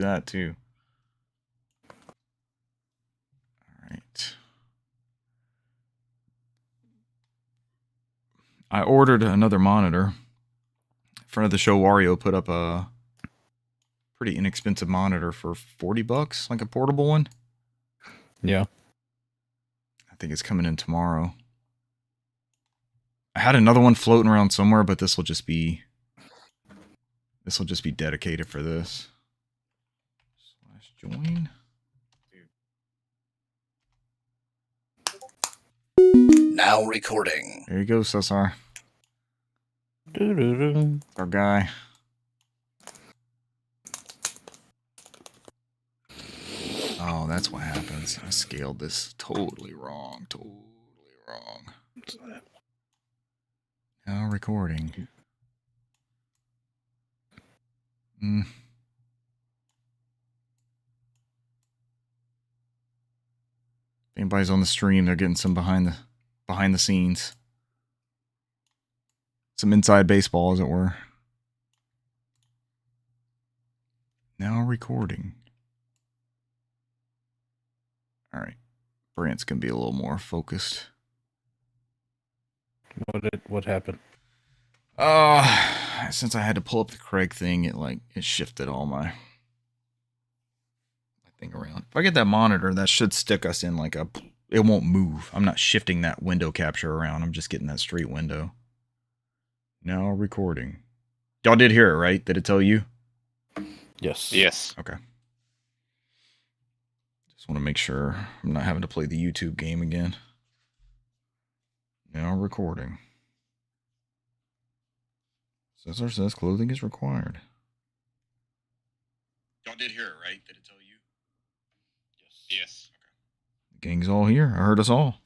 That too. All right. I ordered another monitor. Friend of the show, Wario, put up a pretty inexpensive monitor for $40, like a portable one. Yeah. I think it's coming in tomorrow. I had another one floating around somewhere, but this will just be dedicated for this. /join. Now recording. There you go, Cesar. Our guy. Oh, that's what happens. I scaled this totally wrong. Now recording. If anybody's on the stream, they're getting some behind the scenes. Some inside baseball, as it were. Now recording. All right. Brant's going to be a little more focused. What happened? Since I had to pull up the Craig thing, it shifted all my thing around. If I get that monitor, that should stick us in it won't move. I'm not shifting that window capture around. I'm just getting that straight window. Now recording. Y'all did hear it, right? Did it tell you? Yes. Okay. Just want to make sure I'm not having to play the YouTube game again. Now recording. Cesar says clothing is required. Y'all did hear it, right? Did it tell you? Yes. Okay. The gang's all here. I heard us all.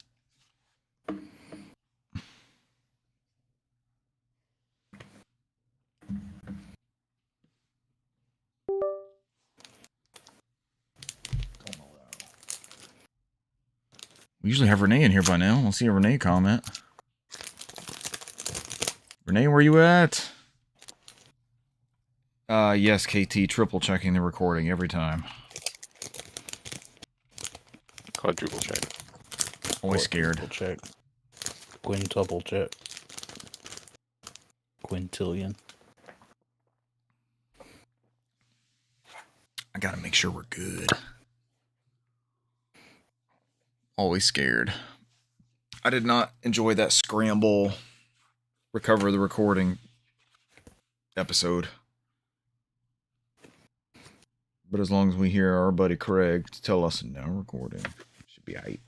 We usually have Renee in here by now. We'll see a Renee comment. Renee, where you at? Yes, KT, triple checking the recording every time. Quadruple check. Always scared. Check. Quintuple check. Quintillion. I gotta make sure we're good. Always scared. I did not enjoy that scramble recover the recording episode. But as long as we hear our buddy Craig tell us now recording, should be aight.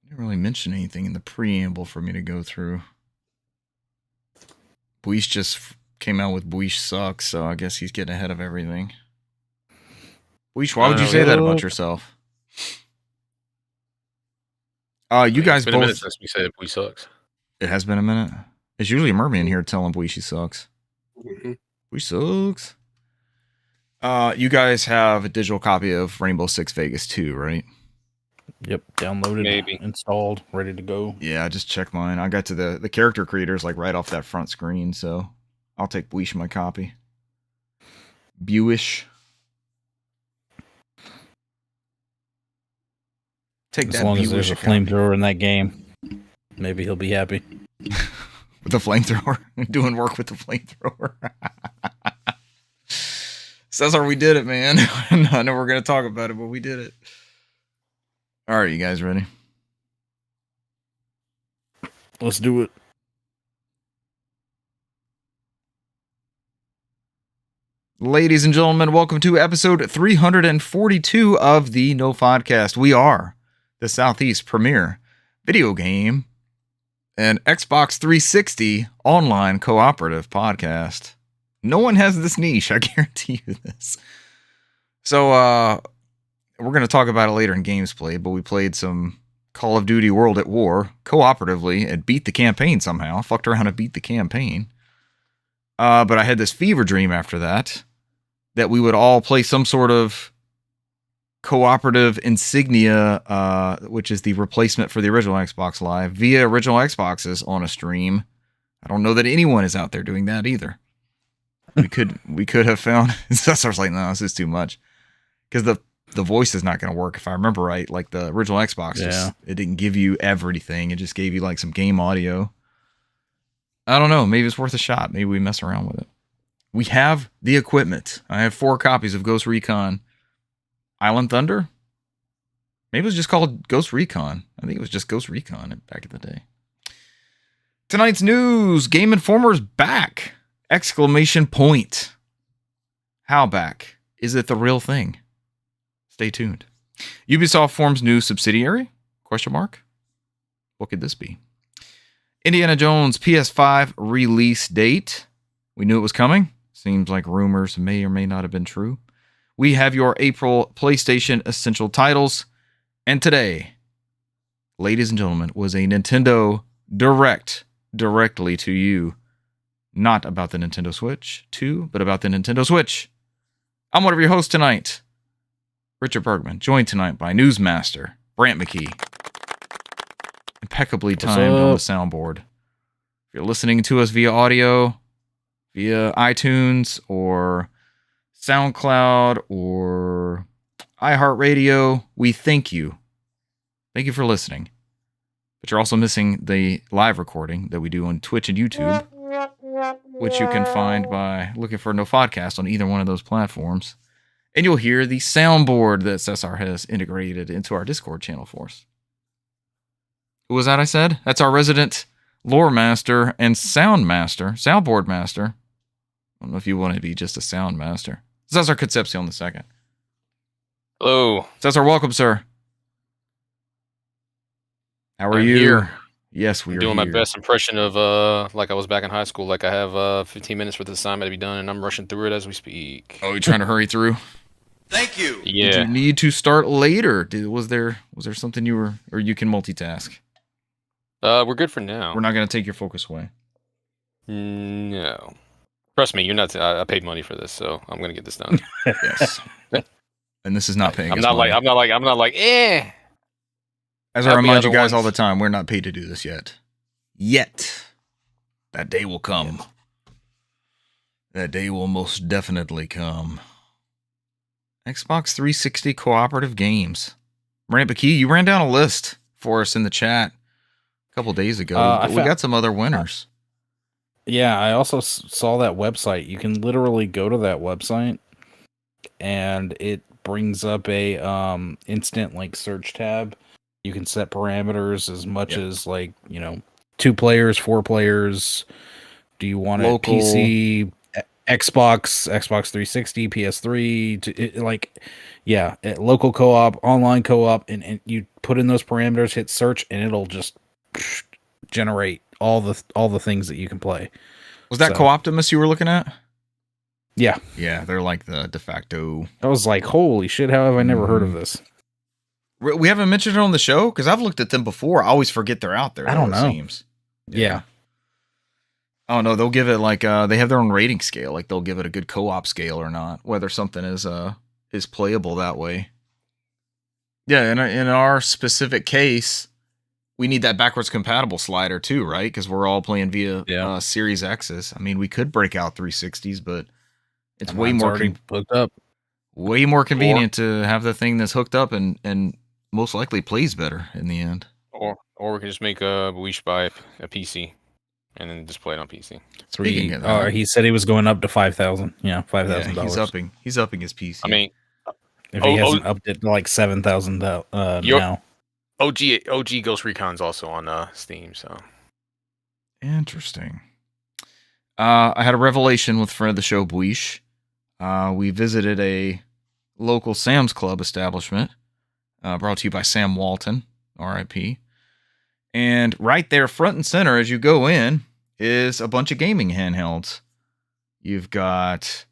Didn't really mention anything in the preamble for me to go through. Buish just came out with Buish sucks, so I guess he's getting ahead of everything. Buish, why would you say that about yourself? You guys both. It's been a minute since we said Buish sucks. It has been a minute. It's usually Merman here telling Buish he sucks. Mm-hmm. Buish sucks. You guys have a digital copy of Rainbow Six Vegas 2, right? Yep, downloaded, Maybe. installed, ready to go. Yeah, I just checked mine. I got to the character creators right off that front screen, so I'll take Buish my copy. Buish. Take as that. Long as there's a flamethrower in that game, maybe he'll be happy. With the flamethrower, doing work with the flamethrower. Cesar, we did it, man. I know we're gonna talk about it, but we did it. All right, you guys ready? Let's do it. Ladies and gentlemen, welcome to episode 342 of the NOFODcast. We are the Southeast premier video game and Xbox 360 online cooperative podcast. No one has this niche, I guarantee you this. So, we're going to talk about it later in games played, but we played some Call of Duty World at War cooperatively and beat the campaign somehow. Fucked around and beat the campaign. But I had this fever dream after that we would all play some sort of cooperative insignia, which is the replacement for the original Xbox Live, via original Xboxes on a stream. I don't know that anyone is out there doing that either. We could have found. Cesar's like, no, this is too much, because the voice is not going to work if I remember right. Like the original Xbox, it didn't give you everything. It just gave you like some game audio. I don't know. Maybe it's worth a shot. Maybe we mess around with it. We have the equipment. I have 4 copies of Ghost Recon Island Thunder. Maybe it was just called Ghost Recon. I think it was just Ghost Recon back in the day. Tonight's news. Game Informer's back! Exclamation point. How back? Is it the real thing? Stay tuned. Ubisoft forms new subsidiary? Question mark. What could this be? Indiana Jones PS5 release date. We knew it was coming. Seems like rumors may or may not have been true. We have your April PlayStation Essential titles. And today, ladies and gentlemen, was a Nintendo Direct directly to you. Not about the Nintendo Switch 2, but about the Nintendo Switch. I'm one of your hosts tonight, Richard Bergman, joined tonight by Newsmaster Brant McKee. Impeccably timed on the soundboard. If you're listening to us via audio, via iTunes or SoundCloud or iHeartRadio, we thank you. Thank you for listening. But you're also missing the live recording that we do on Twitch and YouTube, which you can find by looking for NOFODcast on either one of those platforms. And you'll hear the soundboard that Cesar has integrated into our Discord channel for us. Who was that I said? That's our resident lore master and soundboard master. I don't know if you want to be just a sound master. Cesar Concepcion II. Hello. Cesar, welcome, sir. How are you? Here. Yes, we are doing here. my best impression of like I was back in high school. Like I have 15 minutes for the assignment to be done, and I'm rushing through it as we speak. Oh, you're trying to hurry through? Thank you. Yeah. Did you need to start later? Was there something you were, or you can multitask? We're good for now. We're not going to take your focus away. No. Trust me, you're not. I paid money for this, so I'm gonna get this done. Yes. And this is not paying. I'm us not money. like. As I Happy remind you other guys all ones. the time, we're not paid to do this yet. Yet. That day will come. Yes. That day will most definitely come. Xbox 360 cooperative games. Brant McKee, you ran down a list for us in the chat a couple days ago. We got some other winners. Yeah, I also saw that website. You can literally go to that website, and it brings up a instant like search tab. You can set parameters as much as 2 players, 4 players. Do you want Local. it PC, Xbox 360, PS3? Local co-op, online co-op, and you put in those parameters, hit search, and it'll just generate all the things that you can play. Was that Co-Optimus you were looking at? Yeah. Yeah, they're like the de facto. I was like, holy shit, how have I never heard of this? We haven't mentioned it on the show because I've looked at them before. I always forget they're out there. I don't know. It seems. Yeah. Oh no, they'll give it like they have their own rating scale. Like they'll give it a good co-op scale or not, whether something is playable that way. Yeah, in our specific case, we need that backwards compatible slider too, right? Because we're all playing via Series X's. I mean, we could break out 360s, but it's way more hooked up. Way more convenient to have the thing that's hooked up and most likely plays better in the end. Or we can just make a Wish buy a PC and then just play it on PC. Speaking of that, he said he was going up to 5,000. Yeah, $5,000. He's upping his PC. I mean, if he hasn't upped it to like 7,000 now. OG Ghost Recon's also on Steam, so interesting. I had a revelation with friend of the show, Buish. We visited a local Sam's Club establishment, brought to you by Sam Walton, R.I.P. And right there, front and center, as you go in, is a bunch of gaming handhelds. You've got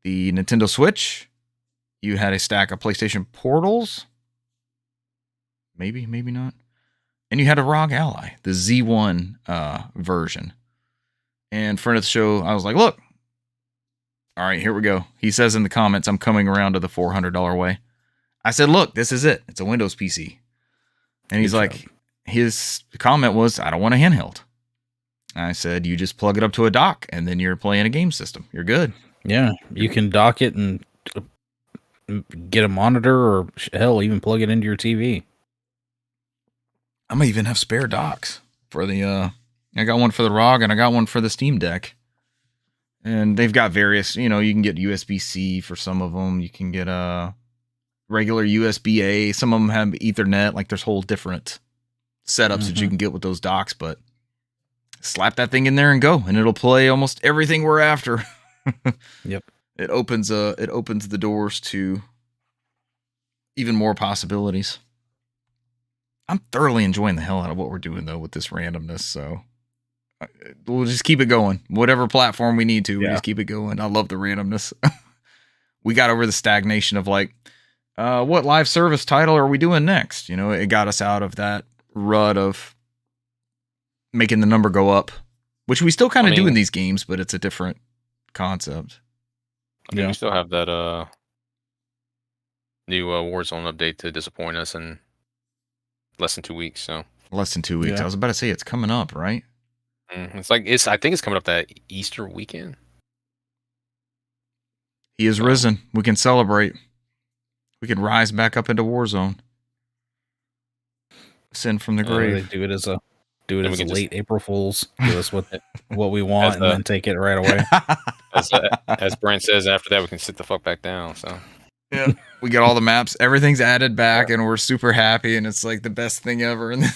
the Nintendo Switch. You had a stack of PlayStation Portals. Maybe not. And you had a ROG Ally, the Z1 version. And friend of the show, I was like, look. All right, here we go. He says in the comments, I'm coming around to the $400 way. I said, look, this is it. It's a Windows PC. And he's like, his comment was, I don't want a handheld. I said, you just plug it up to a dock and then you're playing a game system. You're good. Yeah, you can dock it and get a monitor, or hell, even plug it into your TV. I might even have spare docks for the, I got one for the ROG and I got one for the Steam Deck. And they've got various, you can get USB-C for some of them. You can get a regular USB-A. Some of them have Ethernet. Like there's whole different setups that you can get with those docks, but slap that thing in there and go, and it'll play almost everything we're after. Yep. It opens the doors to even more possibilities. I'm thoroughly enjoying the hell out of what we're doing though with this randomness, so we'll just keep it going. Whatever platform we need to, we just keep it going. I love the randomness. We got over the stagnation of like, what live service title are we doing next? It got us out of that rut of making the number go up, which we still kind of do in these games, but it's a different concept. I mean, we still have that new Warzone update to disappoint us in less than 2 weeks. So less than 2 weeks. I was about to say it's coming up, right? I think it's coming up that Easter weekend. He is risen. We can celebrate. We can rise back up into Warzone. Ascend from the grave. They do it as a late April Fools. Give us what we want and then take it right away. As Brent says, after that we can sit the fuck back down. So yeah, we get all the maps. Everything's added back, and we're super happy, and it's like the best thing ever. And then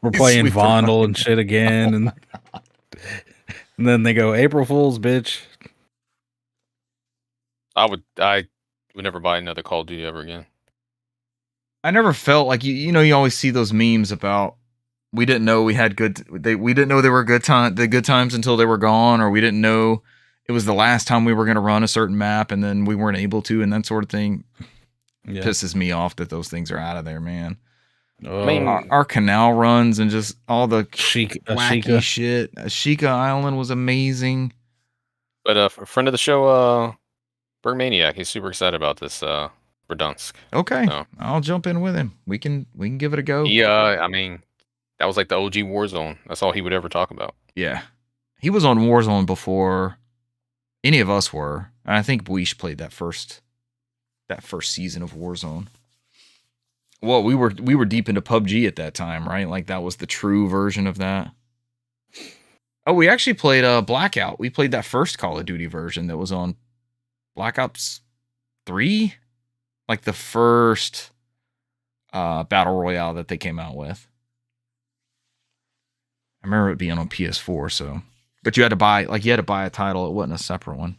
we're playing Vondel and shit again, and then they go April Fools, bitch. I would never buy another Call of Duty ever again. I never felt like you always see those memes about we didn't know we had we didn't know they were good times until they were gone, or we didn't know it was the last time we were going to run a certain map and then we weren't able to, and that sort of thing. Yeah. Pisses me off that those things are out of there, man. I mean, our canal runs and just all the wacky shit. Ashika Island was amazing. But a friend of the show, Bergmaniac, he's super excited about this Verdansk. Okay, so I'll jump in with him. We can give it a go. Yeah, I mean, that was like the OG Warzone. That's all he would ever talk about. Yeah, he was on Warzone before any of us were, and I think Buish played that first season of Warzone. Well, we were deep into PUBG at that time, right? Like that was the true version of that. Oh, we actually played Blackout. We played that first Call of Duty version that was on Black Ops 3, like the first battle royale that they came out with. I remember it being on PS4, so but you had to buy a title. It wasn't a separate one.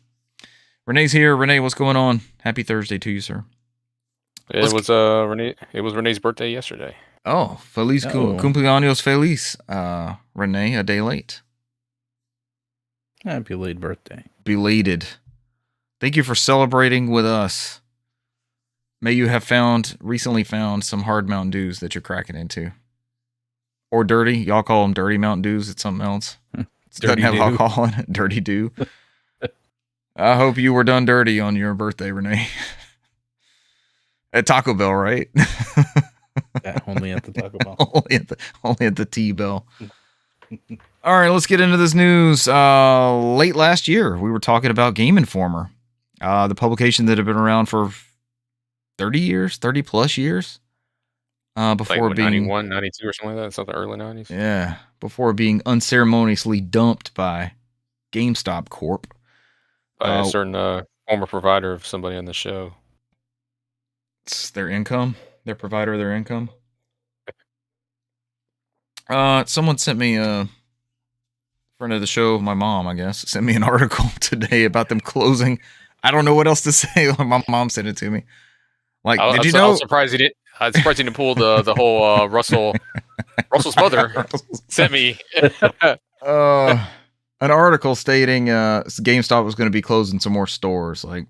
Renee's here. Renee, what's going on? Happy Thursday to you, sir. It was Renee. It was Renee's birthday yesterday. Oh, feliz cumpleaños feliz, Renee. A day late. Happy late birthday. Belated. Thank you for celebrating with us. May you have recently found some hard Mountain Dews that you're cracking into. Or dirty. Y'all call them dirty Mountain Dews. It's something else. It doesn't have alcohol in it. Dirty Dew. I hope you were done dirty on your birthday, Renee. At Taco Bell, right? Yeah, only at the Taco Bell. only at the T-Bell. All right, let's get into this news. Late last year, we were talking about Game Informer, the publication that had been around for 30 plus years. Before like being 91, 92 or something like that. Something early 90s. Yeah, before being unceremoniously dumped by GameStop Corp. By a certain former provider of somebody on the show. It's their income, their provider of their income. Someone sent me a friend of the show, my mom, I guess, sent me an article today about them closing. I don't know what else to say. My mom sent it to me. Like, did you know? I'm surprised he didn't pull the whole Russell's mother sent me an article stating GameStop was going to be closing some more stores. Like,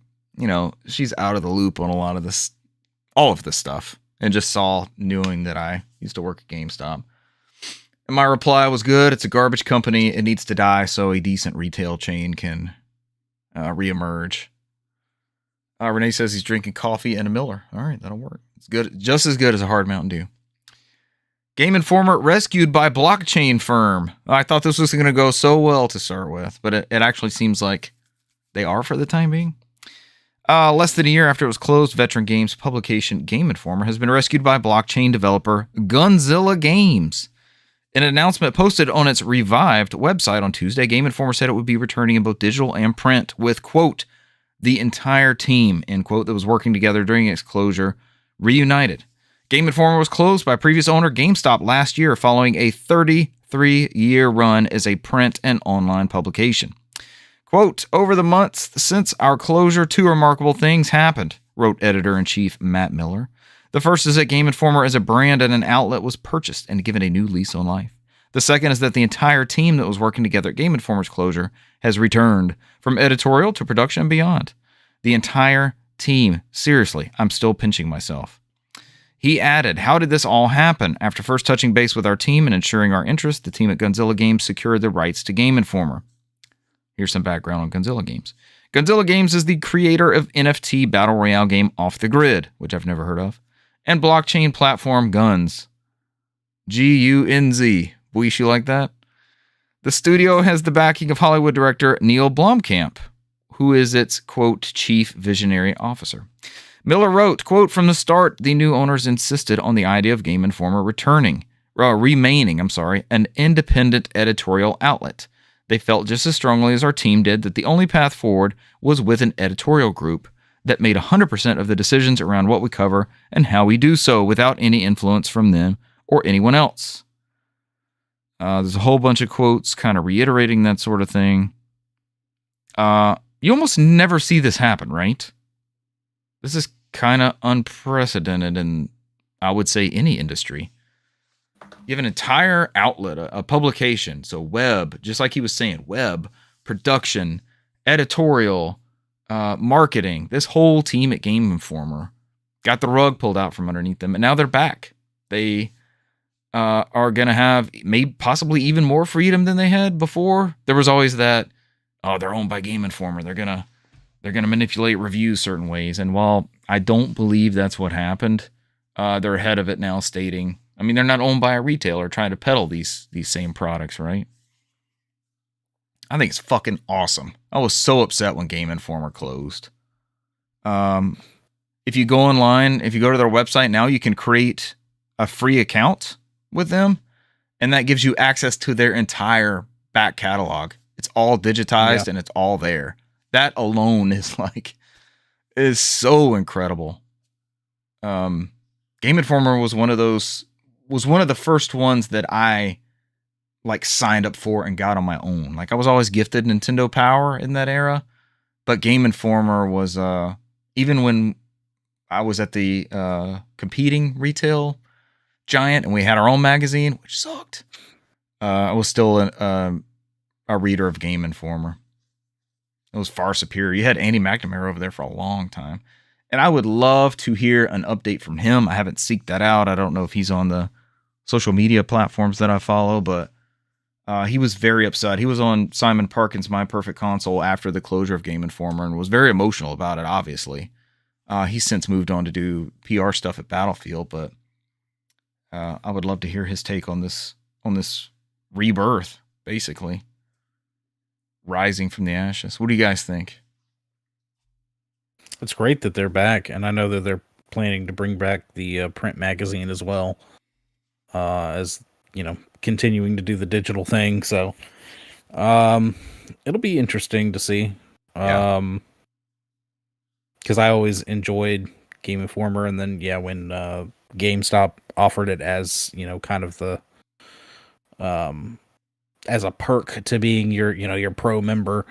she's out of the loop on all of this stuff, and just knowing that I used to work at GameStop. And my reply was good. It's a garbage company. It needs to die so a decent retail chain can reemerge. Renee says he's drinking coffee and a Miller. All right, that'll work. It's good, just as good as a hard Mountain Dew. Game Informer rescued by blockchain firm. I thought this was going to go so well to start with, but it actually seems like they are for the time being. Less than a year after it was closed, veteran games publication Game Informer has been rescued by blockchain developer Gunzilla Games. In an announcement posted on its revived website on Tuesday, Game Informer said it would be returning in both digital and print with, quote, the entire team, end quote, that was working together during its closure, reunited. Game Informer was closed by previous owner GameStop last year following a 33-year run as a print and online publication. Quote, over the months since our closure, two remarkable things happened, wrote editor-in-chief Matt Miller. The first is that Game Informer as a brand and an outlet was purchased and given a new lease on life. The second is that the entire team that was working together at Game Informer's closure has returned, from editorial to production and beyond. The entire team. Seriously, I'm still pinching myself. He added, how did this all happen? After first touching base with our team and ensuring our interest, the team at Gunzilla Games secured the rights to Game Informer. Here's some background on Gunzilla Games. Gunzilla Games is the creator of NFT battle royale game Off the Grid, which I've never heard of, and blockchain platform Guns. G-U-N-Z. Boish, you like that? The studio has the backing of Hollywood director Neil Blomkamp, who is its, quote, chief visionary officer. Miller wrote, quote, from the start, the new owners insisted on the idea of Game Informer remaining, an independent editorial outlet. They felt just as strongly as our team did that the only path forward was with an editorial group that made 100% of the decisions around what we cover and how we do so without any influence from them or anyone else. There's a whole bunch of quotes kind of reiterating that sort of thing. You almost never see this happen, right? This is kind of unprecedented in, I would say, any industry. You have an entire outlet, a publication, so web, just like he was saying, web, production, editorial, marketing. This whole team at Game Informer got the rug pulled out from underneath them, and now they're back. They are going to have maybe possibly even more freedom than they had before. There was always that, oh, they're owned by Game Informer. They're going to manipulate reviews certain ways. And while I don't believe that's what happened, they're ahead of it now, stating, I mean, they're not owned by a retailer trying to peddle these same products, right? I think it's fucking awesome. I was so upset when Game Informer closed. If you go online, if you go to their website now, you can create a free account with them, and that gives you access to their entire back catalog. It's all digitized and it's all there. That alone is so incredible. Game Informer was one of the first ones that I signed up for and got on my own. I was always gifted Nintendo Power in that era, but Game Informer was even when I was at the competing retail giant and we had our own magazine, which sucked. I was still a reader of Game Informer. It was far superior. You had Andy McNamara over there for a long time. And I would love to hear an update from him. I haven't seeked that out. I don't know if he's on the social media platforms that I follow, but he was very upset. He was on Simon Parkin's My Perfect Console after the closure of Game Informer and was very emotional about it, obviously. He's since moved on to do PR stuff at Battlefield, but I would love to hear his take on this rebirth, basically. Rising from the ashes. What do you guys think? It's great that they're back, and I know that they're planning to bring back the print magazine as well, as continuing to do the digital thing. So, it'll be interesting to see. Because I always enjoyed Game Informer, and then when GameStop offered it as kind of the as a perk to being your pro member.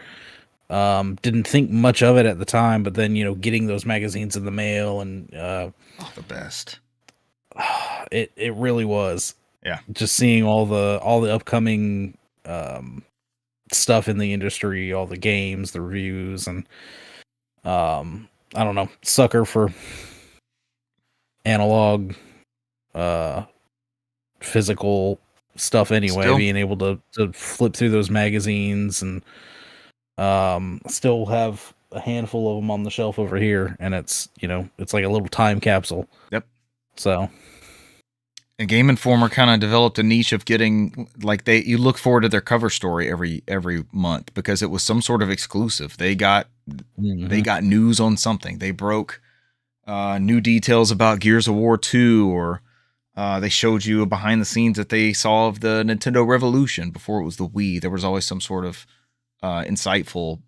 Didn't think much of it at the time, but then getting those magazines in the mail and the best. It really was. Yeah. Just seeing all the upcoming stuff in the industry, all the games, the reviews, and I don't know, sucker for analog physical stuff anyway. Still? Being able to flip through those magazines and still have a handful of them on the shelf over here, and it's it's like a little time capsule. Yep. So And Game Informer kind of developed a niche of getting like you look forward to their cover story every month because it was some sort of exclusive. They got news on something. They broke new details about Gears of War 2, or they showed you behind the scenes that they saw of the Nintendo Revolution before it was the Wii. There was always some sort of insightful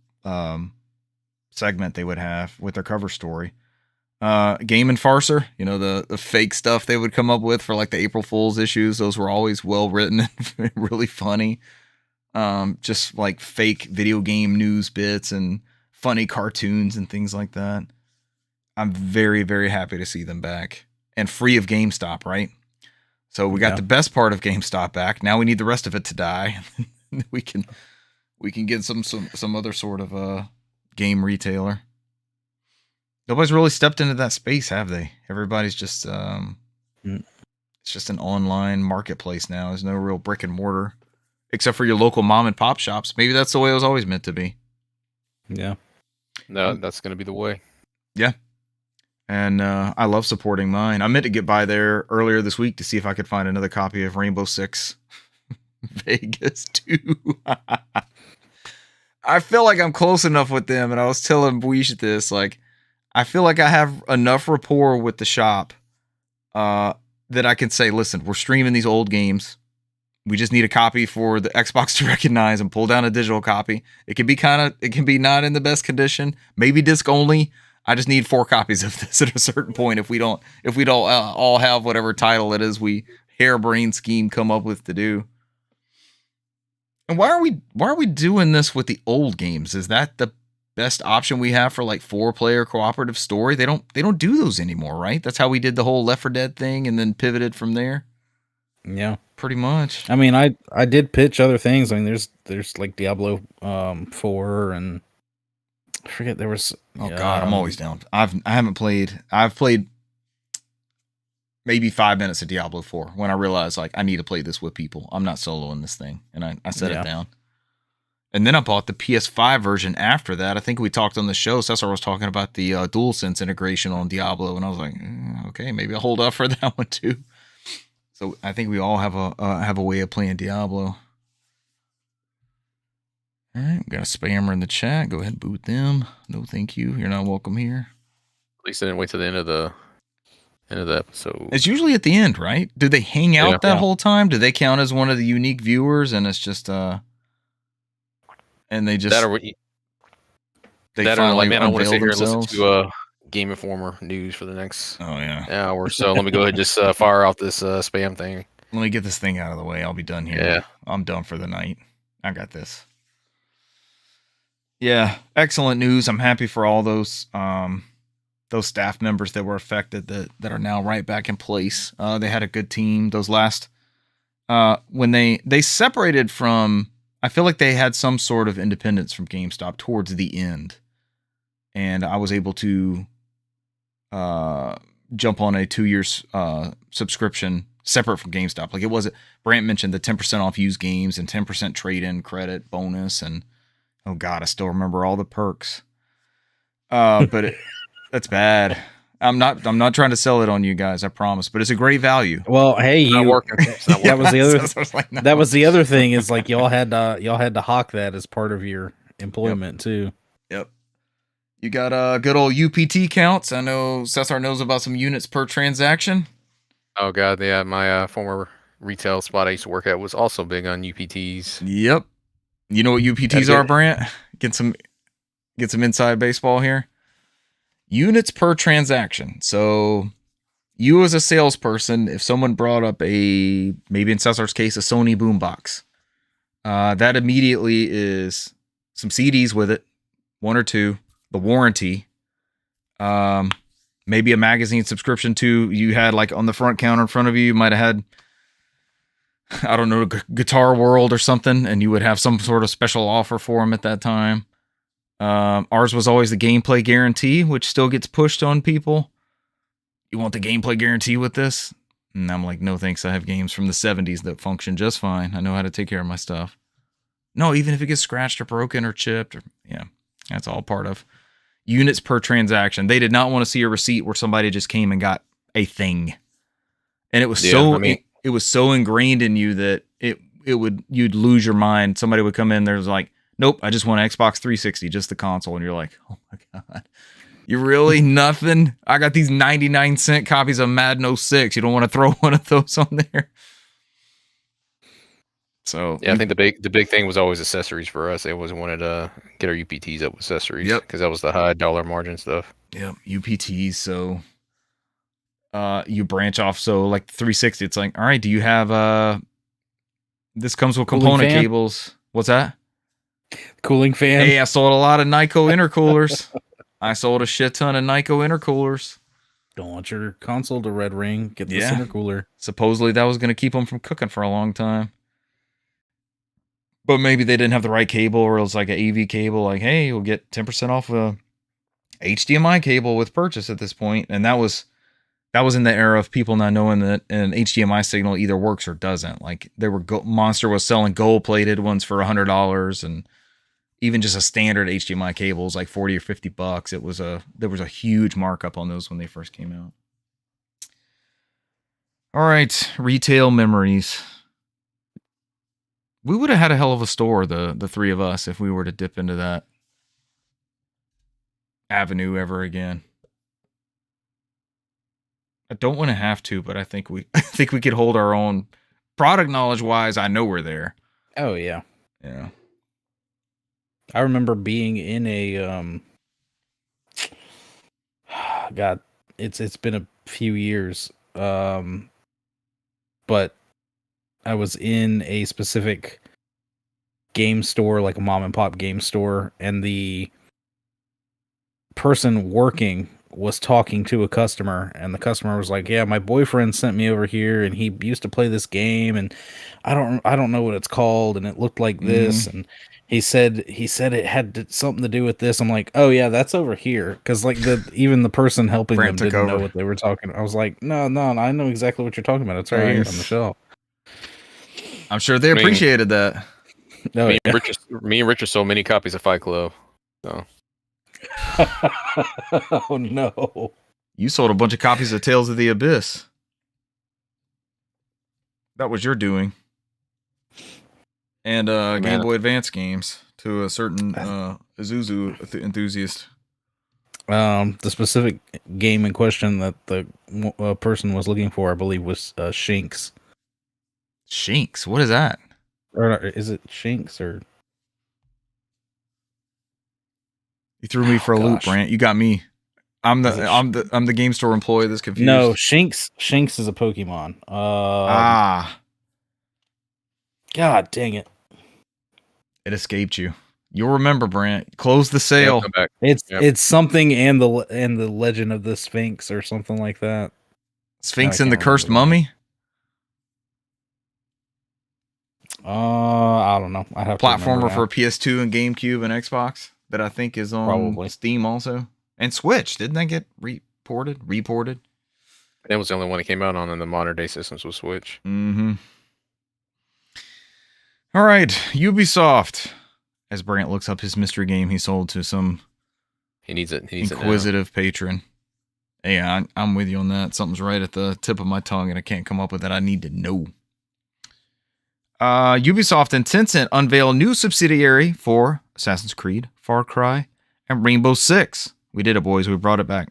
segment they would have with their cover story. Game and Farcer, the fake stuff they would come up with for like the April Fool's issues. Those were always well written and really funny. Just like fake video game news bits and funny cartoons and things like that. I'm very, very happy to see them back and free of GameStop, right? So we got the best part of GameStop back. Now we need the rest of it to die. we can get some other sort of game retailer. Nobody's really stepped into that space, have they? Everybody's just it's just an online marketplace now. There's no real brick and mortar, except for your local mom and pop shops. Maybe that's the way it was always meant to be. Yeah. No, that's going to be the way. Yeah. And I love supporting mine. I meant to get by there earlier this week to see if I could find another copy of Rainbow Six Vegas 2. I feel like I'm close enough with them, and I was telling Buish this, like, I feel like I have enough rapport with the shop that I can say, listen, we're streaming these old games. We just need a copy for the Xbox to recognize and pull down a digital copy. It can be not in the best condition, maybe disc only. I just need 4 copies of this at a certain point. If we don't all have whatever title it is we harebrained scheme come up with to do. And why are we doing this with the old games? Is that the best option we have for like 4-player cooperative story? They don't do those anymore, right? That's how we did the whole Left 4 Dead thing and then pivoted from there. Yeah, pretty much. I mean, I did pitch other things. I mean, there's like Diablo 4 and I forget there was. Oh God, I'm always down. I've played maybe 5 minutes of Diablo 4 when I realized like I need to play this with people. I'm not soloing this thing, and I set it down. And then I bought the PS5 version after that. I think we talked on the show. Cesar was talking about the DualSense integration on Diablo, and I was like, okay, maybe I'll hold up for that one too. So I think we all have a way of playing Diablo. All right, we got a spammer in the chat. Go ahead and boot them. No, thank you. You're not welcome here. At least I didn't wait till the end of the episode. It's usually at the end, right? Do they hang out that whole time? Do they count as one of the unique viewers? And it's just and they just that or like, man, I want to sit here and listen to Game Informer news for the next hour. So let me go ahead and just fire out this spam thing. Let me get this thing out of the way. I'll be done here. Yeah, I'm done for the night. I got this. Yeah, excellent news. I'm happy for all those staff members that were affected that are now right back in place. They had a good team. Those last when they separated from, I feel like they had some sort of independence from GameStop towards the end, and I was able to jump on a 2-year subscription separate from GameStop. Like it wasn't. Brant mentioned the 10% off used games and 10% trade-in credit bonus, and oh God, I still remember all the perks. But that's bad. I'm not trying to sell it on you guys, I promise, but it's a great value. Well, hey, it's not working. That was the other. That was the other thing is like y'all had to hawk that as part of your employment too. Yep. You got good old UPT counts. I know Cesar knows about some units per transaction. Oh God, yeah. My former retail spot I used to work at was also big on UPTs. Yep. You know what UPTs are, Brant? Get some inside baseball here. Units per transaction. So you as a salesperson, if someone brought up maybe in Cesar's case, a Sony boombox, that immediately is some CDs with it, 1 or 2, the warranty, maybe a magazine subscription too. You had like on the front counter in front of you might have had, I don't know, Guitar World or something, and you would have some sort of special offer for them at that time. Ours was always the gameplay guarantee, which still gets pushed on people. You want the gameplay guarantee with this? And I'm like, no thanks. I have games from the 70s that function just fine. I know how to take care of my stuff. No, even if it gets scratched or broken or chipped, that's all part of units per transaction. They did not want to see a receipt where somebody just came and got a thing. And it was it was so ingrained in you that you'd lose your mind. Somebody would come in, there's like, nope, I just want an Xbox 360, just the console. And you're like, oh my God, you really nothing? I got these 99-cent copies of Madden 06. You don't want to throw one of those on there? So yeah, I think the big thing was always accessories for us. They always wanted to get our UPTs up with accessories. Yep. Because that was the high dollar margin stuff. Yep, UPTs. So you branch off. So like 360, it's like, all right, do you have this comes with component cables. What's that? Cooling fan. Hey, I sold a lot of Nyko intercoolers. I sold a shit ton of Nyko intercoolers. Don't want your console to red ring. Get this intercooler. Supposedly that was going to keep them from cooking for a long time. But maybe they didn't have the right cable, or it was like an AV cable. Like, hey, you'll get 10% off a HDMI cable with purchase at this point. And that was in the era of people not knowing that an HDMI signal either works or doesn't. Like, they were Monster was selling gold-plated ones for $100, and even just a standard HDMI cable was like $40 or $50. There was a huge markup on those when they first came out. All right, retail memories. We would have had a hell of a store, the three of us, if we were to dip into that avenue ever again. I don't want to have to, but I think we could hold our own. Product knowledge wise, I know we're there. Oh yeah. Yeah. I remember being in a God, it's been a few years. But I was in a specific game store, like a mom and pop game store, and the person working was talking to a customer, and the customer was like, yeah, my boyfriend sent me over here and he used to play this game, and I don't know what it's called, and it looked like this, and he said it had something to do with this. I'm like, oh yeah, that's over here, because like even the person helping them didn't know what they were talking about. I was like, no, I know exactly what you're talking about. It's right here on the shelf. I'm sure they appreciated that. Me and Richard sold many copies of Fight Club. So. Oh no. You sold a bunch of copies of Tales of the Abyss. That was your doing. And Game Boy Advance games to a certain Isuzu enthusiast. The specific game in question that the person was looking for, I believe, was Shinx. Shinx? What is that? Or is it Shinx or? You threw me for a loop, Brant. You got me. I'm the game store employee that's confused. No, Shinx is a Pokemon. God dang it! It escaped you. You'll remember, Brant. Close the sale. It's something and the Legend of the Sphinx or something like that. Sphinx and the Cursed Mummy. I don't know. I have platformer for PS2 and GameCube and Xbox that I think is on Steam also, and Switch. Didn't that get reported? That was the only one that came out on the modern day systems with Switch. Mm-hmm. All right, Ubisoft. As Brant looks up his mystery game he sold to some inquisitive patron. Hey, I'm with you on that. Something's right at the tip of my tongue, and I can't come up with that. I need to know. Ubisoft and Tencent unveil new subsidiary for Assassin's Creed, Far Cry, and Rainbow Six. We did it, boys. We brought it back.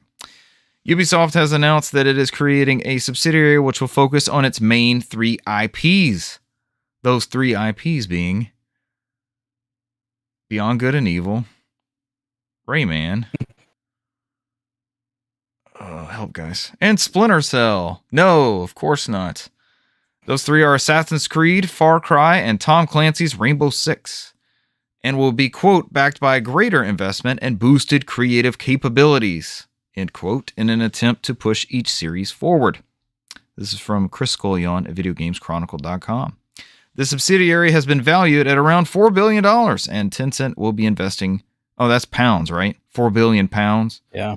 Ubisoft has announced that it is creating a subsidiary which will focus on its main 3 IPs. Those 3 IPs being Beyond Good and Evil, Rayman, help guys, and Splinter Cell. No, of course not. Those 3 are Assassin's Creed, Far Cry, and Tom Clancy's Rainbow Six, and will be, quote, backed by greater investment and boosted creative capabilities, end quote, in an attempt to push each series forward. This is from Chris Scullion at VideoGamesChronicle.com. The subsidiary has been valued at around $4 billion, and Tencent will be investing, that's pounds, right? 4 billion pounds. Yeah.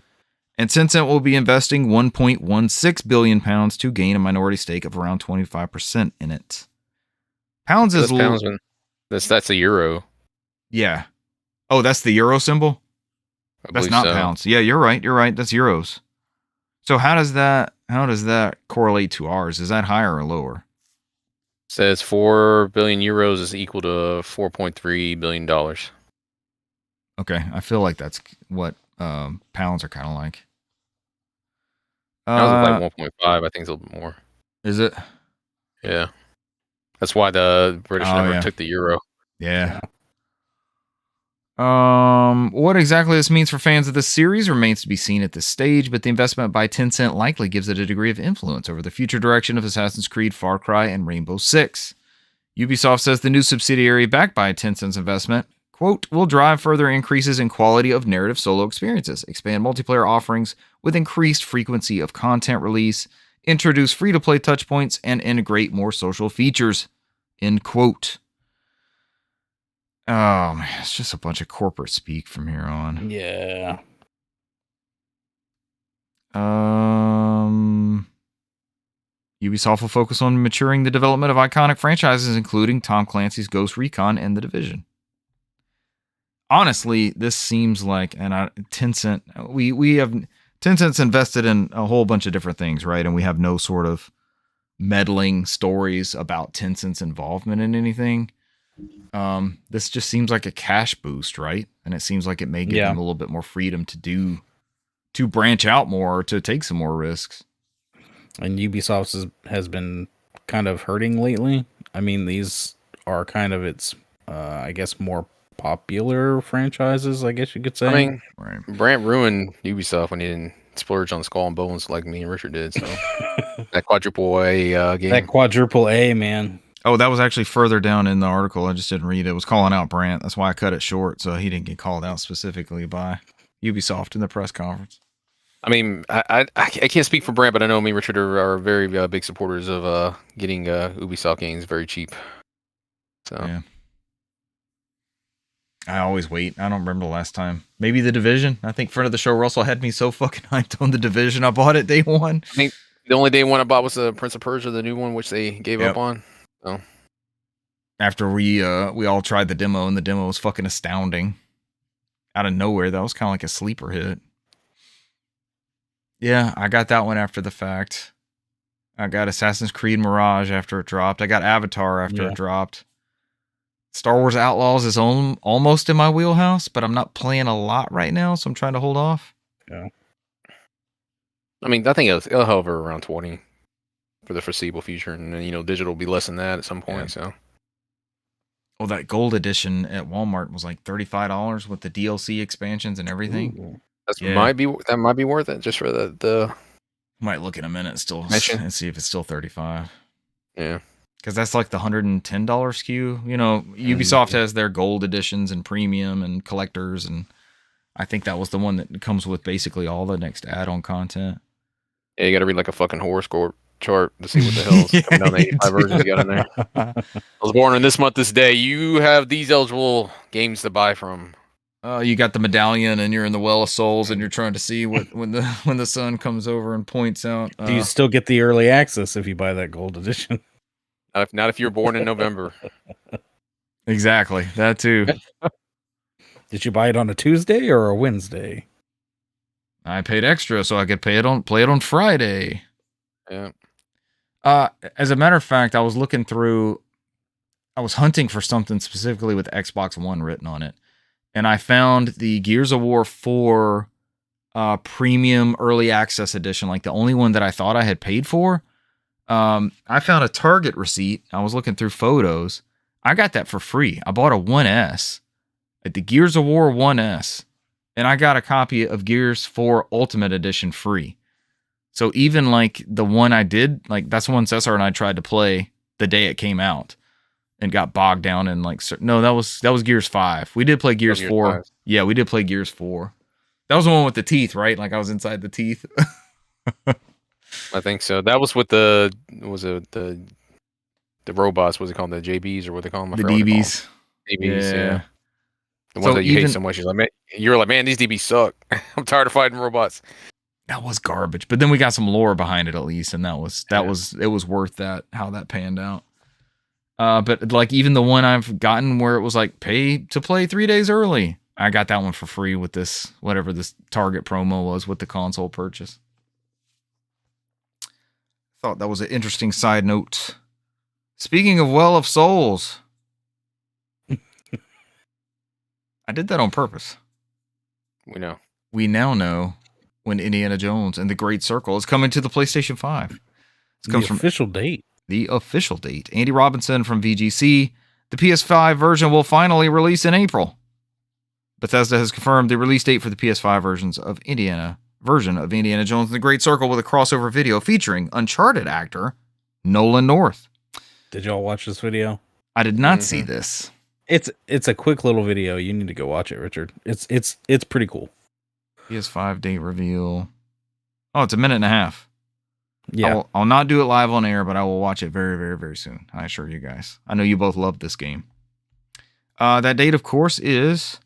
And Tencent will be investing 1.16 billion pounds to gain a minority stake of around 25% in it. Pounds is that's a euro. Yeah. Oh, that's the euro symbol? That's not pounds. Yeah, you're right. That's euros. So how does that How does that correlate to ours? Is that higher or lower? Says 4 billion euros is equal to $4.3 billion. Okay, I feel like that's what pounds are kind of like. Pounds is like 1.5. I think it's a little bit more. Is it? Yeah. That's why the British never took the euro. Yeah. What exactly this means for fans of this series remains to be seen at this stage, but the investment by Tencent likely gives it a degree of influence over the future direction of Assassin's Creed, Far Cry, and Rainbow Six. Ubisoft says the new subsidiary backed by Tencent's investment, quote, will drive further increases in quality of narrative solo experiences, expand multiplayer offerings with increased frequency of content release, introduce free-to-play touchpoints, and integrate more social features, end quote. Oh, man, it's just a bunch of corporate speak from here on. Yeah. Ubisoft will focus on maturing the development of iconic franchises, including Tom Clancy's Ghost Recon and The Division. Honestly, this seems like Tencent. We have Tencent's invested in a whole bunch of different things, right? And we have no sort of meddling stories about Tencent's involvement in anything. This just seems like a cash boost, right? And it seems like it may give them a little bit more freedom to branch out more, or to take some more risks. And Ubisoft has been kind of hurting lately. I mean, these are kind of its, I guess, more popular franchises, I guess you could say. I mean, Brant ruined Ubisoft when he didn't splurge on Skull and Bones like me and Richard did. So that quadruple A game. That quadruple A, man. Oh, that was actually further down in the article. I just didn't read it. It was calling out Brant. That's why I cut it short, so he didn't get called out specifically by Ubisoft in the press conference. I mean, I can't speak for Brant, but I know me and Richard are very big supporters of getting Ubisoft games very cheap. So yeah. I always wait. I don't remember the last time. Maybe The Division. I think friend of the show Russell had me so fucking hyped on The Division. I bought it day one. I think the only day one I bought was the Prince of Persia, the new one, which they gave up on. So after we all tried the demo, and the demo was fucking astounding. Out of nowhere, that was kind of like a sleeper hit. Yeah, I got that one after the fact. I got Assassin's Creed Mirage after it dropped. I got Avatar after it dropped. Star Wars Outlaws is almost in my wheelhouse, but I'm not playing a lot right now, so I'm trying to hold off. Yeah. I mean, I think it'll hover around 20 for the foreseeable future, and then, digital will be less than that at some point. Yeah. So, well, that gold edition at Walmart was like $35 with the DLC expansions and everything. Ooh. That might be worth it just for the. Might look in a minute still and see if it's still $35. Yeah, because that's like the $110 SKU. Ubisoft has their gold editions and premium and collectors, and I think that was the one that comes with basically all the next add-on content. Yeah, you got to read like a fucking horoscope chart to see what the hell is coming down the 85 versions you got in there. I was born on this month, this day. You have these eligible games to buy from. You got the medallion, and you're in the Well of Souls, and you're trying to see when the sun comes over and points out. Do you still get the early access if you buy that gold edition? Not if you're born in November. Exactly, that too. Did you buy it on a Tuesday or a Wednesday? I paid extra so I could play it on Friday. Yeah. As a matter of fact, I was hunting for something specifically with Xbox One written on it. And I found the Gears of War 4 premium early access edition, like the only one that I thought I had paid for. I found a Target receipt. I was looking through photos. I got that for free. I bought a 1S, at the Gears of War 1S, and I got a copy of Gears 4 Ultimate Edition free. So even like the one I did, like that's the one Cesar and I tried to play the day it came out. And got bogged down in that was Gears 5. We did play Gears 4. 5. Yeah, we did play Gears 4. That was the one with the teeth, right? Like I was inside the teeth. I think so. That was with the robots. What's it called? The JBs or what they call them? The DBs. DBs, yeah. The ones that you hate so much. You're like, man, these DBs suck. I'm tired of fighting robots. That was garbage. But then we got some lore behind it at least, and it was worth that, how that panned out. But like even the one I've gotten where it was like pay to play 3 days early, I got that one for free with this, whatever this Target promo was with the console purchase. Thought that was an interesting side note. Speaking of Well of Souls, I did that on purpose. We know. We now know when Indiana Jones and the Great Circle is coming to the PlayStation 5. This comes The official date. The official date. Andy Robinson from VGC. The PS5 version will finally release in April. Bethesda has confirmed the release date for the PS5 version of Indiana Jones and the Great Circle with a crossover video featuring Uncharted actor Nolan North. Did y'all watch this video? I did not see this. It's a quick little video. You need to go watch it, Richard. It's pretty cool. PS5 date reveal. Oh, it's a minute and a half. Yeah. I'll not do it live on air, but I will watch it very, very, very soon. I assure you guys. I know you both love this game. That date, of course, is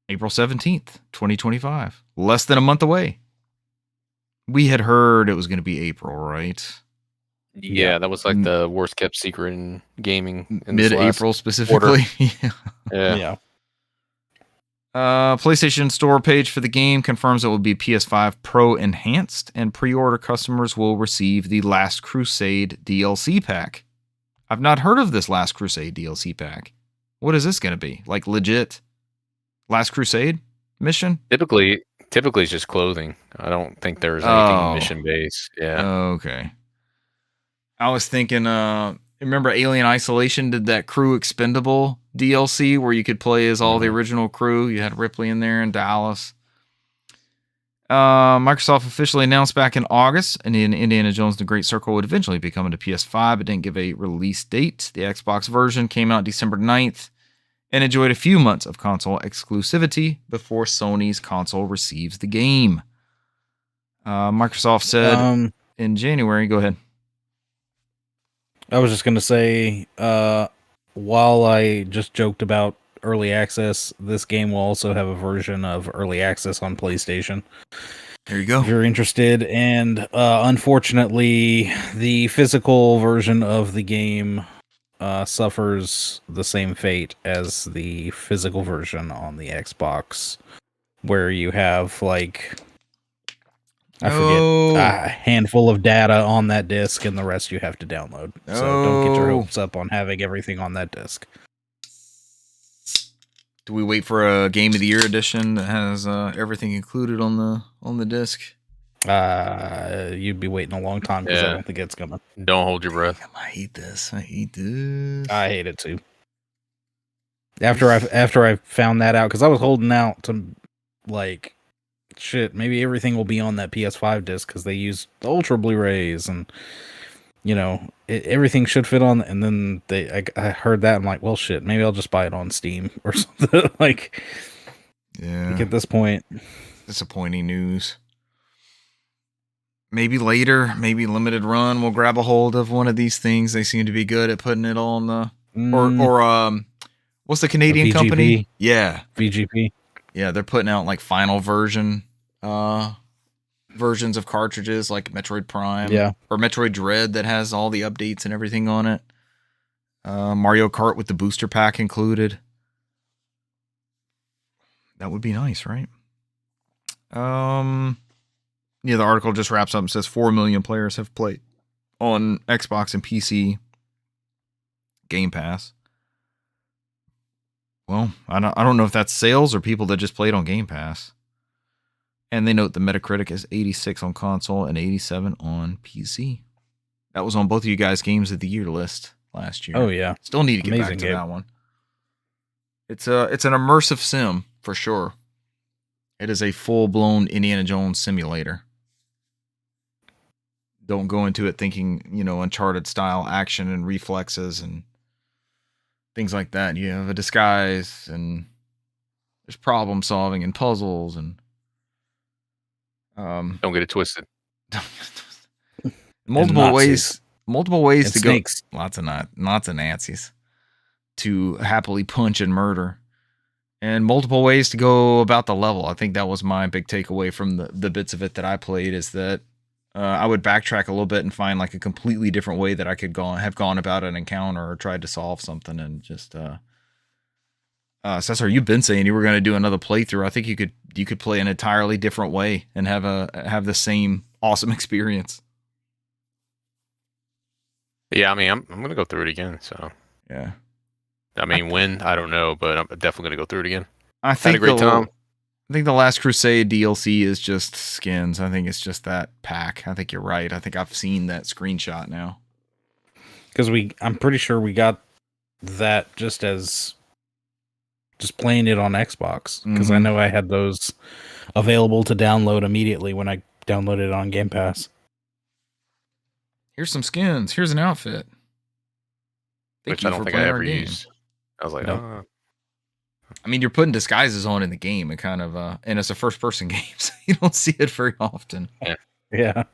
April 17th, 2025. Less than a month away. We had heard it was going to be April, right? Yeah, that was like the worst kept secret in gaming. In Mid-April specifically. Yeah. PlayStation Store page for the game confirms it will be PS5 Pro Enhanced, and pre-order customers will receive the Last Crusade DLC pack. I've not heard of this Last Crusade DLC pack. What is this going to be? Like legit Last Crusade mission? Typically it's just clothing. I don't think there's anything mission based. Yeah. Okay. I was thinking, remember Alien Isolation did that Crew Expendable DLC where you could play as all the original crew. You had Ripley in there and Dallas. Microsoft officially announced back in August, and Indiana Jones and the Great Circle would eventually be coming to PS5. It didn't give a release date. The Xbox version came out December 9th and enjoyed a few months of console exclusivity before Sony's console receives the game. Microsoft said in January, go ahead. I was just going to say, while I just joked about early access, this game will also have a version of early access on PlayStation. There you go. If you're interested. And unfortunately, the physical version of the game suffers the same fate as the physical version on the Xbox, where you have like... I forget, a handful of data on that disc, and the rest you have to download. So don't get your hopes up on having everything on that disc. Do we wait for a Game of the Year edition that has everything included on the disc? You'd be waiting a long time because I don't think it's coming. Don't hold your breath. I hate this. I hate it too. After I found that out, because I was holding out to like... Shit, maybe everything will be on that PS5 disc because they use the Ultra Blu-rays and everything should fit on. And then I heard that, I'm like, well, shit, maybe I'll just buy it on Steam or something. Like, at this point, disappointing news. Maybe later, maybe limited run, we'll grab a hold of one of these things. They seem to be good at putting it on the or what's the Canadian company? Yeah, VGP. Yeah, they're putting out like final versions of cartridges like Metroid Prime or Metroid Dread that has all the updates and everything on it. Mario Kart with the booster pack included. That would be nice, right? The article just wraps up and says 4 million players have played on Xbox and PC Game Pass. Well, I don't know if that's sales or people that just played on Game Pass. And they note the Metacritic is 86 on console and 87 on PC. That was on both of you guys' Games of the Year list last year. Oh yeah, still need to get back to that one. It's an immersive sim for sure. It is a full-blown Indiana Jones simulator. Don't go into it thinking, Uncharted style action and reflexes and things like that. You have a disguise and there's problem solving and puzzles and don't get it twisted. multiple ways and to snakes. Go. Lots of Nazis to happily punch and murder, and multiple ways to go about the level. I think that was my big takeaway from the bits of it that I played, is that I would backtrack a little bit and find like a completely different way that I could have gone about an encounter or tried to solve something, and just Cesar, you've been saying you were going to do another playthrough. I think you could play an entirely different way and have the same awesome experience. Yeah, I mean, I'm gonna go through it again. So, Yeah. I mean, when I don't know, but I'm definitely gonna go through it again. I Had a think great time. I think the Last Crusade DLC is just skins. I think it's just that pack. I think you're right. I think I've seen that screenshot now. Because I'm pretty sure we got that just playing it on Xbox. Because I know I had those available to download immediately when I downloaded it on Game Pass. Here's some skins. Here's an outfit. Thank Which you I don't for think I playing our ever game. used. I was like, Nope. oh. I mean, you're putting disguises on in the game. It kind of, and it's a first-person game, so you don't see it very often. Yeah.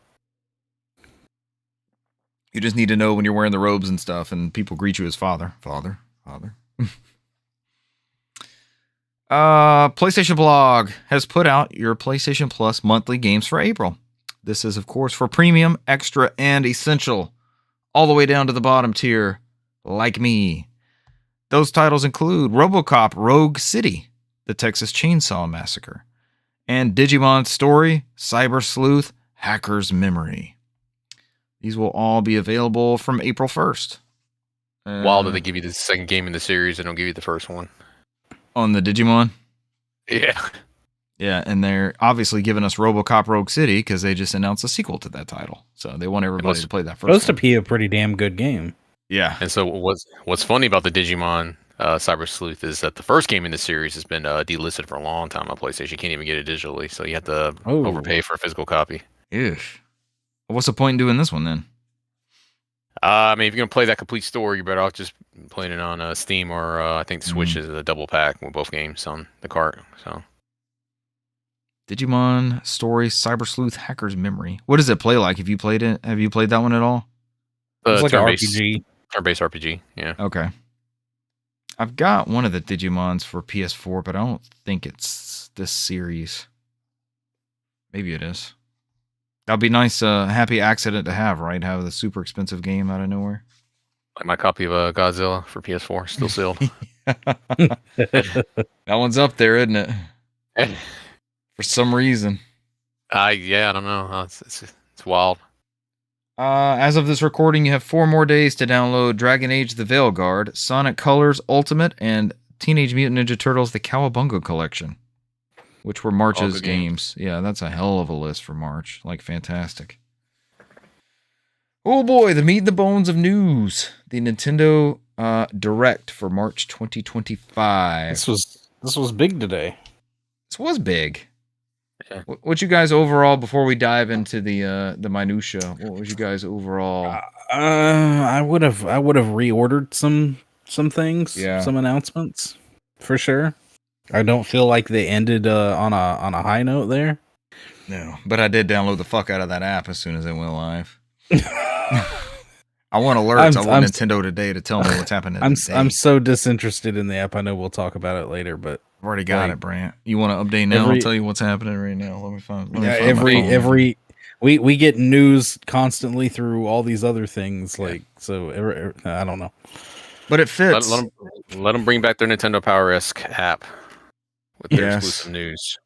You just need to know when you're wearing the robes and stuff, and people greet you as father. PlayStation Blog has put out your PlayStation Plus monthly games for April. This is, of course, for premium, extra, and essential, all the way down to the bottom tier, like me. Those titles include RoboCop Rogue City, The Texas Chainsaw Massacre, and Digimon Story, Cyber Sleuth, Hacker's Memory. These will all be available from April 1st. Wild that they give you the second game in the series and don't give you the first one. On the Digimon? Yeah. Yeah, and they're obviously giving us RoboCop Rogue City because they just announced a sequel to that title. So they want everybody to play that first Supposed to one. be a pretty damn good game. Yeah. And so what's funny about the Digimon Cyber Sleuth is that the first game in the series has been delisted for a long time on PlayStation. You can't even get it digitally, so you have to overpay for a physical copy. Ish. What's the point in doing this one then? I mean, if you're gonna play that complete story, you're better off just playing it on Steam or I think the Switch is a double pack with both games on the cart. So, Digimon Story Cyber Sleuth Hacker's Memory. What does it play like? Have you played it? Have you played that one at all? It's like an RPG. Turn-based RPG. Yeah. Okay. I've got one of the Digimons for PS4, but I don't think it's this series. Maybe it is. That'd be nice, happy accident to have, right? Have the super expensive game out of nowhere. Like my copy of Godzilla for PS4, still sealed. That one's up there, isn't it? For some reason. Yeah, I don't know. It's wild. As of this recording, you have 4 more days to download Dragon Age The Veilguard, Sonic Colors Ultimate, and Teenage Mutant Ninja Turtles The Cowabunga Collection, which were March's games. Yeah, that's a hell of a list for March. Like, fantastic. Oh boy, the meat and the bones of news. The Nintendo Direct for March 2025. This was big today. This was big. Yeah. What you guys overall, before we dive into the minutia, what was you guys overall? I would have reordered some things, Yeah. some announcements for sure. I don't feel like they ended on a high note there. No, but I did download the fuck out of that app as soon as it went live. I want alerts. I want Nintendo Today to tell me what's happening. I'm so disinterested in the app. I know we'll talk about it later, but I've already got it, Brant. You want to update now? I'll tell you what's happening right now. Let me find. We get news constantly through all these other things, like so. I don't know, but it fits. Let them bring back their Nintendo Power-esque app with their exclusive news.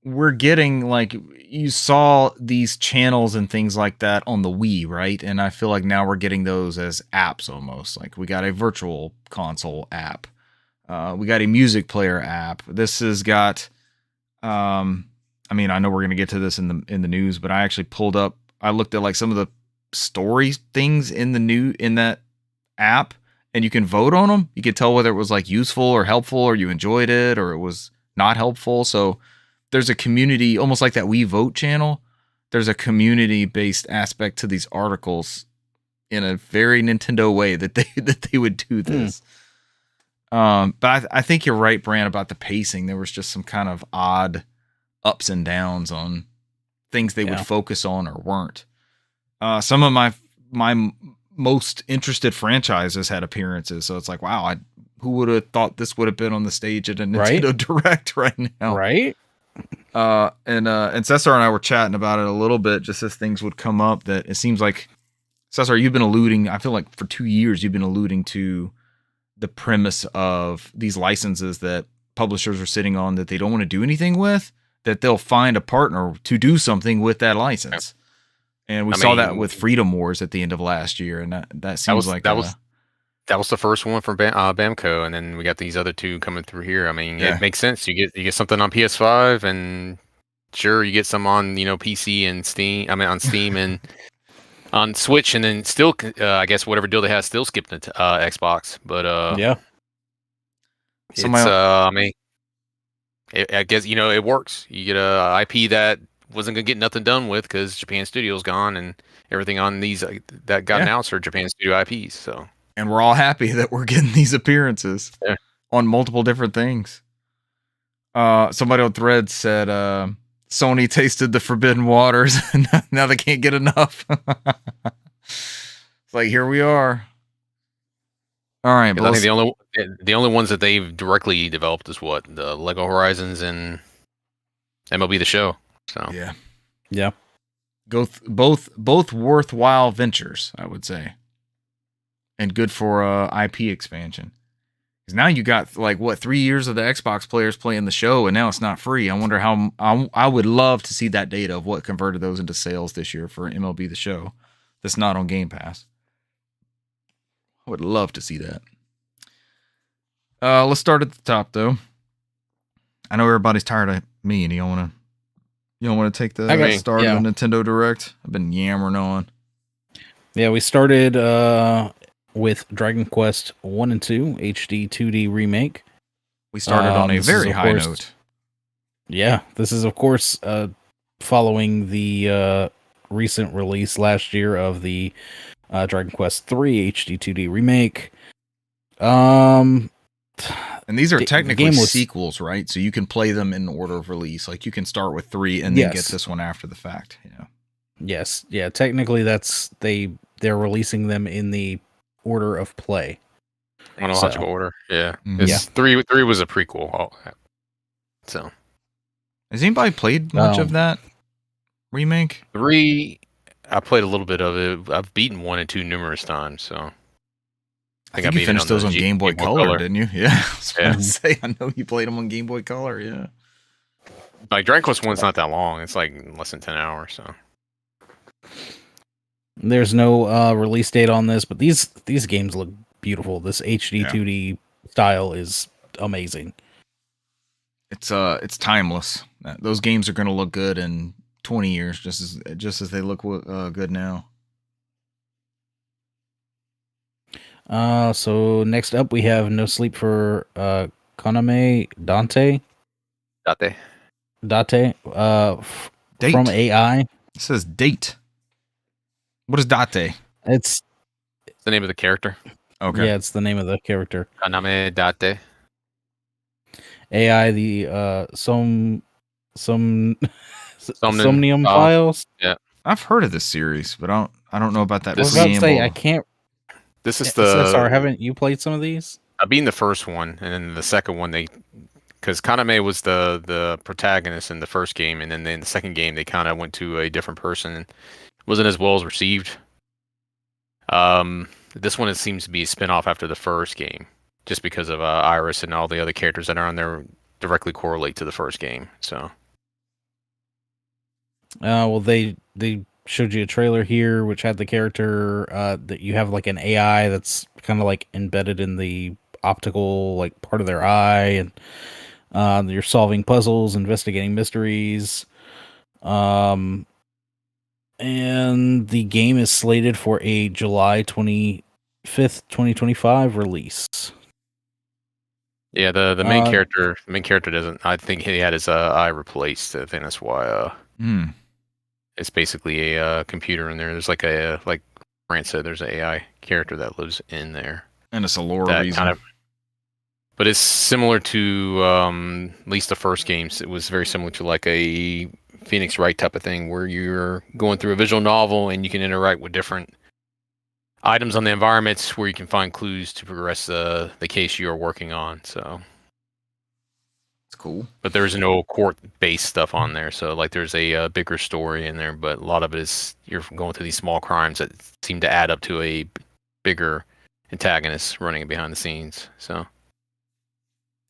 We're getting, like, you saw these channels and things like that on the Wii, right? And I feel like now we're getting those as apps almost. Like, we got a virtual console app. We got a music player app. This has got, I mean, I know we're going to get to this in the news, but I actually I looked at like some of the story things in that app, and you can vote on them. You can tell whether it was like useful or helpful, or you enjoyed it, or it was not helpful. So there's a community, almost like that We Vote channel. There's a community-based aspect to these articles in a very Nintendo way that they would do this. But I think you're right, Brant, about the pacing. There was just some kind of odd ups and downs on things they would focus on or weren't. Some of my most interested franchises had appearances, so it's like, wow, who would have thought this would have been on the stage at a Nintendo Direct right now? Right. And Cesar and I were chatting about it a little bit, just as things would come up. That it seems like, Cesar, you've been alluding. I feel like for 2 years you've been alluding to the premise of these licenses that publishers are sitting on that they don't want to do anything with, that they'll find a partner to do something with that license. And we saw that with Freedom Wars at the end of last year, and that seems like that was the first one from Bamco, and then we got these other two coming through here. I mean, it makes sense. You get something on PS5, and sure, you get some on PC and Steam. I mean, on Steam and on Switch, and then still, I guess whatever deal they have still skipped the Xbox. But yeah, it's I mean, I guess it works. You get a IP that wasn't gonna get nothing done with because Japan Studio's gone, and everything on these that got announced are Japan Studio IPs. So. And we're all happy that we're getting these appearances on multiple different things. Somebody on Threads said Sony tasted the forbidden waters and now they can't get enough. It's like, here we are. All right, but I think the only ones that they've directly developed is what the Lego Horizons and MLB The Show. So yeah, both worthwhile ventures, I would say. And good for IP expansion. Because now you got 3 years of the Xbox players playing the show, and now it's not free. I wonder how. I would love to see that data of what converted those into sales this year for MLB The Show. That's not on Game Pass. I would love to see that. Let's start at the top though. I know everybody's tired of me, and you don't want to take the start of the Nintendo Direct. I've been yammering on. Yeah, we started with Dragon Quest 1 and 2 HD 2D remake. We started on a very high note. Yeah, this is of course following the recent release last year of the Dragon Quest 3 HD 2D remake. And these are technically sequels, right? So you can play them in order of release. Like you can start with 3 and then get this one after the fact. Yeah. Yes. Yeah. Technically, they're releasing them in the order of play. Chronological order. Yeah. 3 was a prequel. So, has anybody played much of that remake? 3, I played a little bit of it. I've beaten 1 and 2 numerous times. So, I think you finished those on Game Boy Color, didn't you? Yeah. I was about to say, I know you played them on Game Boy Color. Yeah. Like Dragon Quest 1's not that long. It's like less than 10 hours. So. There's no release date on this, but these games look beautiful. This HD 2D style is amazing. It's timeless. Those games are going to look good in 20 years, just as they look good now. So next up we have No Sleep for Konami Date. From AI. It says date. What is Date? It's the name of the character. Okay. Yeah, it's the name of the character. Konami Date. AI, the Somnium Files. Yeah, I've heard of this series, but I don't know about that. I was about to say I can't. This is SSR, haven't you played some of these? I've been the first one, and then the second one because Kaname was the protagonist in the first game, and then in the second game they kind of went to a different person. And wasn't as well as received. This one seems to be a spin-off after the first game, just because of Iris and all the other characters that are on there directly correlate to the first game. So, well, they showed you a trailer here, which had the character that you have like an AI that's kind of like embedded in the optical like part of their eye, and you're solving puzzles, investigating mysteries. And the game is slated for a July 25th, 2025 release. Yeah, the main character doesn't. I think he had his eye replaced. I think that's why. It's basically a computer in there. There's like Grant said, there's an AI character that lives in there, and it's a lore reason. But it's similar to at least the first games. It was very similar to like a Phoenix Wright type of thing, where you're going through a visual novel and you can interact with different items on the environments where you can find clues to progress the case you are working on. So it's cool. But there's no court-based stuff on there. So like there's a bigger story in there, but a lot of it is you're going through these small crimes that seem to add up to a bigger antagonist running behind the scenes. So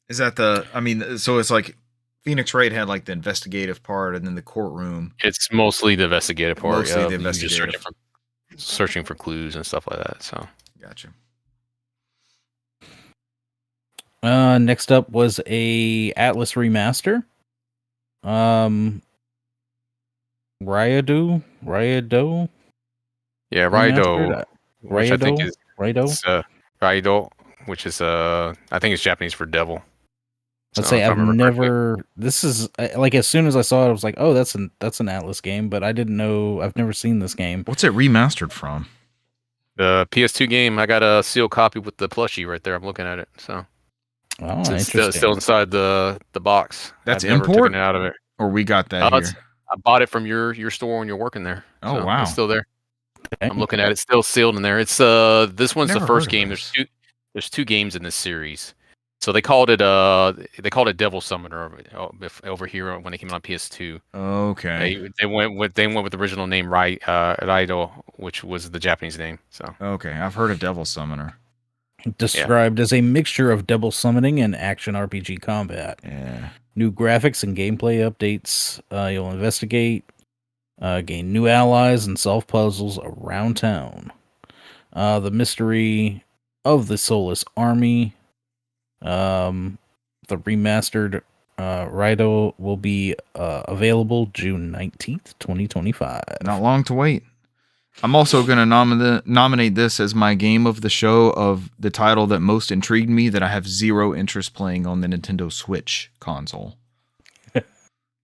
is that so it's like Phoenix Wright had like the investigative part and then the courtroom. It's mostly the investigative part. Mostly the You're investigative. just searching for clues and stuff like that. So Gotcha. Next up was a Atlas remaster. Ryado. yeah, Raido, which I think Raido? is Raido? Raido, which is I think it's Japanese for devil. Let's So, say if I I've remember correctly. never. This is like as soon as I saw it, I was like, "Oh, that's an Atlas game," but I didn't know. I've never seen this game. What's it remastered from? The PS2 game. I got a sealed copy with the plushie right there. I'm looking at it. So Oh, it's interesting. still inside the box. That's I've never import? taken it out of it. Or we got that here? I bought it from your store when you're working there. Oh, So wow. It's still there. Okay. I'm looking at it, still sealed in there. It's this one's Never the first heard of game. this. There's two games in this series. So they called it Devil Summoner over here when it came out on PS2. Okay. They went with the original name Raido, which was the Japanese name. So Okay. I've heard of Devil Summoner. Described as a mixture of double summoning and action RPG combat. Yeah. New graphics and gameplay updates. You'll investigate, gain new allies, and solve puzzles around town. The mystery of the Soulless Army. The remastered Raido will be available June 19th, 2025. Not long to wait. I'm also going to nominate this as my game of the show of the title that most intrigued me that I have zero interest playing on the Nintendo Switch console.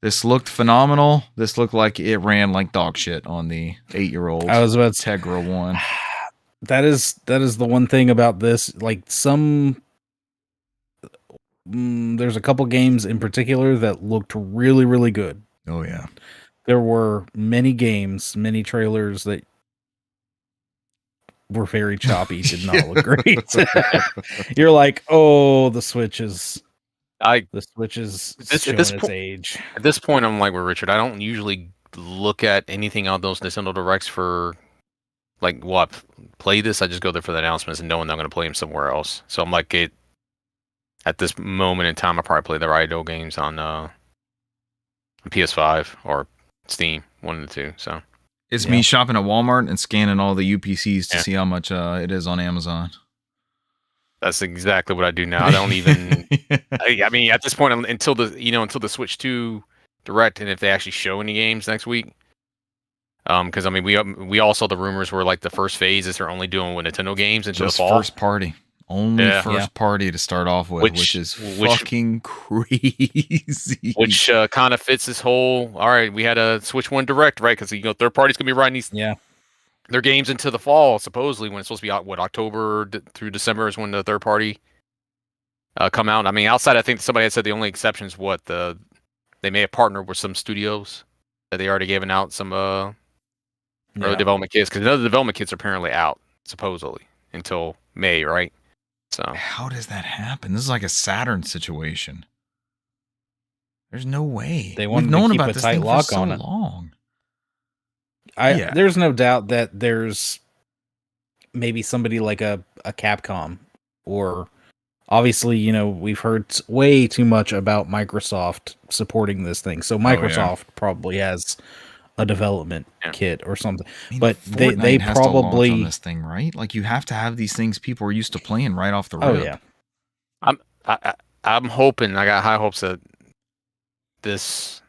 This looked phenomenal. This looked like it ran like dog shit on the 8-year-old I was about to Tegra 1. That is the one thing about this. Like there's a couple games in particular that looked really, really good. Oh, yeah. There were many games, many trailers that were very choppy, did not look great. You're like, oh, the Switch is showing its age. At this point, I'm like with Richard. I don't usually look at anything on those Nintendo Directs for like what play this. I just go there for the announcements and knowing I'm going to play them somewhere else. So I'm like at this moment in time, I probably play the Raido games on PS5 or Steam, one of the two. So it's me shopping at Walmart and scanning all the UPCs to see how much it is on Amazon. That's exactly what I do now. I don't even. I mean, at this point, until the Switch 2 Direct, and if they actually show any games next week, because I mean, we all saw the rumors where like the first phase is they're only doing with Nintendo games until just the fall. First party. Only first party to start off with, which is fucking crazy. Which kind of fits this whole. All right, we had a Switch 1 Direct, right? Because third party's gonna be writing these their games into the fall, supposedly when it's supposed to be out. What, October through December is when the third party come out. I mean, outside, I think somebody had said the only exceptions they may have partnered with some studios that they already given out some early development kits, because none of the development kits are apparently out supposedly until May, right? So how does that happen? This is like a Saturn situation. There's no way. We've known about this thing for so long. There's no doubt that there's maybe somebody like a Capcom, or obviously, we've heard way too much about Microsoft supporting this thing. So Microsoft probably has a development kit or something. I mean, but they has probably to launch on this thing, right? Like you have to have these things people are used to playing right off the rip. Oh yeah. I'm hoping, I got high hopes that this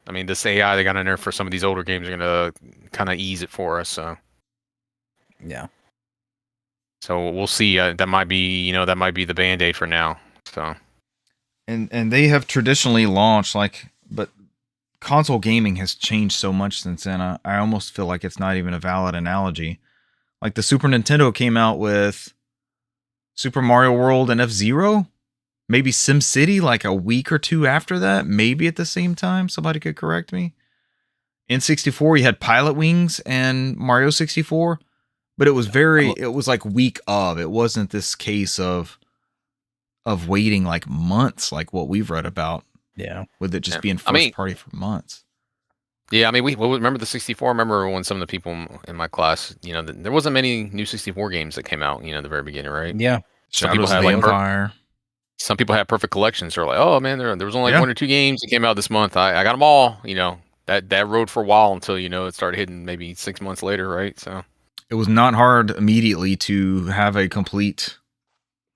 AI they got in there for some of these older games are gonna kind of ease it for us. So yeah. So we'll see. That might be the Band-Aid for now. So and they have traditionally launched but console gaming has changed so much since then. I almost feel like it's not even a valid analogy. Like the Super Nintendo came out with Super Mario World and F-Zero, maybe SimCity like a week or two after that, maybe at the same time. Somebody could correct me. In 64, you had Pilot Wings and Mario 64, but it was like week of. It wasn't this case of waiting like months, like what we've read about. Yeah, with it just being first party for months. Yeah, I mean, we remember the 64. I remember when some of the people in my class, there wasn't many new 64 games that came out, the very beginning, right? Yeah, Shadows of the Empire. some people have perfect collections. They're like, oh man, there was only like 1 or 2 games that came out this month. I got them all. That rode for a while until it started hitting maybe 6 months later, right? So it was not hard immediately to have a complete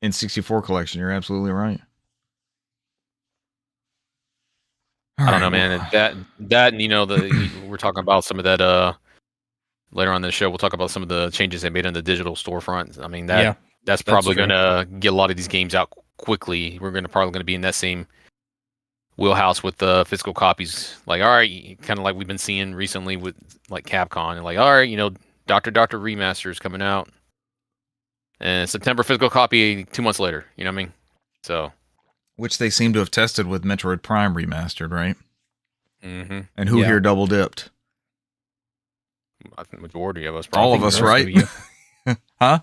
N64 collection. You're absolutely right. I don't know, man. That and we're talking about some of that later on in the show. We'll talk about some of the changes they made on the digital storefront. I mean that's probably going to get a lot of these games out quickly. We're probably going to be in that same wheelhouse with the physical copies. Like, all right, kind of like we've been seeing recently with like Capcom, and like, all right, Doctor Remaster is coming out, and September physical copy 2 months later. You know what I mean? So, which they seem to have tested with Metroid Prime Remastered, right? Mm-hmm. And who here double dipped? I think majority of us. All of us, right? Huh?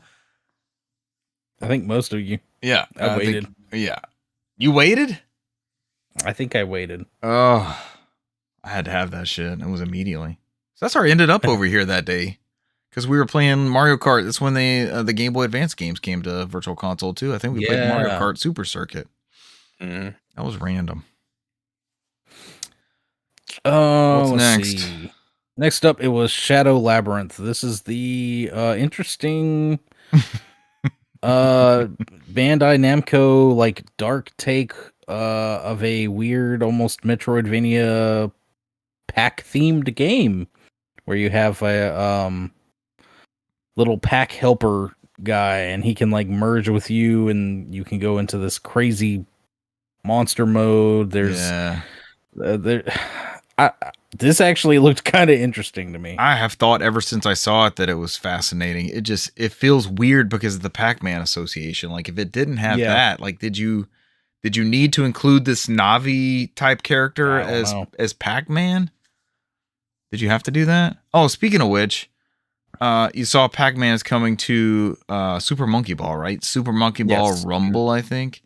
I think most of you. Yeah, I waited. You waited? I think I waited. Oh, I had to have that shit. It was immediately. So that's how I ended up over here that day, because we were playing Mario Kart. That's when the Game Boy Advance games came to Virtual Console too. I think we played Mario Kart Super Circuit. Mm-hmm. That was random. Oh, what's next? See. Next up, it was Shadow Labyrinth. This is the interesting Bandai Namco like dark take of a weird, almost Metroidvania pack themed game where you have a little pack helper guy, and he can like merge with you, and you can go into this crazy monster mode. There's this actually looked kind of interesting to me. I have thought ever since I saw it that it was fascinating. It feels weird because of the Pac-Man association. Like, if it didn't have that, like, did you need to include this Navi type character as Pac-Man? Did you have to do that? Oh, speaking of which, you saw Pac-Man is coming to Super Monkey Ball, right? Super Monkey Ball Rumble, I think.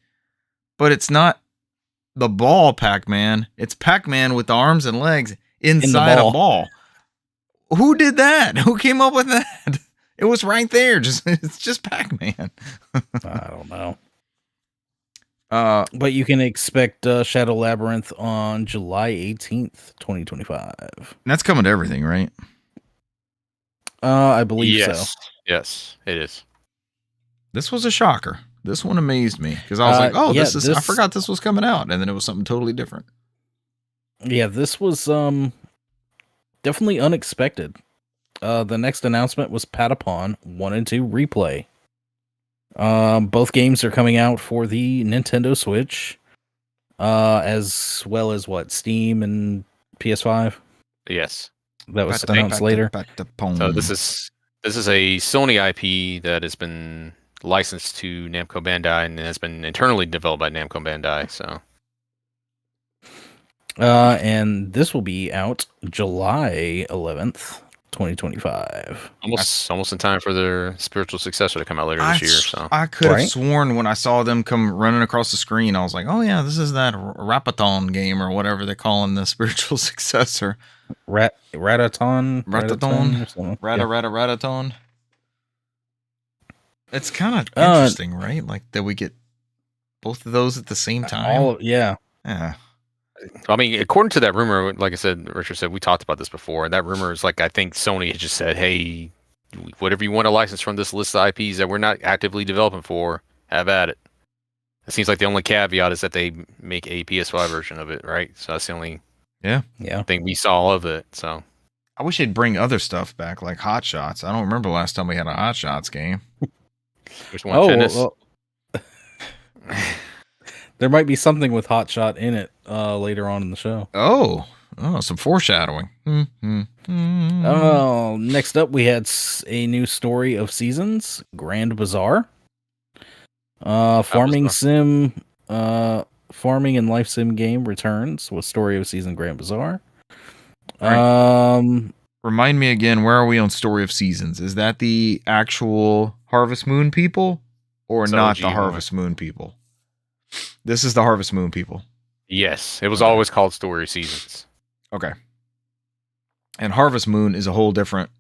But it's not the ball Pac-Man. It's Pac-Man with the arms and legs inside a ball. Who did that? Who came up with that? It was right there. It's just Pac-Man. I don't know. But you can expect Shadow Labyrinth on July 18th, 2025. And that's coming to everything, right? I believe so. Yes, it is. This was a shocker. This one amazed me because I was like, "Oh, I forgot this was coming out," and then it was something totally different. Yeah, this was definitely unexpected. The next announcement was Patapon 1 and 2 Replay. Both games are coming out for the Nintendo Switch, as well as Steam and PS5. Yes, that was announced later. So this is a Sony IP that has been licensed to Namco Bandai and has been internally developed by Namco Bandai. So, and this will be out July 11th, 2025. Almost in time for their spiritual successor to come out later this year. So I could have sworn when I saw them come running across the screen, I was like, "Oh yeah, this is that Rapaton game or whatever they're calling the spiritual successor." Rataton. It's kind of interesting, right? Like that we get both of those at the same time. Yeah. I mean, according to that rumor, like I said, Richard said, we talked about this before. And that rumor is like, I think Sony has just said, "Hey, whatever you want to license from this list of IPs that we're not actively developing for, have at it." It seems like the only caveat is that they make a PS5 version of it, right? So that's the only thing we saw of it. So I wish they'd bring other stuff back, like Hot Shots. I don't remember the last time we had a Hot Shots game. Which one? Tennis? Well, there might be something with Hot Shot in it later on in the show. Oh, some foreshadowing. Oh, next up we had a new Story of Seasons, Grand Bazaar. Farming and life sim game returns with Story of Season Grand Bazaar. Right. Remind me again, where are we on Story of Seasons? Is that the actual Harvest Moon people or not the Harvest Moon people? This is the Harvest Moon people. Yes, it was always called Story of Seasons. Okay. And Harvest Moon is a whole different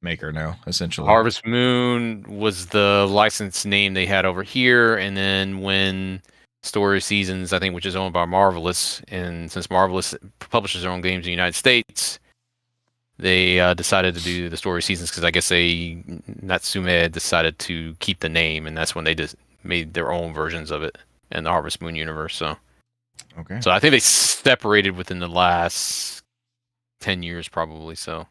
maker now, essentially. Harvest Moon was the license name they had over here, and then when Story Seasons, I think, which is owned by Marvelous, and since Marvelous publishes their own games in the United States, they decided to do the Story Seasons because I guess Natsume decided to keep the name, and that's when they just made their own versions of it in the Harvest Moon universe. So I think they separated within the last 10 years, probably. So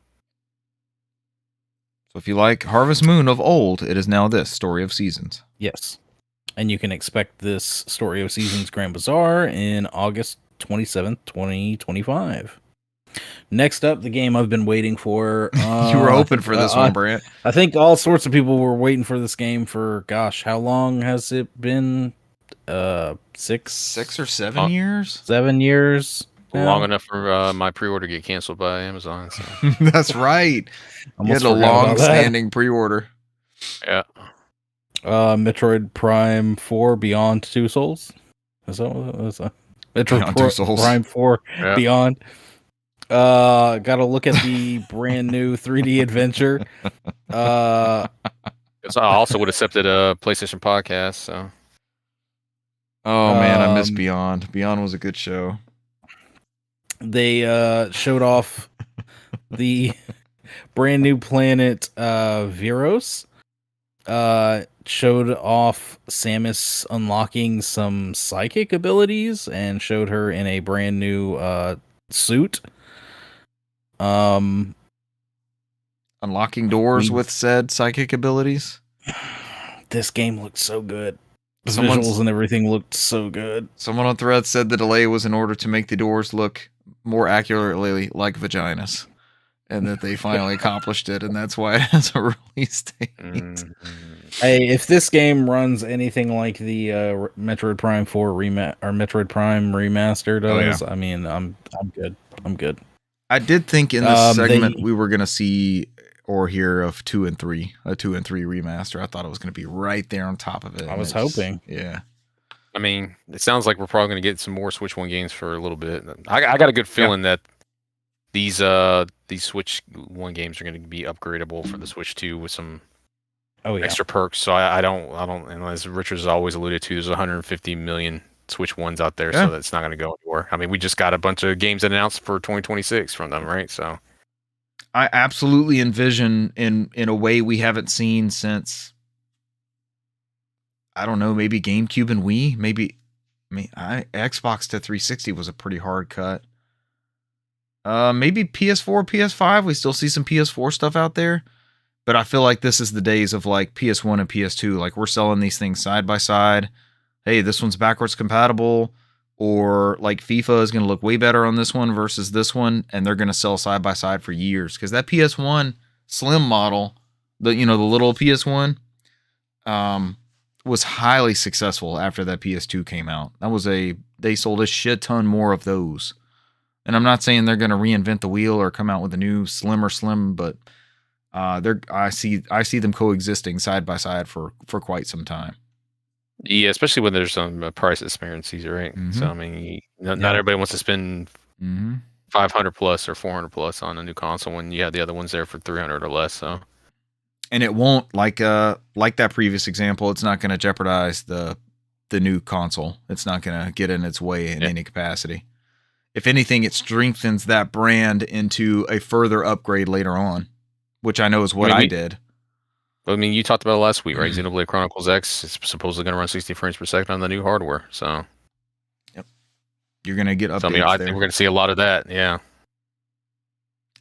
if you like Harvest Moon of old, it is now this Story of Seasons. Yes. And you can expect this Story of Seasons Grand Bazaar in August 27th, 2025. Next up, the game I've been waiting for. You were hoping for this one, Brant. I think all sorts of people were waiting for this game for, gosh, how long has it been? 6 or 7 years? 7 years. Now? Long enough for my pre-order to get canceled by Amazon. So. That's right. You had a long-standing pre-order. Yeah. Metroid Prime 4 Beyond Two Souls. Is that what it was? Metroid Prime 4 Beyond. Got to look at the brand new 3D adventure. I also would have accepted a PlayStation podcast. So. Oh man, I miss Beyond. Beyond was a good show. They showed off the brand new planet Viros. Showed off Samus unlocking some psychic abilities and showed her in a brand new suit. Unlocking doors with said psychic abilities. This game looked so good. The visuals and everything looked so good. Someone on Threads said the delay was in order to make the doors look more accurately like vaginas, and that they finally accomplished it, and that's why it has a release date. Hey, if this game runs anything like the Metroid Prime 4 or Metroid Prime Remaster does, I mean, I'm good. I'm good. I did think in this segment we were gonna see or hear of 2 and 3, a 2 and 3 remaster. I thought it was gonna be right there on top of it. I was hoping. Yeah. I mean, it sounds like we're probably going to get some more Switch 1 games for a little bit. I got a good feeling that these Switch 1 games are going to be upgradable for the Switch 2 with some extra perks. So I don't, and as Richard has always alluded to, there's 150 million Switch 1s out there, so that's not going to go anywhere. I mean, we just got a bunch of games announced for 2026 from them, right? So I absolutely envision in a way we haven't seen since, I don't know, maybe GameCube and Wii. Maybe, Xbox to 360 was a pretty hard cut. Maybe PS4, PS5. We still see some PS4 stuff out there, but I feel like this is the days of like PS1 and PS2. Like we're selling these things side by side. Hey, this one's backwards compatible, or like FIFA is going to look way better on this one versus this one, and they're going to sell side by side for years. Because that PS1 Slim model, the little PS1, was highly successful after that PS2 came out. They sold a shit ton more of those. And I'm not saying they're going to reinvent the wheel or come out with a new slimmer slim, but I see them coexisting side by side for quite some time. Yeah, especially when there's some price discrepancies, right? Mm-hmm. So I mean, not everybody wants to spend $500 plus or $400 plus on a new console when you have the other ones there for $300 or less. So. And it won't, like that previous example, it's not going to jeopardize the new console. It's not going to get in its way in any capacity. If anything, it strengthens that brand into a further upgrade later on, which I know is what I did. I mean, you talked about it last week, right? Xenoblade Chronicles X is supposedly going to run 60 frames per second on the new hardware. So, yep, you're going to get updates. So, I think we're going to see a lot of that. Yeah.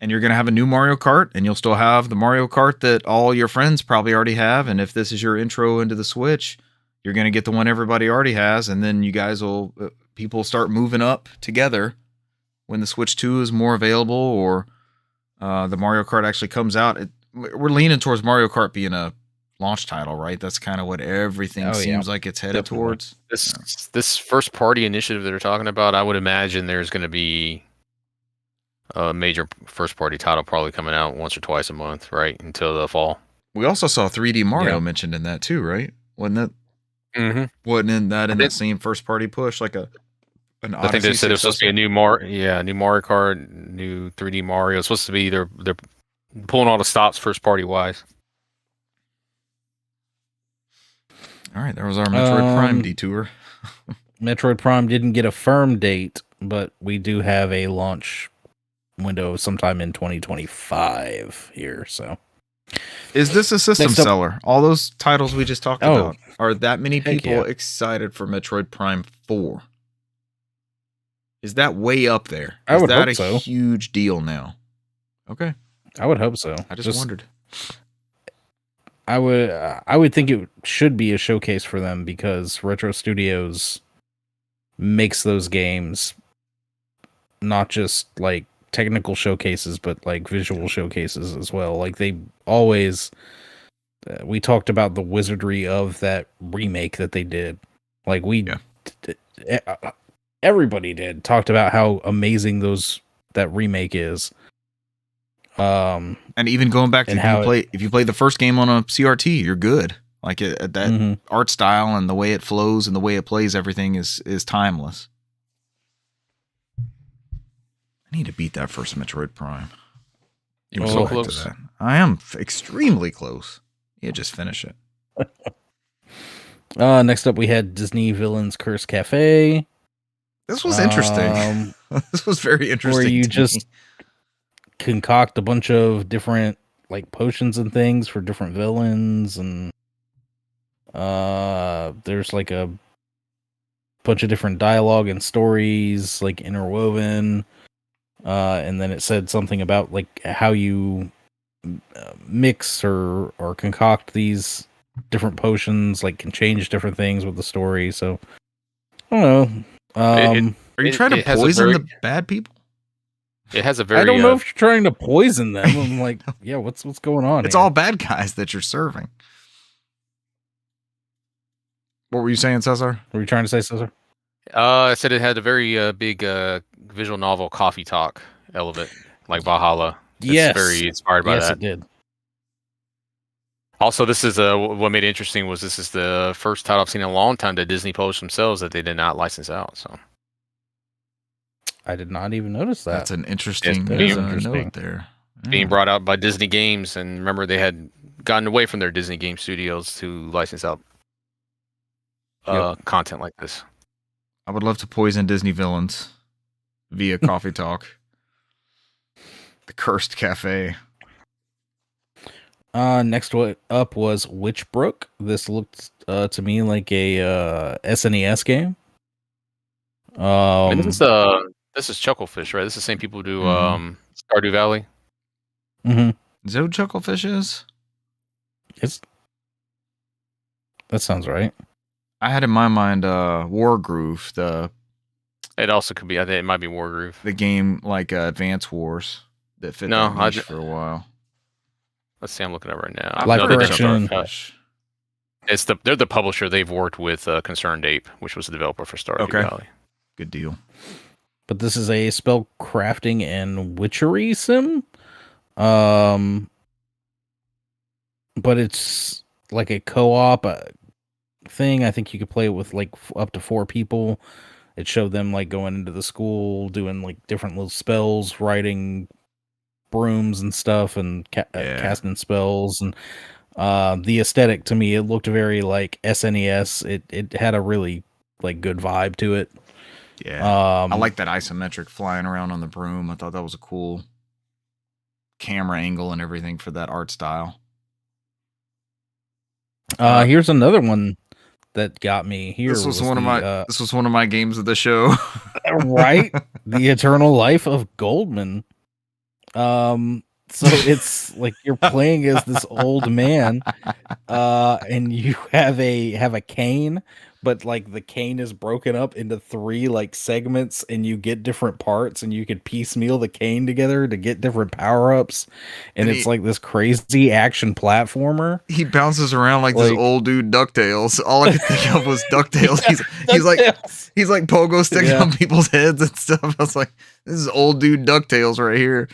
And you're going to have a new Mario Kart, and you'll still have the Mario Kart that all your friends probably already have. And if this is your intro into the Switch, you're going to get the one everybody already has. And then you guys people start moving up together when the Switch 2 is more available, or the Mario Kart actually comes out. We're leaning towards Mario Kart being a launch title, right? That's kind of what everything seems like it's headed towards. This first party initiative that they're talking about, I would imagine there's going to be a major first party title probably coming out once or twice a month, right? Until the fall. We also saw 3D Mario mentioned in that too, right? Wasn't that? Mm-hmm. Wasn't in that same first party push, like an Odyssey? I think they said it was supposed to be a new Mario Kart, new 3D Mario. It's supposed to be their pulling all the stops first party wise. All right, there was our Metroid Prime detour. Metroid Prime didn't get a firm date, but we do have a launch window sometime in 2025 here. So, is this a system seller? All those titles we just talked about, are that many people excited for Metroid Prime 4? Is that way up there? I would hope is that a huge deal now? Okay, I would hope so. I just wondered. I would think it should be a showcase for them because Retro Studios makes those games not just like technical showcases, but like visual showcases as well. Like they always, we talked about the wizardry of that remake that they did. Like everybody talked about how amazing that remake is. And even going back to if you play the first game on a CRT, you're good. Like that art style and the way it flows and the way it plays, everything is timeless. I need to beat that first Metroid Prime. You're so close. To that. I am extremely close. Yeah, just finish it. Next up, we had Disney Villains Curse Cafe. This was interesting. This was very interesting. Where you just concoct a bunch of different like potions and things for different villains, and there's like a bunch of different dialogue and stories like interwoven, and then it said something about like how you mix or concoct these different potions, like can change different things with the story. So I don't know. Are you trying to poison the bad people? It has a very. I don't know if you're trying to poison them. I'm like, yeah, what's going on? It's all bad guys that you're serving. What were you saying, Cesar? What were you trying to say, Cesar? I said it had a very big visual novel coffee talk element, like Valhalla. Yes, it's very inspired by that. Yes, it did. Also, this is what made it interesting was this is the first title I've seen in a long time that Disney published themselves that they did not license out. So. I did not even notice that. That's an interesting note there. Being brought out by Disney Games, and remember they had gotten away from their Disney Game Studios to license out content like this. I would love to poison Disney villains via Coffee Talk. The Cursed Cafe. Next up was Witchbrook. This looked to me like a SNES game. This is Chucklefish, right? This is the same people who do Stardew Valley. Mm-hmm. Is that what Chucklefish is? Yes. That sounds right. I had in my mind Wargroove. It also could be. I think it might be Wargroove. The game like Advance Wars that fit that niche for a while. Let's see. I'm looking at it right now. Live Correction. They're the publisher. They've worked with Concerned Ape, which was the developer for Stardew Valley. Good deal. But this is a spell crafting and witchery sim. But it's like a co-op thing. I think you could play it with like up to 4 people. It showed them like going into the school, doing like different little spells, riding brooms and stuff, and casting spells. And the aesthetic to me, it looked very like SNES. It had a really like good vibe to it. Yeah, I like that isometric flying around on the broom. I thought that was a cool camera angle and everything for that art style. Here's another one that got me. This was one of my games of the show. Right? The Eternal Life of Goldman. So it's like you're playing as this old man, and you have a cane, but like the cane is broken up into 3 like segments, and you get different parts, and you could piecemeal the cane together to get different power-ups, and it's like this crazy action platformer. He bounces around like this old dude DuckTales. All I could think of was DuckTales. He's like pogo sticking on people's heads and stuff. I was like, this is old dude DuckTales right here.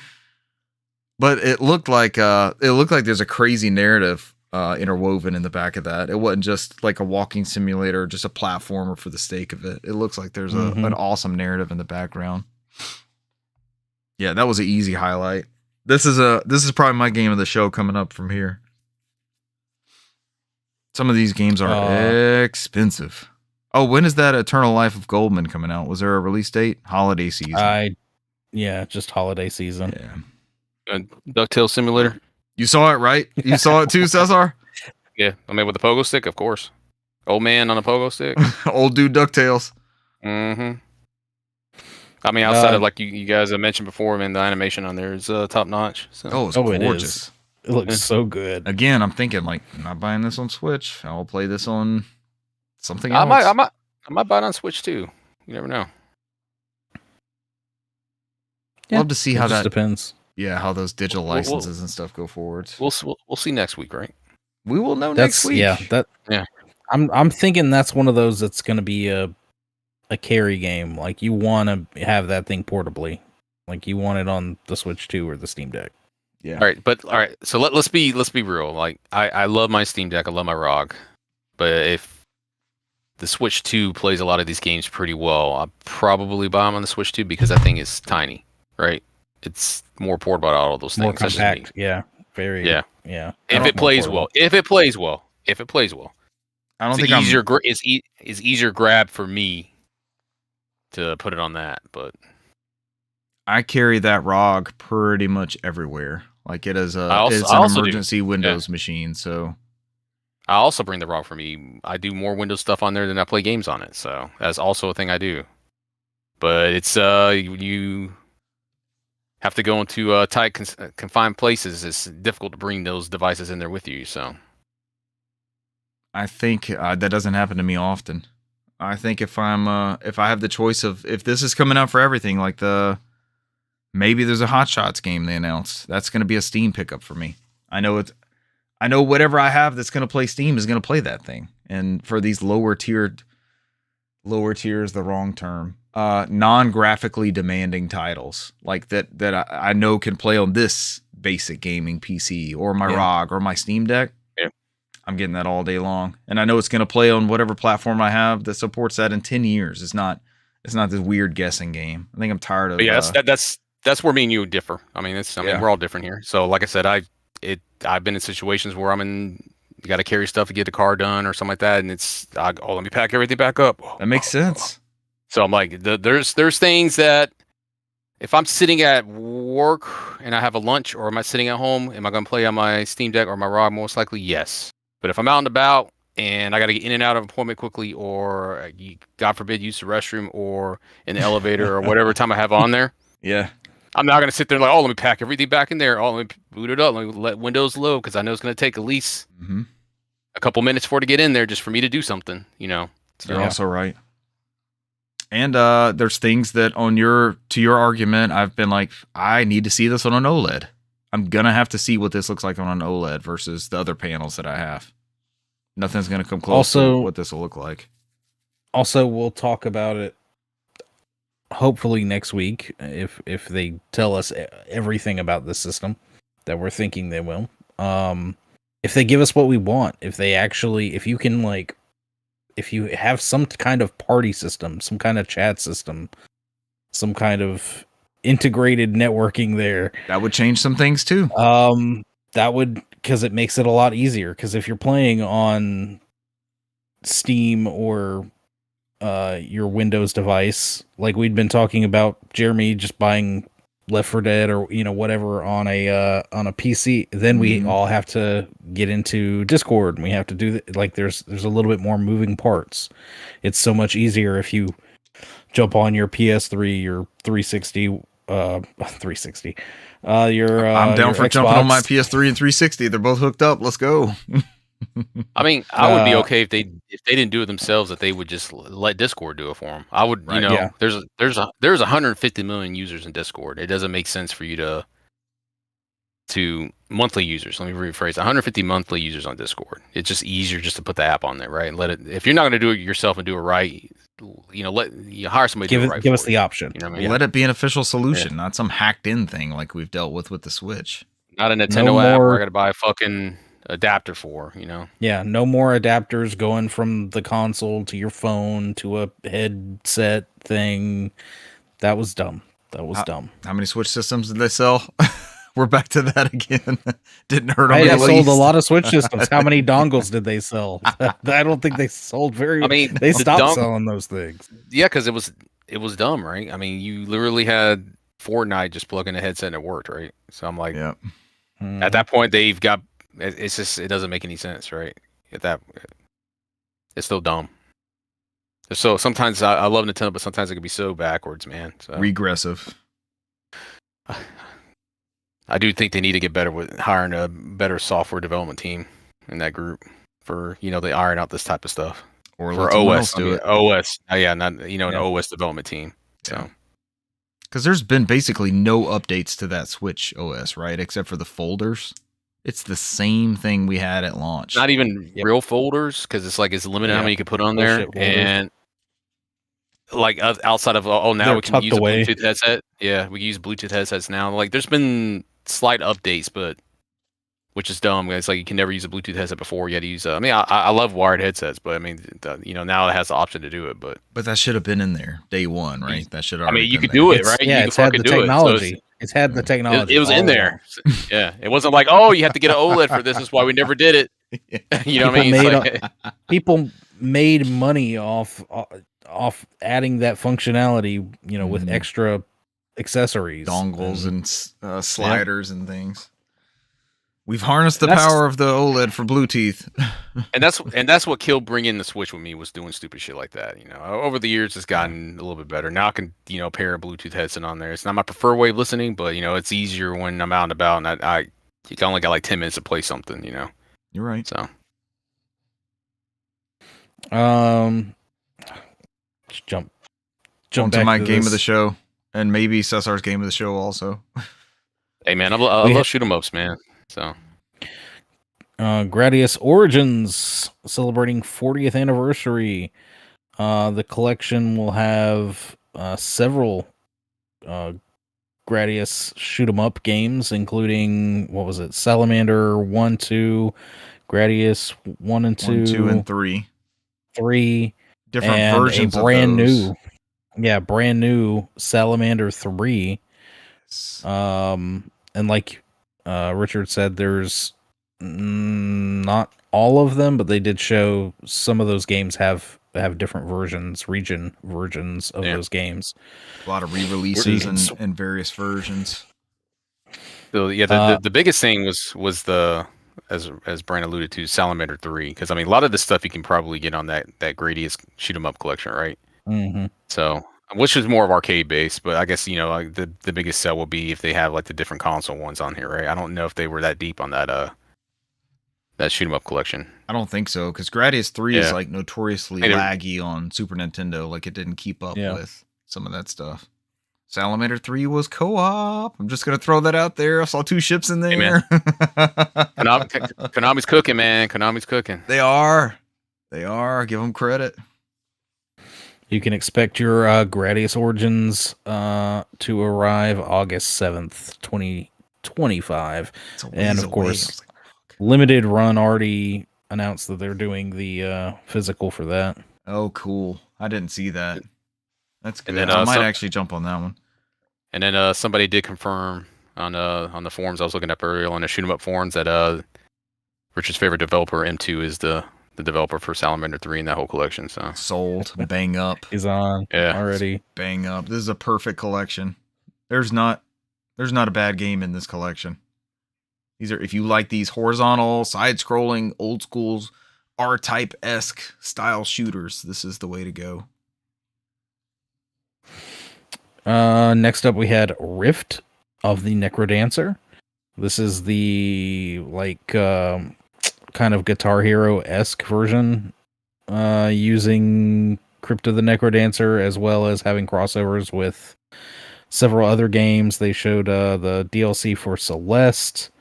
But it looked like there's a crazy narrative interwoven in the back of that. It wasn't just like a walking simulator, just a platformer for the sake of it. It looks like there's an awesome narrative in the background. Yeah, that was an easy highlight. This is probably my game of the show coming up from here. Some of these games are expensive. Oh, when is that Eternal Life of Goldman coming out? Was there a release date? Holiday season. Just holiday season. Yeah. DuckTales Simulator. You saw it, right? You saw it too, Cesar? Yeah, I mean with the pogo stick, of course. Old man on a pogo stick. Old dude DuckTales. Mm-hmm. I mean, outside of like you guys have mentioned before, man, the animation on there is top notch. So. It's gorgeous. It looks so good. Again, I'm thinking like, I'm not buying this on Switch. I'll play this on something else. I might buy it on Switch too. You never know. Yeah, love to see how that depends. Yeah, how those digital licenses and stuff go forward. We'll see next week, right? We will know next week. Yeah. I'm thinking that's one of those that's going to be a carry game. Like you want to have that thing portably. Like you want it on the Switch 2 or the Steam Deck. Yeah. All right. So let's be real. Like I love my Steam Deck. I love my ROG. But if the Switch 2 plays a lot of these games pretty well, I'll probably buy them on the Switch 2 because that thing is tiny, right? It's more portable out of all those things. More compact. Yeah. Very. Yeah. Yeah. If it plays well. I don't think it's easier grab for me to put it on that, but I carry that ROG pretty much everywhere. Like it is it's an emergency Windows machine, so I also bring the ROG for me. I do more Windows stuff on there than I play games on it, so that's also a thing I do. But it's you have to go into tight confined places. It's difficult to bring those devices in there with you, so I think that doesn't happen to me often. I think if I have the choice of if this is coming out for everything, like maybe there's a Hot Shots game they announced. That's going to be a Steam pickup for me. I know whatever I have that's going to play Steam is going to play that thing. And for these lower tier is the wrong term. Non-graphically demanding titles like that I know can play on this basic gaming PC or my ROG or my Steam Deck. Yeah. I'm getting that all day long. And I know it's going to play on whatever platform I have that supports that in 10 years. It's not this weird guessing game. I think I'm tired of But yeah, that's where me and you differ. I mean, we're all different here. So like I said, I've been in situations where you got to carry stuff to get the car done or something like that, and let me pack everything back up. That makes sense. So I'm like, there's things that if I'm sitting at work and I have a lunch, or am I sitting at home, am I going to play on my Steam Deck or my ROG? Most likely, yes. But if I'm out and about and I got to get in and out of an appointment quickly, or God forbid, use the restroom or in the elevator or whatever time I have on there, yeah. I'm not going to sit there like, let me pack everything back in there. Let me boot it up. Let me let Windows load because I know it's going to take at least a couple minutes for it to get in there just for me to do something, So, you're also right. And there's things that to your argument, I've been like, I need to see this on an OLED. I'm going to have to see what this looks like on an OLED versus the other panels that I have. Nothing's going to come close to what this will look like. Also, we'll talk about it hopefully next week if they tell us everything about the system that we're thinking they will. If they give us what we want, if you have some kind of party system, some kind of chat system, some kind of integrated networking there, that would change some things too. That would, because it makes it a lot easier. Because if you're playing on Steam or your Windows device, like we'd been talking about, Jeremy just buying Left 4 Dead or whatever on a PC, then we all have to get into Discord and we have to do there's a little bit more moving parts. It's so much easier if you jump on your PS3, your 360, 360. I'm down for Xbox. jumping on my PS3 and 360. They're both hooked up. Let's go. I mean, I would be okay if they didn't do it themselves, that they would just let Discord do it for them. I would, there's 150 million users in Discord. It doesn't make sense for you to monthly users. Let me rephrase: 150 monthly users on Discord. It's just easier just to put the app on there, right? And let it. If you're not going to do it yourself and do it right, let you hire somebody to do it right. Give us the option. You know what I mean? Let it be an official solution, not some hacked in thing like we've dealt with the Switch. Not a Nintendo app where I got to buy a fucking adapter for, Yeah, no more adapters going from the console to your phone to a headset thing. That was dumb. How many Switch systems did they sell? We're back to that again. Didn't hurt them. Hey, in they the sold a least. lot of Switch systems. How many dongles did they sell? I don't think they sold very. I mean, they the stopped selling those things. Yeah, because it was dumb, right? I mean, you literally had Fortnite just plug in a headset and it worked, right? So I'm like, Yeah. at that point they've got it's just it doesn't make any sense, right? At that, it's still dumb. So sometimes I love Nintendo, but sometimes it can be so backwards, man. So Regressive. I do think they need to get better with hiring a better software development team in that group for they iron out this type of stuff. Or for let someone OS, else do it. OS. Yeah, not an OS development team. So because there's been basically no updates to that Switch OS, right? Except for the folders. It's the same thing we had at launch. Not even real folders, because it's limited how many you can put on there, and like outside of now we can use a Bluetooth headset. Yeah, we use Bluetooth headsets now. Like there's been slight updates, but which is dumb. It's like you can never use a Bluetooth headset before. You had to use. I mean, I love wired headsets, but I mean, now it has the option to do it. But that should have been in there day one, right? That should. I mean, you could do it, right? Yeah, it's had the technology. It's had the technology. It was in there. Yeah, it wasn't like, oh, you have to get an OLED for this. Is why we never did it. You know what I mean? People made money off adding that functionality, with extra accessories, dongles and sliders and things. We've harnessed the power of the OLED for Bluetooth. and that's what killed bringing the Switch with me, was doing stupid shit like that. Over the years it's gotten a little bit better. Now I can pair a Bluetooth headset on there. It's not my preferred way of listening, but it's easier when I'm out and about, and I only got like 10 minutes to play something. You're right. So jump to my game of the show, and maybe Cesar's game of the show also. Hey man, I love shoot 'em ups, man. So Gradius Origins celebrating 40th anniversary. The collection will have several Gradius shoot 'em up games, including Salamander 1, 2, Gradius 1 and 2, 1, 2, and 3. 3 different and versions a brand of those. brand new Salamander 3. And like Richard said, there's not all of them, but they did show some of those games have different region versions of those games. A lot of re-releases and various versions. So yeah, the biggest thing was the as Brian alluded to, Salamander 3, because I mean a lot of the stuff you can probably get on that Gradius shoot 'em up collection, right? Mm-hmm. So which is more of arcade based, but I guess like the biggest sell will be if they have like the different console ones on here, right? I don't know if they were that deep on that shoot 'em up collection. I don't think so, because Gradius 3 is like notoriously laggy on Super Nintendo. Like it didn't keep up with some of that stuff. Salamander 3 was co-op. I'm just gonna throw that out there. I saw 2 ships in there. Hey, Konami's cooking, man. Konami's cooking. They are. Give them credit. You can expect your Gradius Origins to arrive August 7th, 2025. And of course, Limited Run already announced that they're doing the physical for that. Oh, cool. I didn't see that. That's good. And then, I might actually jump on that one. And then somebody did confirm on the forums I was looking up earlier, on the shoot 'em up forums, that Richard's favorite developer, M2, is the developer for Salamander 3 in that whole collection. So sold. Bang up. Is on already. Bang up. This is a perfect collection. There's not a bad game in this collection. These are, if you like these horizontal, side-scrolling, old schools, R-Type-esque style shooters, this is the way to go. Next up we had Rift of the Necrodancer. This is the kind of Guitar Hero-esque version, using Crypt of the Necrodancer, as well as having crossovers with several other games. They showed the DLC for Celeste,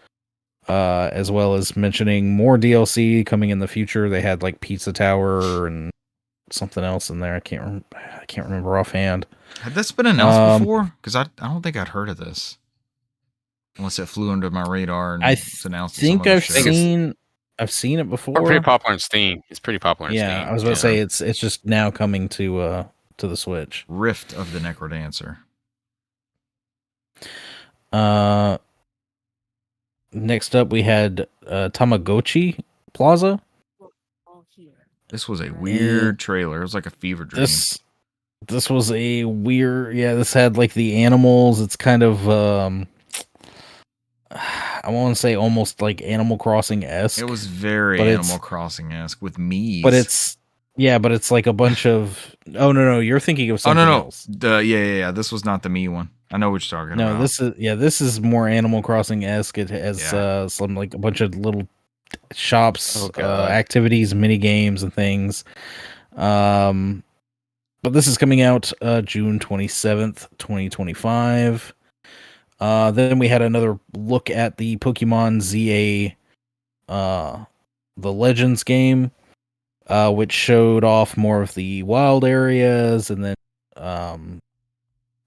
as well as mentioning more DLC coming in the future. They had like Pizza Tower and something else in there. I can't remember offhand. Had this been announced before? Because I don't think I'd heard of this, unless it flew under my radar and was announced. I've seen it before. It's pretty popular on Steam. It's pretty popular on Steam. Yeah, I was about to say it's just now coming to the Switch. Rift of the Necrodancer. Next up, we had Tamagotchi Plaza. This was a weird trailer. It was like a fever dream. This was a weird. Yeah, this had like the animals. It's kind of I want to say almost like Animal Crossing-esque. It was very Animal Crossing-esque with Mii's. But it's like a bunch of. Oh no, you're thinking of something else. Yeah. This was not the Mii one. I know what you're talking about. No, this is more Animal Crossing-esque. It has some like a bunch of little shops, activities, mini games, and things. But this is coming out June 27th, 2025. Then we had another look at the Pokemon ZA, the Legends game, which showed off more of the wild areas, and then a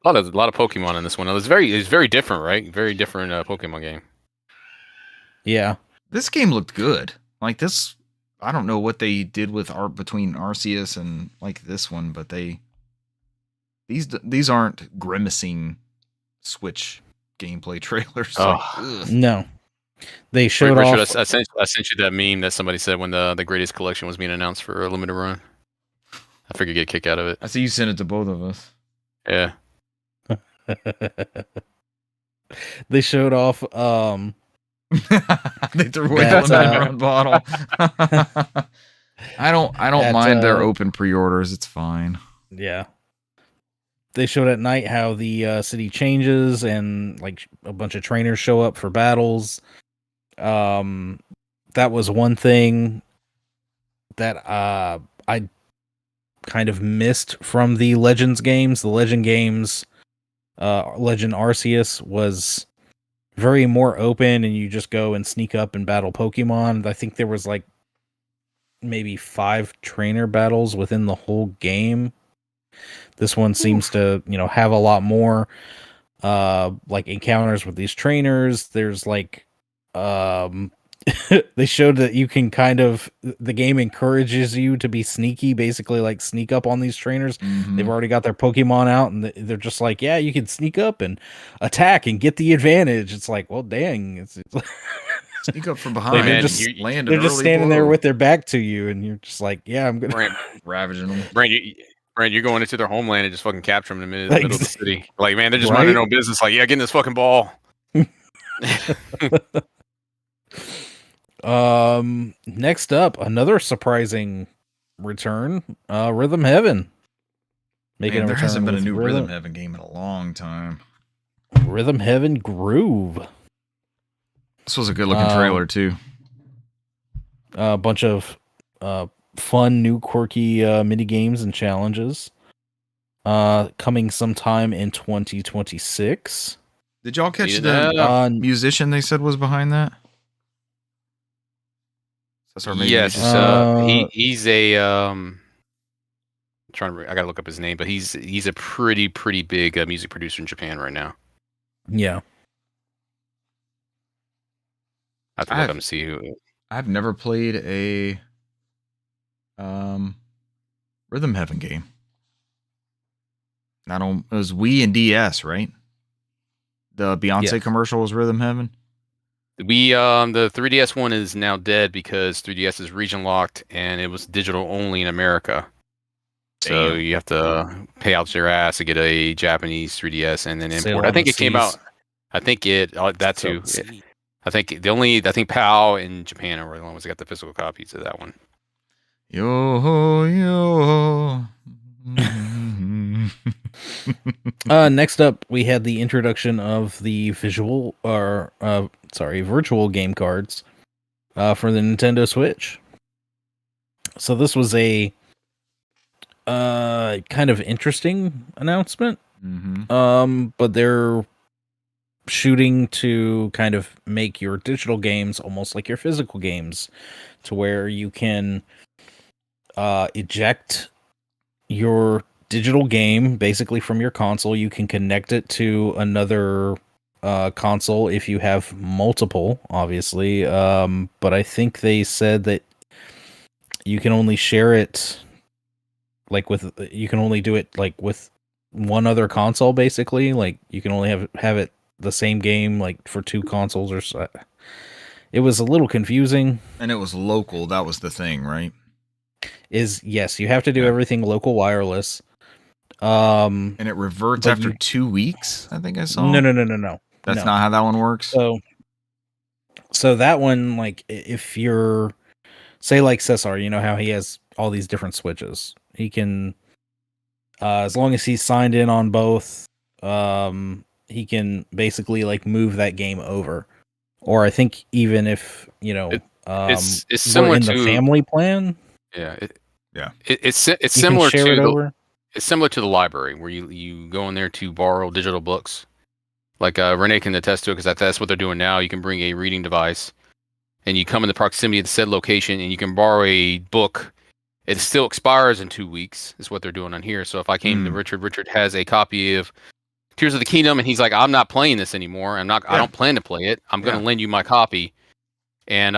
lot of Pokemon in this one. It was very different, right? Very different Pokemon game. Yeah, this game looked good. Like this, I don't know what they did with art between Arceus and like this one, but these aren't grimacing Switch gameplay trailers. No, they showed off. Richard, I sent you that meme that somebody said when the greatest collection was being announced for a limited run. I figured you'd get a kick out of it. I see you sent it to both of us. Yeah. They showed off. They threw away the limited run bottle. I don't mind their open pre-orders. It's fine. Yeah. They showed at night how the city changes and like a bunch of trainers show up for battles. That was one thing that I kind of missed from the Legends games. The Legend games, Legend Arceus was very more open, and you just go and sneak up and battle Pokemon. I think there was like maybe 5 trainer battles within the whole game. This one seems to, have a lot more like encounters with these trainers. There's like they showed that you can the game encourages you to be sneaky, basically like sneak up on these trainers. Mm-hmm. They've already got their Pokemon out, and they're just like, yeah, you can sneak up and attack and get the advantage. It's like, well, dang, it's sneak up from behind. They're just standing there with their back to you, and you're just like, yeah, I'm gonna ravaging them. Brand, you're going into their homeland and just fucking capture them in the middle of the city. Like, man, they're just minding their own business. Like, yeah, get in this fucking ball. Next up, another surprising return, Rhythm Heaven. There hasn't been a new Rhythm Heaven game in a long time. Rhythm Heaven Groove. This was a good looking trailer too. A bunch of fun, new, quirky mini games and challenges. Coming sometime in 2026. Did y'all catch the musician they said was behind that? Yes, he's a I gotta look up his name, but he's a pretty big music producer in Japan right now. Yeah, I have to look up and see who. I've never played a Rhythm Heaven game. It was Wii and DS, right? The Beyonce commercial was Rhythm Heaven. The 3DS one is now dead because 3DS is region locked and it was digital only in America. So you have to pay out your ass to get a Japanese 3DS and then import. I think it came out. I think that too. I think PAL in Japan are the ones that got the physical copies of that one. Yo. Next up, we had the introduction of the virtual game cards for the Nintendo Switch. So this was a kind of interesting announcement. Mm-hmm. But they're shooting to kind of make your digital games almost like your physical games, to where you can eject your digital game basically from your console. You can connect it to another console if you have multiple, obviously. But I think they said that you can only share it you can only do it like with one other console, basically. Like you can only have it the same game like for 2 consoles or so. It was a little confusing. And it was local. That was the thing, right? Yes, you have to do everything local wireless. And it reverts after 2 weeks, I think I saw. No. That's not how that one works. So that one, like, if you're, say, like Cesar, you know how he has all these different switches. He can, as long as he's signed in on both, he can basically like move that game over. Or I think even if it's similar in to the family plan. Yeah, it's similar to it's similar to the library where you go in there to borrow digital books. Like Renee can attest to it because that's what they're doing now. You can bring a reading device, and you come in the proximity of the said location, and you can borrow a book. It still expires in 2 weeks, is what they're doing on here. So if I came to Richard has a copy of Tears of the Kingdom, and he's like, I'm not playing this anymore. I don't plan to play it. I'm going to lend you my copy. And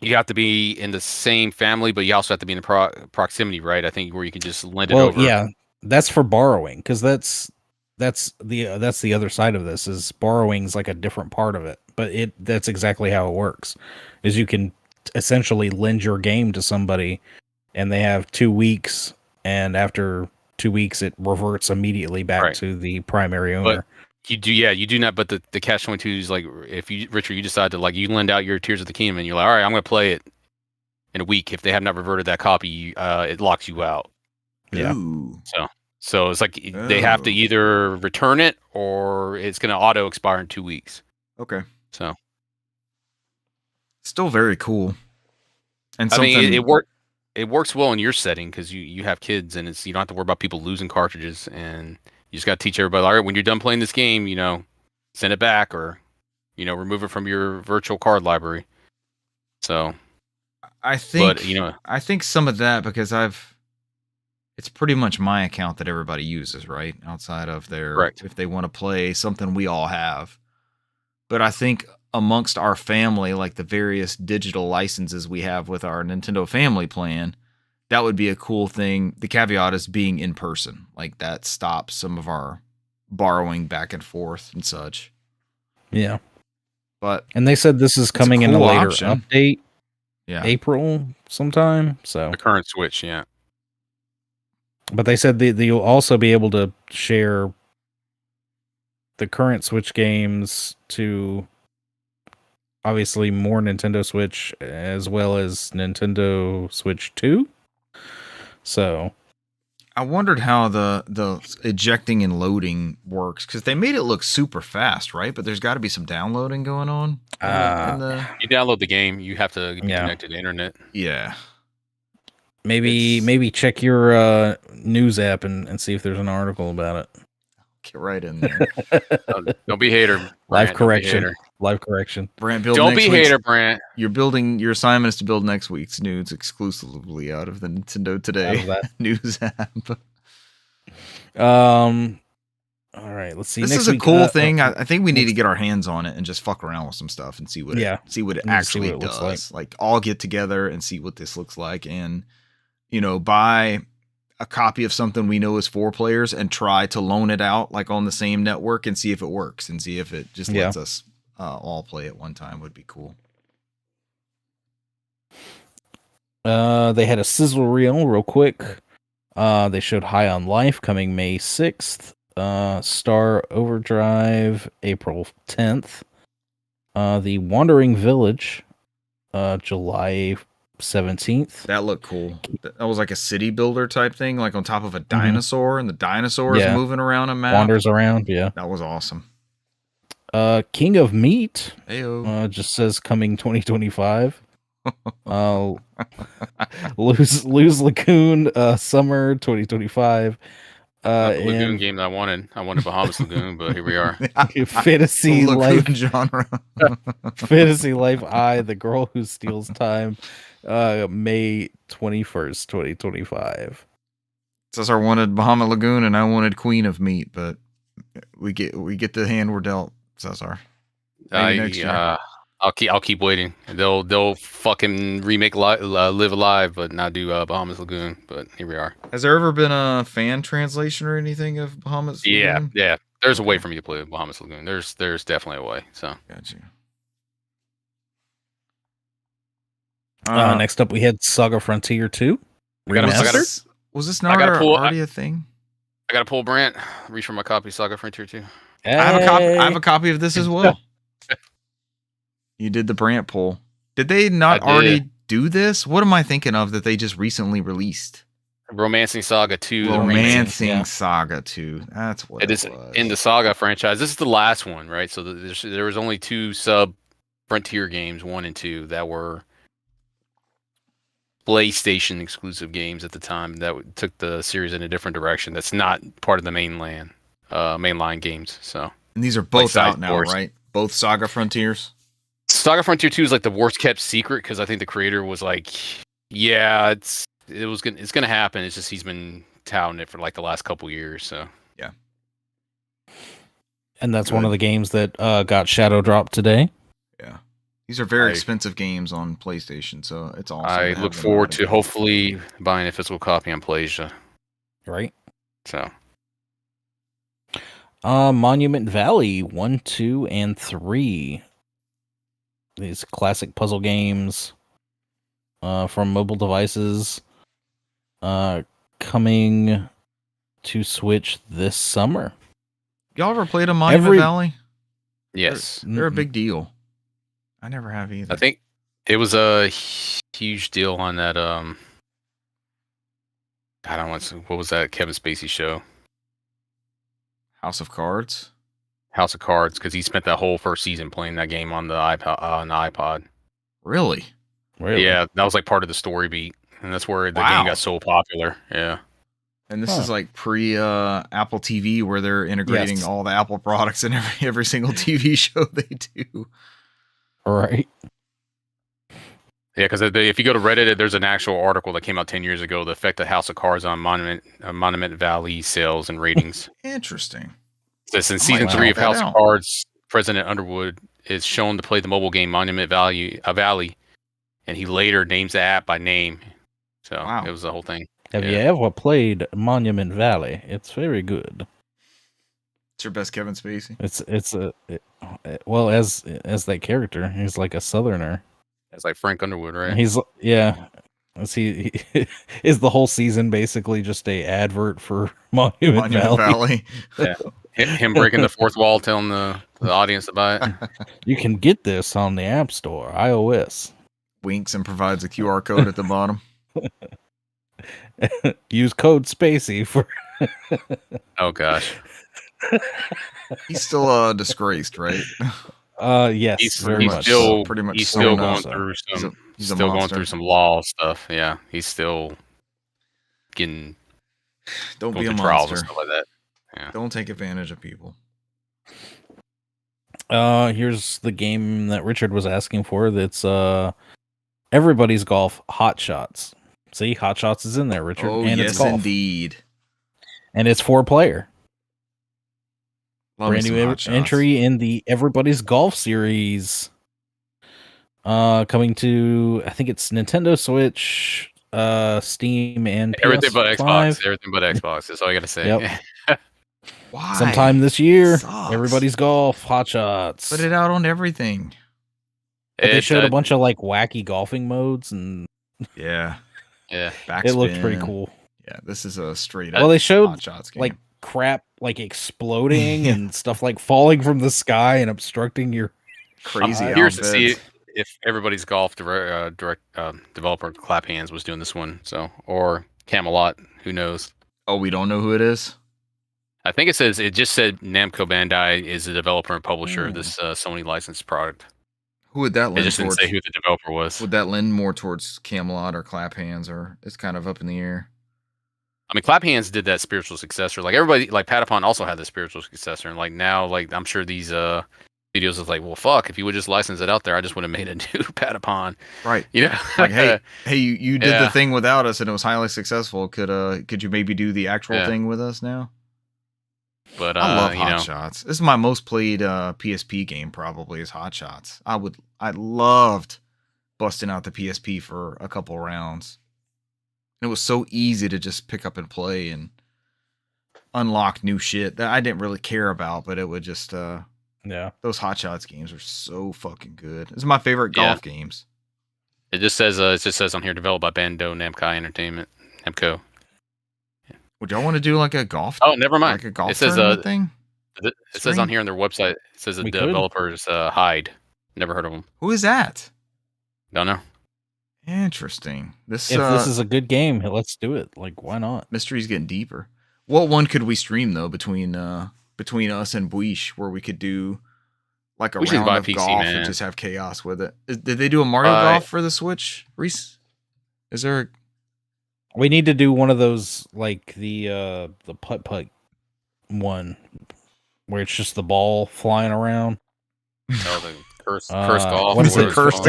you have to be in the same family, but you also have to be in the proximity, right? I think where you can just lend it over. Yeah, that's for borrowing, because that's the other side of this. Is borrowing's like a different part of it, but that's exactly how it works. Is you can essentially lend your game to somebody, and they have 2 weeks, and after 2 weeks, it reverts immediately back to the primary owner. But you do not. But the catch-22 is like, if you, Richard, you decide to, like, you lend out your Tears of the Kingdom, and you're like, all right, I'm going to play it in a week. If they have not reverted that copy, it locks you out. Yeah. Ooh. So it's like they have to either return it or it's going to auto expire in 2 weeks. Okay. So still very cool. And I mean, it works well in your setting because you have kids, and you don't have to worry about people losing cartridges, and you just got to teach everybody, all right, when you're done playing this game, send it back or, remove it from your virtual card library. So I think some of that, because it's pretty much my account that everybody uses, right? Outside of if they want to play something we all have. But I think amongst our family, like the various digital licenses we have with our Nintendo family plan, that would be a cool thing. The caveat is being in person. Like, that stops some of our borrowing back and forth and such. Yeah. And they said this is coming in a later update. Yeah. April sometime. So the current Switch, yeah. But they said you'll also be able to share the current Switch games to obviously more Nintendo Switch as well as Nintendo Switch 2. So I wondered how the ejecting and loading works, because they made it look super fast, right? But there's got to be some downloading going on. You download the game, you have to be connected to the internet. Yeah. Maybe check your news app and see if there's an article about it. Get right in there. Don't be hater. Live correction. Brant, don't be hater, Brant. Your assignment is to build next week's news exclusively out of the Nintendo Today news app. All right, let's see. This is a cool thing. I think we need to get our hands on it and just fuck around with some stuff and see what it actually does. Like, all get together and see what this looks like, and buy a copy of something we know is 4 players and try to loan it out, like, on the same network, and see if it works, and see if it just lets us all play at one time. Would be cool. They had a sizzle reel real quick. They showed High on Life coming May 6th. Star Overdrive April 10th. The Wandering Village July 17th. That looked cool. That was like a city builder type thing, like on top of a dinosaur, and the dinosaur is moving around a map. Wanders around, yeah. That was awesome. King of Meat just says coming 2025. Lose Lagoon summer 2025. Not the Lagoon game that I wanted. I wanted Bahamas Lagoon, but here we are. Fantasy Life genre. Fantasy Life I, The Girl Who Steals Time, May 21st, 2025. Cesar wanted Bahama Lagoon and I wanted Queen of Meat, but we get the hand we're dealt, Cesar. Next year. I'll keep waiting. They'll fucking remake Live Alive, but not do Bahamas Lagoon. But here we are. Has there ever been a fan translation or anything of Bahamas Lagoon? Yeah. There's a way for me to play Bahamut's Lagoon. There's definitely a way. So Got you. Next up, we had Saga Frontier 2. Was this not already a thing? I got to pull Brant. Reach for my copy, Saga Frontier 2. I have a copy of this as well. You did the Brant pull. Did they not already do this? What am I thinking of that they just recently released? Romancing Saga 2. Romancing Saga 2. That's what it was. In the Saga franchise. This is the last one, right? So there was only 2 sub Frontier games, 1 and 2, that were PlayStation exclusive games at the time that took the series in a different direction. That's not part of the mainline games. So, and these are both out now, right? Both Saga Frontiers. Saga Frontier 2 is like the worst kept secret because I think the creator was like, "Yeah, it's gonna happen. It's just he's been touting it for like the last couple years." So yeah, and that's one of the games that got shadow dropped today. Yeah. These are very expensive games on PlayStation, so it's awesome. I look forward to hopefully buying a physical copy on PlayStation. Right. So, Monument Valley 1, 2, and 3. These classic puzzle games from mobile devices coming to Switch this summer. Y'all ever played a Monument Valley? Yes. They're a big deal. I never have either. I think it was a huge deal on that. What was that Kevin Spacey show? House of Cards. House of Cards, because he spent that whole first season playing that game on the iPod. Really? Yeah, that was like part of the story beat, and that's where the game got so popular. Yeah. And this is like pre Apple TV, where they're integrating all the Apple products in every single TV show they do. Right. Yeah, because if you go to Reddit, there's an actual article that came out 10 years ago, the effect of House of Cards on Monument Valley sales and ratings. Interesting. So since season 3 of House of Cards, President Underwood is shown to play the mobile game Monument Valley, and he later names the app by name. So it was the whole thing. Have you ever played Monument Valley? It's very good. It's your best Kevin Spacey. Well, as that character, he's like a Southerner. It's like Frank Underwood, right? He's he is the whole season basically just a advert for Monument Valley. Yeah. Him breaking the fourth wall, telling the audience to buy it. You can get this on the App Store, iOS. Winks and provides a QR code at the bottom. Use code Spacey for. Oh gosh. He's still disgraced, right? Yes, he's very much. Still, pretty much. He's still going through some. He's still going through some law stuff. Yeah, he's still getting. Don't be a trials monster. And stuff like that. Yeah. Don't take advantage of people. Here's the game that Richard was asking for. That's Everybody's Golf Hot Shots. See, Hot Shots is in there, Richard. Oh, and yes, it's golf. Indeed. And it's 4-player. Love Brand new entry in the Everybody's Golf series. Coming to, I think it's Nintendo Switch, Steam, and PS5. Everything but Xbox. Everything but Xbox. That's all I gotta say. Yep. Why? Sometime this year. Sucks. Everybody's Golf Hot Shots. Put it out on everything. But they showed a bunch of like wacky golfing modes and yeah. Backspin. It looked pretty cool. Yeah, this is a straight up. Well, they showed Hot Shots game. like crap, like exploding and stuff like falling from the sky and obstructing your crazy. Here's to see if Everybody's Golf developer Clap Hands was doing this one. So, or Camelot, who knows? Oh, we don't know who it is. I think it just said Namco Bandai is the developer and publisher of this Sony licensed product. Who would that lend It just didn't say who the developer was. Would that lend more towards Camelot or Clap Hands, or it's kind of up in the air? I mean, Clap Hands did that spiritual successor. Like everybody, like Patapon also had the spiritual successor, and like now, like I'm sure these videos is like, well, fuck, if you would just license it out there, I just would have made a new Patapon. Right. You know, like hey, you did the thing without us, and it was highly successful. Could you maybe do the actual thing with us now? But I love Hot Shots. This is my most played PSP game. Probably is Hot Shots. I loved busting out the PSP for a couple rounds. It was so easy to just pick up and play, and unlock new shit that I didn't really care about, but it would just Yeah. those Hot Shots games are so fucking good. It's my favorite golf games. It just says on here developed by Bandai Namco Entertainment. Namco. Would y'all want to do like a golf? Oh, never mind. Like a golf it says tournament thing? it says on here on their website. It says the We could. developers Hyde. Never heard of them. Who is that? Don't know. Interesting. This If this is a good game, let's do it. Like, why not? mystery's getting deeper. What one could we stream though between us and Buish, where we could do like a We should round buy of PC, golf man. and just have chaos with it? Did they do a Mario Golf for the Switch, Reese? Is there? We need to do one of those, like the putt-putt one, where it's just the ball flying around. Oh, the curse golf. What is it? Curse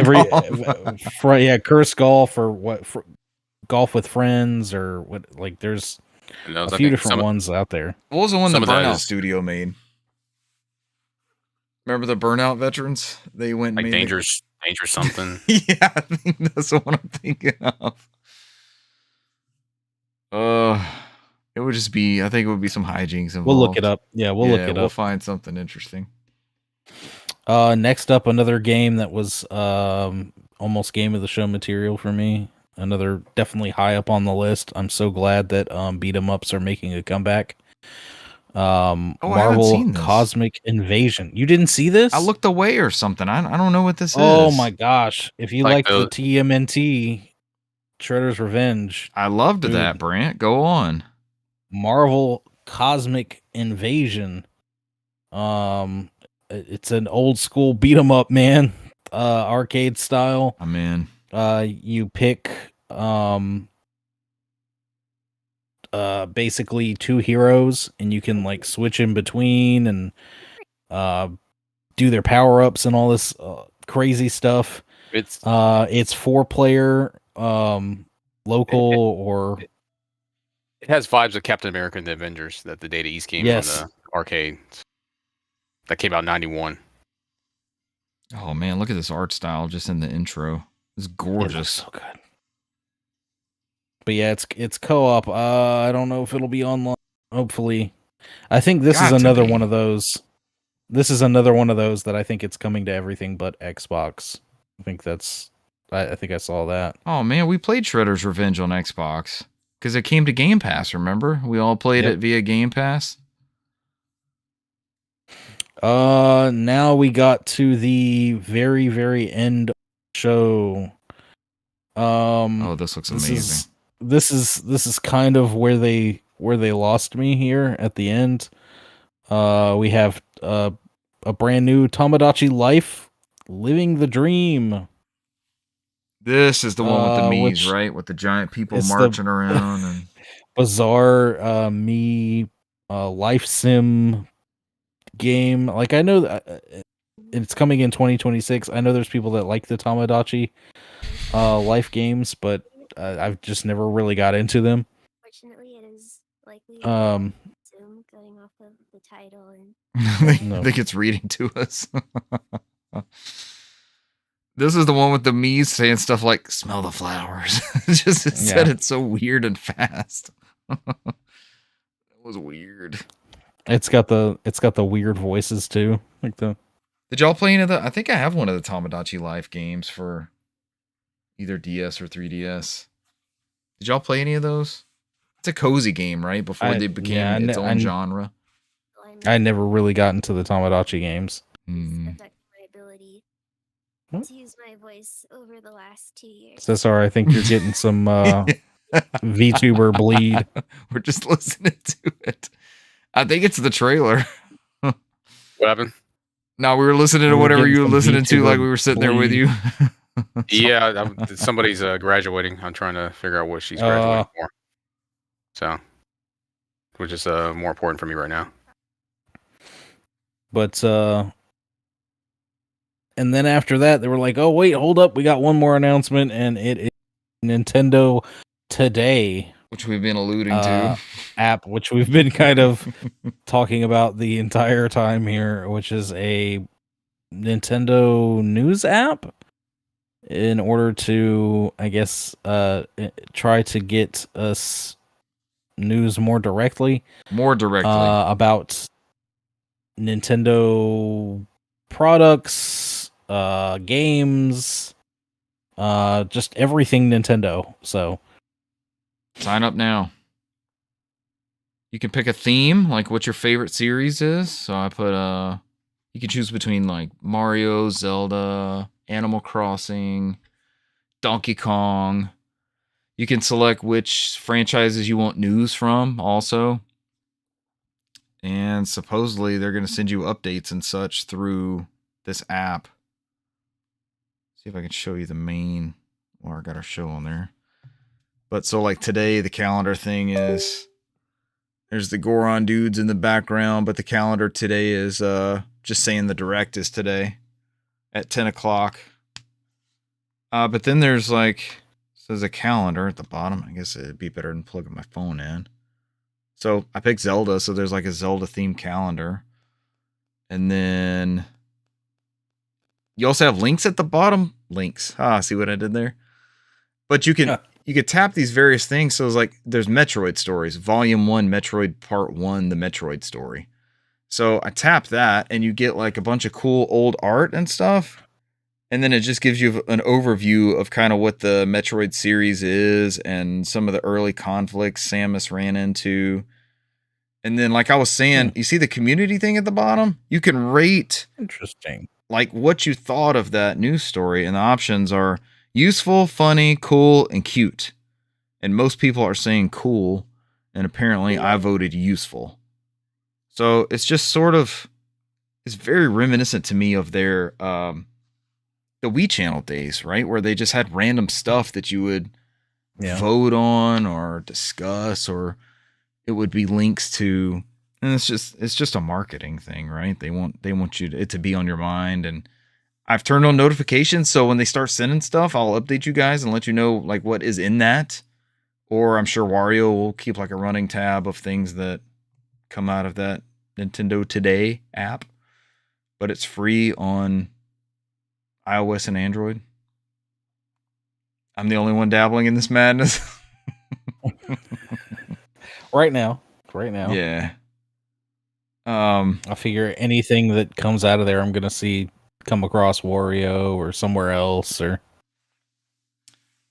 Curse golf, or what? Golf with friends, or what? Like, there's a few different ones out there. What was the one the Some of that Burnout is- Studio made? Remember the Burnout veterans? They went and Like made dangerous something. Yeah, I think that's the one I'm thinking of. It would just be. I think it would be some hijinks involved. We'll look it up. Yeah, we'll look it We'll up. find something interesting. Next up, another game that was almost game of the show material for me. Another definitely high up on the list. I'm so glad that beat 'em ups are making a comeback. I haven't Marvel seen this. Cosmic Invasion. You didn't see this? I looked away or something. I don't know what this is. Oh my gosh! If you Like like the TMNT, Shredder's Revenge, I loved Dude. that, Brant. Go on. Marvel Cosmic Invasion. It's an old school beat 'em up, man. Arcade style. I'm in. You pick basically two heroes, and you can like switch in between and do their power ups and all this crazy stuff. It's 4-player local or it has vibes of Captain America and the Avengers, that the Data East game Yes. on the arcade. That came out in 91. Oh man, look at this art style just in the intro. It's It looks gorgeous. so good. But yeah, it's co-op. I don't know if it'll be online. Hopefully, I think this Got is to another be. one of those. This is another one of those that I think it's coming to everything but Xbox. I think that's. I think I saw that. Oh man, we played Shredder's Revenge on Xbox because it came to Game Pass. Remember, we all played Yep. it via Game Pass. Now we got to the very, very end of the show. Oh, this looks amazing. This is kind of where they lost me here at the end. We have a brand new Tamagotchi Life, Living the Dream. This is the one with the Mii's, which- right? With the giant people it's the- marching around and Bizarre me life sim game. Like, I know that it's coming in 2026. I know there's people that like the Tamagotchi life games, but I've just never really got into them. Fortunately, it is likely Um, Zoom going off of the title and I No. think it's reading to us. This is the one with the Mii's saying stuff like "smell the flowers." It said Yeah. it so weird and fast. That was weird. it's got the weird voices too. Like the Did y'all play any of the? I think I have one of the Tamagotchi Life games for either DS or 3DS. Did y'all play any of those? It's a cozy game, right? Before they became its own genre. I never really got into the Tamagotchi games. Hmm. affect my ability What? to use my voice over the last 2 years. So sorry, I think you're getting some VTuber bleed. We're just listening to it. I think it's the trailer. What happened? No, we were listening to We were whatever getting you were some listening to, VTuber like we were sitting there with bleed. you. Yeah, somebody's graduating. I'm trying to figure out what she's graduating for. So, which is more important for me right now. But and then after that, they were like, "Oh wait, hold up, we got one more announcement, and it is Nintendo Today Which we've been alluding Uh, to. app, which we've been kind of talking about the entire time here, which is a Nintendo news app in order to, I guess, try to get us news more directly. About Nintendo products, games, just everything Nintendo. So sign up now. You can pick a theme, like what your favorite series is. So I put you can choose between like Mario, Zelda, Animal Crossing, Donkey Kong. You can select which franchises you want news from also. And supposedly they're going to send you updates and such through this app. See if I can show you the main. Or I got our show on there. But so like today, the calendar thing is, there's the Goron dudes in the background, but the calendar today is just saying the direct is today at 10 o'clock. But then there's like, says a calendar at the bottom. I guess it'd be better than plugging my phone in. So I picked Zelda, so there's like a Zelda themed calendar. And then you also have links at the bottom. Links. See what I did there? But you can you could tap these various things. So it's like there's Metroid stories. Volume 1, Metroid Part 1, the Metroid story. So I tap that and you get like a bunch of cool old art and stuff. And then it just gives you an overview of kind of what the Metroid series is and some of the early conflicts Samus ran into. And then, like I was saying, you see the community thing at the bottom? You can rate interesting, like what you thought of that news story. And the options are useful, funny, cool, and cute. And most people are saying cool. And apparently I voted useful. So it's just sort of, it's very reminiscent to me of their, the Wii Channel days, right? Where they just had random stuff that you would vote on or discuss, or it would be links to, and it's just a marketing thing, right? They want it to be on your mind. And I've turned on notifications, so when they start sending stuff, I'll update you guys and let you know like what is in that. Or I'm sure Wario will keep like a running tab of things that come out of that Nintendo Today app. But it's free on iOS and Android. I'm the only one dabbling in this madness. Right now. Yeah. I figure anything that comes out of there, I'm gonna come across Wario or somewhere else, or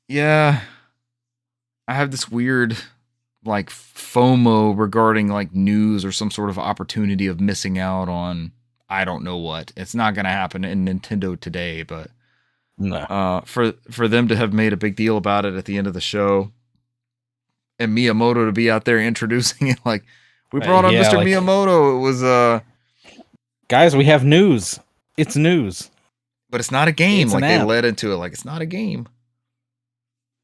yeah. I have this weird like FOMO regarding like news or some sort of opportunity of missing out on I don't know what. It's not going to happen in Nintendo Today, but no. For them to have made a big deal about it at the end of the show, and Miyamoto to be out there introducing it, like we brought on Mr. Like, Miyamoto. It was guys, we have news. It's news, but it's not a game. It's like they led into it, like it's not a game,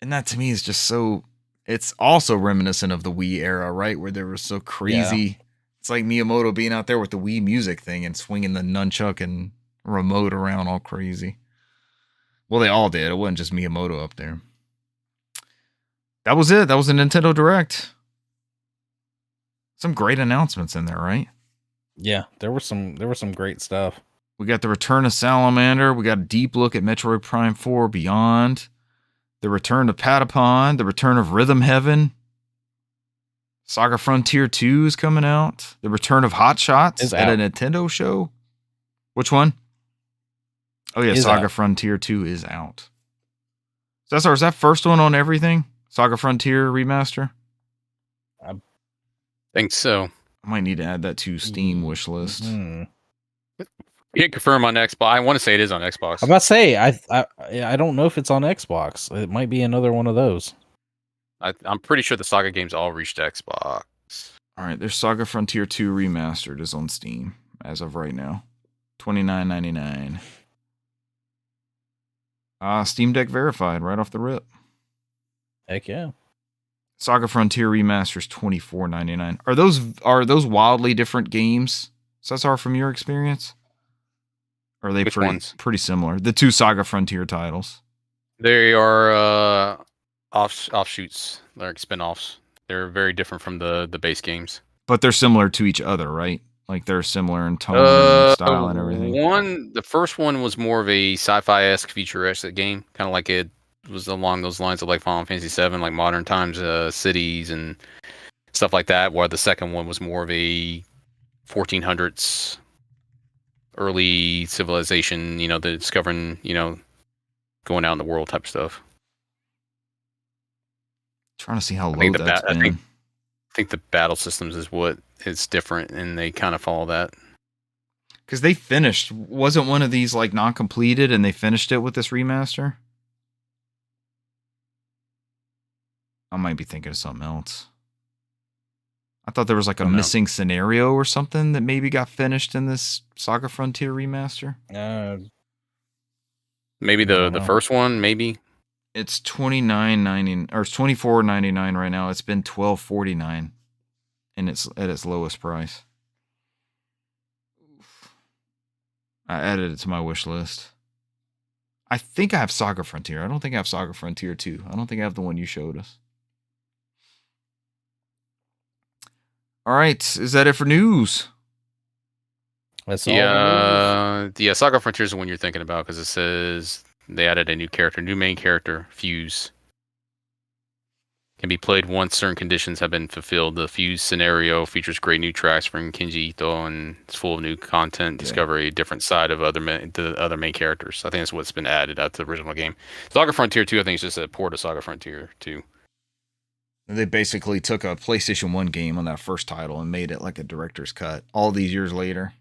and that to me is just so. It's also reminiscent of the Wii era, right, where there was so crazy. Yeah. It's like Miyamoto being out there with the Wii music thing and swinging the nunchuck and remote around all crazy. Well, they all did. It wasn't just Miyamoto up there. That was it. That was a Nintendo Direct. Some great announcements in there, right? Yeah, there was some great stuff. We got the return of Salamander. We got a deep look at Metroid Prime 4 Beyond. The return of Patapon. The return of Rhythm Heaven. Saga Frontier 2 is coming out. The return of Hot Shots at a Nintendo show. Which one? Oh yeah, Saga Frontier 2 is out. Cesar, is that first one on everything? Saga Frontier remaster? I think so. I might need to add that to Steam wish list. You can confirm on Xbox. I want to say it is on Xbox. I'm about to say I don't know if it's on Xbox. It might be another one of those. I'm pretty sure the Saga games all reached Xbox. All right, there's Saga Frontier 2 Remastered is on Steam as of right now. $29.99. Steam Deck verified right off the rip. Heck yeah. Saga Frontier Remasters $24.99. Are those wildly different games, Cesar, from your experience? Or are they pretty similar? The two Saga Frontier titles. They are offshoots, like spin-offs. They're very different from the base games. But they're similar to each other, right? Like they're similar in tone and style and everything. The first one was more of a sci-fi-esque futuristic game, kind of like it was along those lines of like Final Fantasy VII, like modern times cities and stuff like that. While the second one was more of a 1400s early civilization, the discovering, going out in the world type stuff. Trying to see how low that's been. I think the battle systems is what is different, and they kind of follow that. Because they finished, wasn't one of these like non-completed, and they finished it with this remaster? I might be thinking of something else. I thought there was like a missing scenario or something that maybe got finished in this Saga Frontier remaster. Maybe the first one, maybe. It's $29.99 or it's $24.99 right now. It's been $12.49, and it's at its lowest price. I added it to my wish list. I think I have Saga Frontier. I don't think I have Saga Frontier 2. I don't think I have the one you showed us. All right, is that it for news? That's all. Yeah, Saga Frontier is the one you're thinking about because it says they added a new main character, Fuse. Can be played once certain conditions have been fulfilled. The Fuse scenario features great new tracks from Kenji Ito and it's full of new content. Discover a different side of the other main characters. I think that's what's been added out to the original game. Saga Frontier 2, I think, is just a port of Saga Frontier 2. They basically took a PlayStation 1 game on that first title and made it like a director's cut all these years later.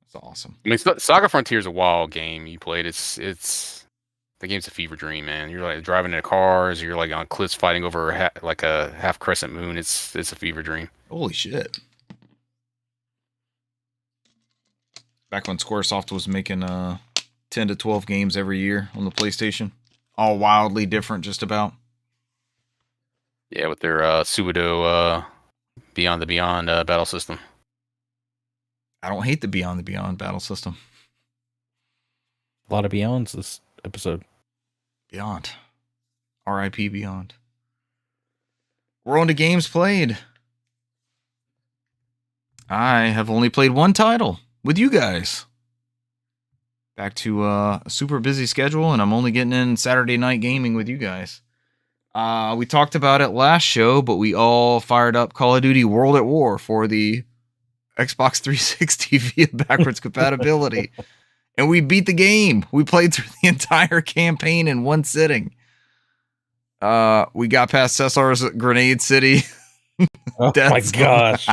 That's awesome. I mean, Saga Frontier is a wild game. You played it's the game's a fever dream, man. You're like driving in cars, you're like on cliffs fighting over like a half crescent moon. It's a fever dream. Holy shit. Back when Squaresoft was making 10 to 12 games every year on the PlayStation. All wildly different just about. Yeah, with their Suido Beyond the Beyond battle system. I don't hate the Beyond the Beyond battle system. A lot of Beyonds this episode. Beyond. R.I.P. Beyond. We're on to games played. I have only played one title with you guys. Back to a super busy schedule, and I'm only getting in Saturday night gaming with you guys. We talked about it last show, but we all fired up Call of Duty World at War for the Xbox 360 via backwards compatibility. And we beat the game. We played through the entire campaign in one sitting. We got past Cesar's Grenade City. Oh my gosh.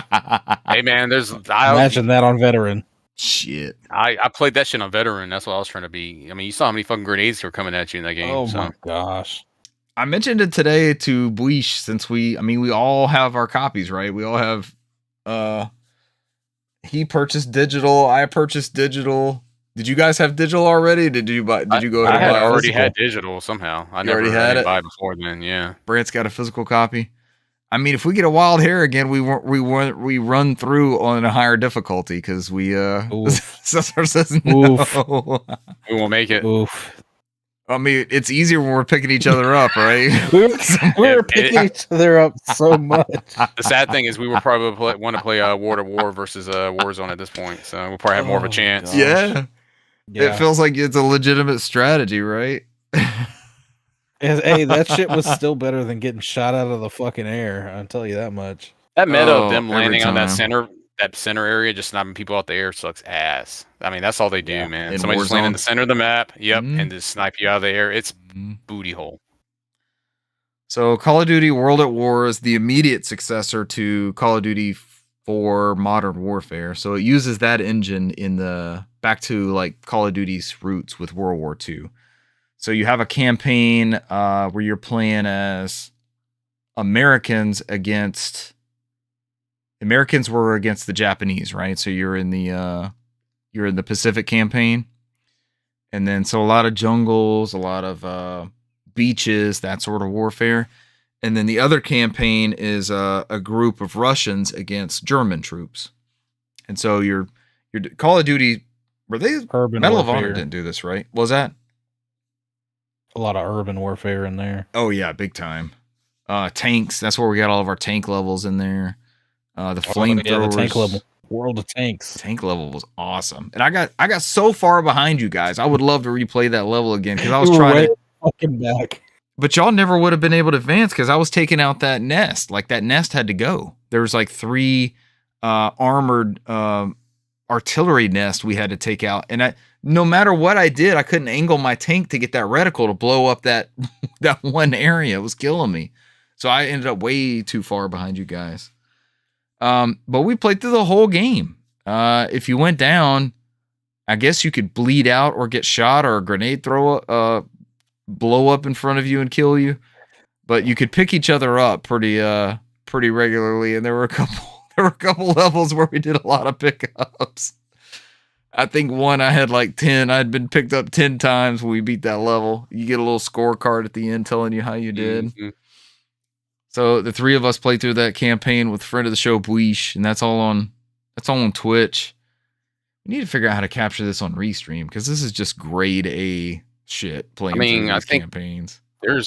Hey man, imagine that on veteran. Shit. I played that shit on veteran. That's what I was trying to be. I mean, you saw how many fucking grenades were coming at you in that game. Oh my gosh. I mentioned it today to Buish since we all have our copies, right? We all have, he purchased digital. I purchased digital. Did you guys have digital already? Did you go ahead and buy it? I already had digital somehow. I never had it buy before then. Yeah. Brant's got a physical copy. I mean, if we get a wild hair again, we run through on a higher difficulty because Cesar says no. We won't make it. Oof. I mean, it's easier when we're picking each other up, right? we're picking each other up so much. The sad thing is we will probably want to play War to War versus Warzone at this point, so we'll probably have more of a chance. Yeah. It feels like it's a legitimate strategy, right? Hey, that shit was still better than getting shot out of the fucking air. I'll tell you that much. That meta of them landing on that center area, just sniping people out the air, sucks ass. I mean, that's all they do, man. In Somebody just land in the center of the map, Mm-hmm. and just snipe you out of the air. It's booty hole. So Call of Duty World at War is the immediate successor to Call of Duty 4 Modern Warfare. So it uses that engine back to like Call of Duty's roots with World War II. So you have a campaign where you're playing as Americans were against the Japanese, right? So you're in the Pacific campaign. And then so a lot of jungles, a lot of beaches, that sort of warfare. And then the other campaign is a group of Russians against German troops. And so your Call of Duty, were they urban Medal warfare. of Honor didn't do this, right? Was that? A lot of urban warfare in there. Oh yeah, big time. Tanks, that's where we got all of our tank levels in there. The flamethrowers. The tank level. World of Tanks. Tank level was awesome. And I got so far behind you guys. I would love to replay that level again because I was trying to fucking back. but y'all never would have been able to advance because I was taking out that nest. Like that nest had to go. There was like 3 armored artillery nests we had to take out, and no matter what I did, I couldn't angle my tank to get that reticle to blow up that that one area. It was killing me. So I ended up way too far behind you guys. But we played through the whole game. If you went down, I guess you could bleed out or get shot or a grenade throw blow up in front of you and kill you. But you could pick each other up pretty regularly, and there were a couple levels where we did a lot of pickups. I think one I had like 10. I'd been picked up 10 times when we beat that level. You get a little scorecard at the end telling you how you did. Mm-hmm. So the 3 of us played through that campaign with friend of the show Buish, and that's all on Twitch. We need to figure out how to capture this on Restream because this is just grade A shit playing through these campaigns. I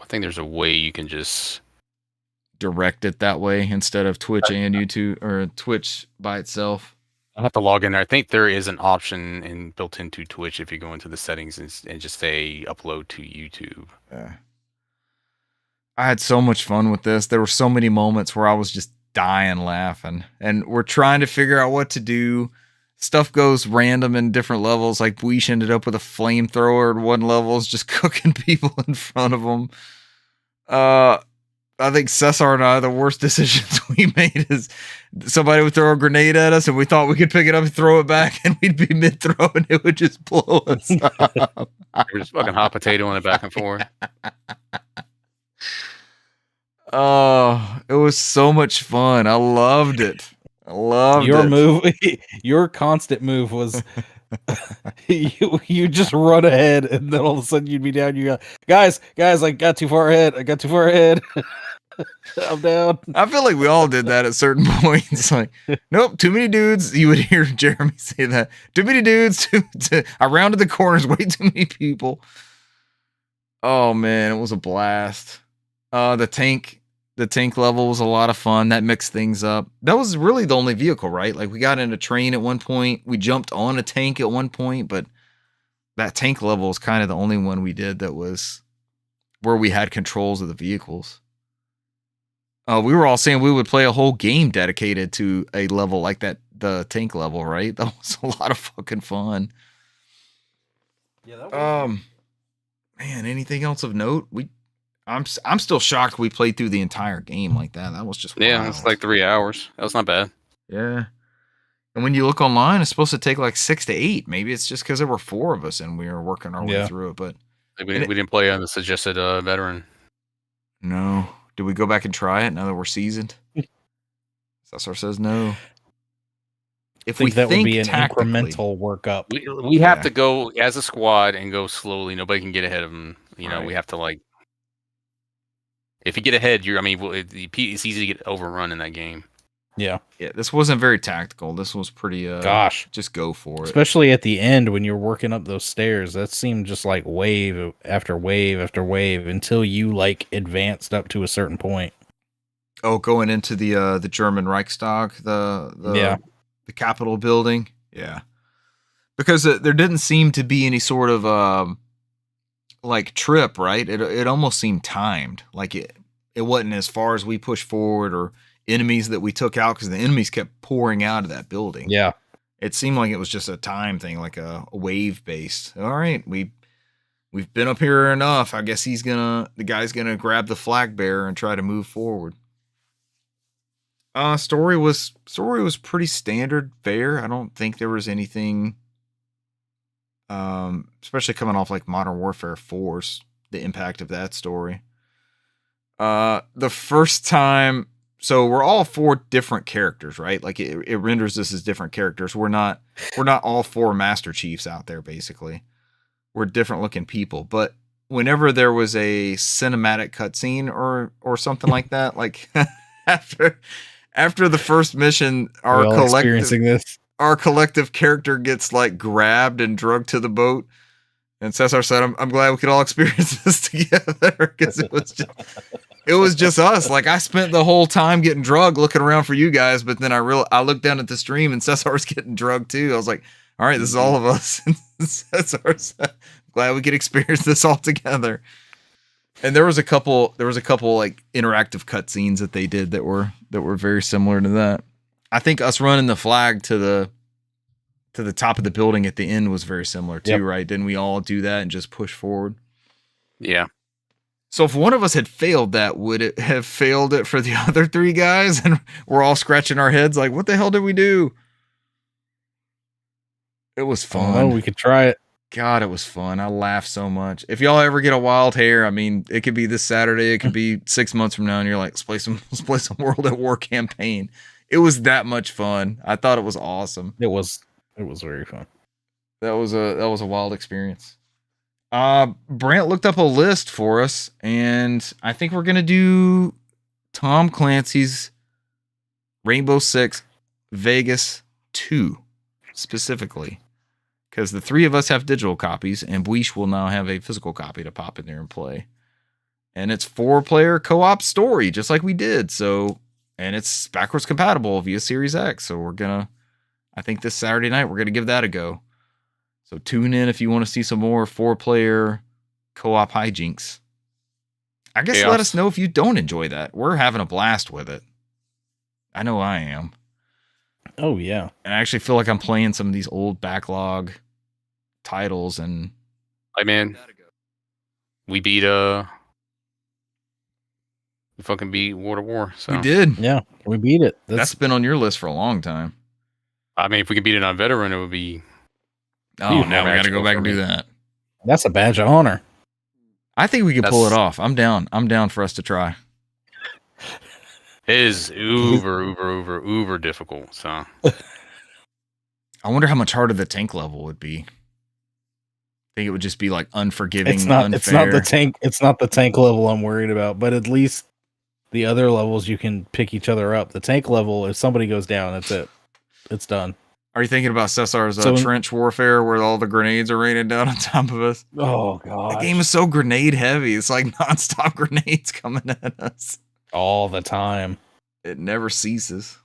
think there's a way you can just direct it that way instead of Twitch and YouTube or Twitch by itself. I'll have to log in there. I think there is an option built into Twitch if you go into the settings and just say upload to YouTube. I had so much fun with this. There were so many moments where I was just dying laughing, and we're trying to figure out what to do. Stuff goes random in different levels. Like Buish ended up with a flamethrower at one level, just cooking people in front of him. I think Cesar and I, the worst decisions we made is somebody would throw a grenade at us and we thought we could pick it up and throw it back, and we'd be mid-throw and it would just blow us up. We're just fucking hot potato in it back and forth. Oh, it was so much fun. I loved it. Your constant move was you just run ahead, and then all of a sudden you'd be down. You go, guys, I got too far ahead. I'm down. I feel like we all did that at certain points. Like, nope, too many dudes. You would hear Jeremy say that. Too many dudes. I rounded the corners. Way too many people. Oh man, it was a blast. The tank level was a lot of fun. That mixed things up. That was really the only vehicle, right? Like we got in a train at one point. We jumped on a tank at one point, but that tank level is kind of the only one we did that was where we had controls of the vehicles. We were all saying we would play a whole game dedicated to a level like that, the tank level, right? That was a lot of fucking fun. Yeah, that was man, anything else of note? I'm still shocked we played through the entire game like that. That was just wild. It's like 3 hours. That was not bad. Yeah. And when you look online, it's supposed to take like 6 to 8. Maybe it's just because there were 4 of us and we were working our way through it. But we didn't play on the suggested veteran. No. Did we go back and try it now that we're seasoned? Cesar says no. If we think would be an incremental workup. We have to go as a squad and go slowly. Nobody can get ahead of them. You know, we have to like. If you get ahead, it's easy to get overrun in that game. Yeah. This wasn't very tactical. This was pretty. Just go for it. Especially at the end when you're working up those stairs, that seemed just like wave after wave after wave until you like advanced up to a certain point. Oh, going into the German Reichstag, the Capitol building, because there didn't seem to be any sort of like trip, right? It almost seemed timed, like it wasn't as far as we pushed forward or enemies that we took out because the enemies kept pouring out of that building. Yeah, it seemed like it was just a time thing, like a wave based. All right, we've been up here enough. I guess the guy's gonna grab the flag bearer and try to move forward. Story was pretty standard fare. I don't think there was anything, especially coming off like Modern Warfare 4's, the impact of that story. The first time, so we're all 4 different characters, right? Like it renders us as different characters. We're not all 4 Master Chiefs out there, basically. We're different looking people. But whenever there was a cinematic cutscene or something like that, like after the first mission, our collective character gets like grabbed and drugged to the boat. And Cesar said, I'm glad we could all experience this together because it was just us. Like I spent the whole time getting drugged looking around for you guys, but then I looked down at the stream and Cesar's getting drugged too. I was like, all right, this is all of us. And Cesar said, Glad we could experience this all together. And there was a couple like interactive cutscenes that they did that were very similar to that. I think us running the flag to the top of the building at the end was very similar too, right? Didn't we all do that and just push forward? Yeah. So if one of us had failed that, would it have failed it for the other three guys? And we're all scratching our heads like, what the hell did we do? It was fun. Oh, we could try it. God, it was fun. I laughed so much. If y'all ever get a wild hair, I mean, it could be this Saturday, it could be 6 months from now, and you're like, let's play some World at War campaign. It was that much fun. I thought it was awesome. It was very fun. That was a wild experience. Brant looked up a list for us, and I think we're gonna do Tom Clancy's Rainbow Six Vegas 2 specifically. Because the three of us have digital copies, and Buish will now have a physical copy to pop in there and play. And it's 4-player co-op story, just like we did. So, and it's backwards compatible via Series X. So I think this Saturday night, we're gonna give that a go. So tune in if you want to see some more 4-player co-op hijinks. I guess let us know if you don't enjoy that. We're having a blast with it. I know I am. Oh yeah. And I actually feel like I'm playing some of these old backlog titles and Hey man, we fucking beat World of War. So. We did. Yeah, we beat it. That's been on your list for a long time. I mean, if we could beat it on veteran, it would be. Oh, now we got to go back and do that. That's a badge of honor. I think we can pull it off. I'm down. I'm down for us to try. It is uber difficult. So I wonder how much harder the tank level would be. I think it would just be like unforgiving. It's not. Unfair. It's not the tank. It's not the tank level I'm worried about. But at least the other levels you can pick each other up. The tank level, if somebody goes down, that's it. It's done. Are you thinking about Cesar's trench warfare where all the grenades are raining down on top of us? Oh god, the game is so grenade heavy. It's like nonstop grenades coming at us all the time. It never ceases.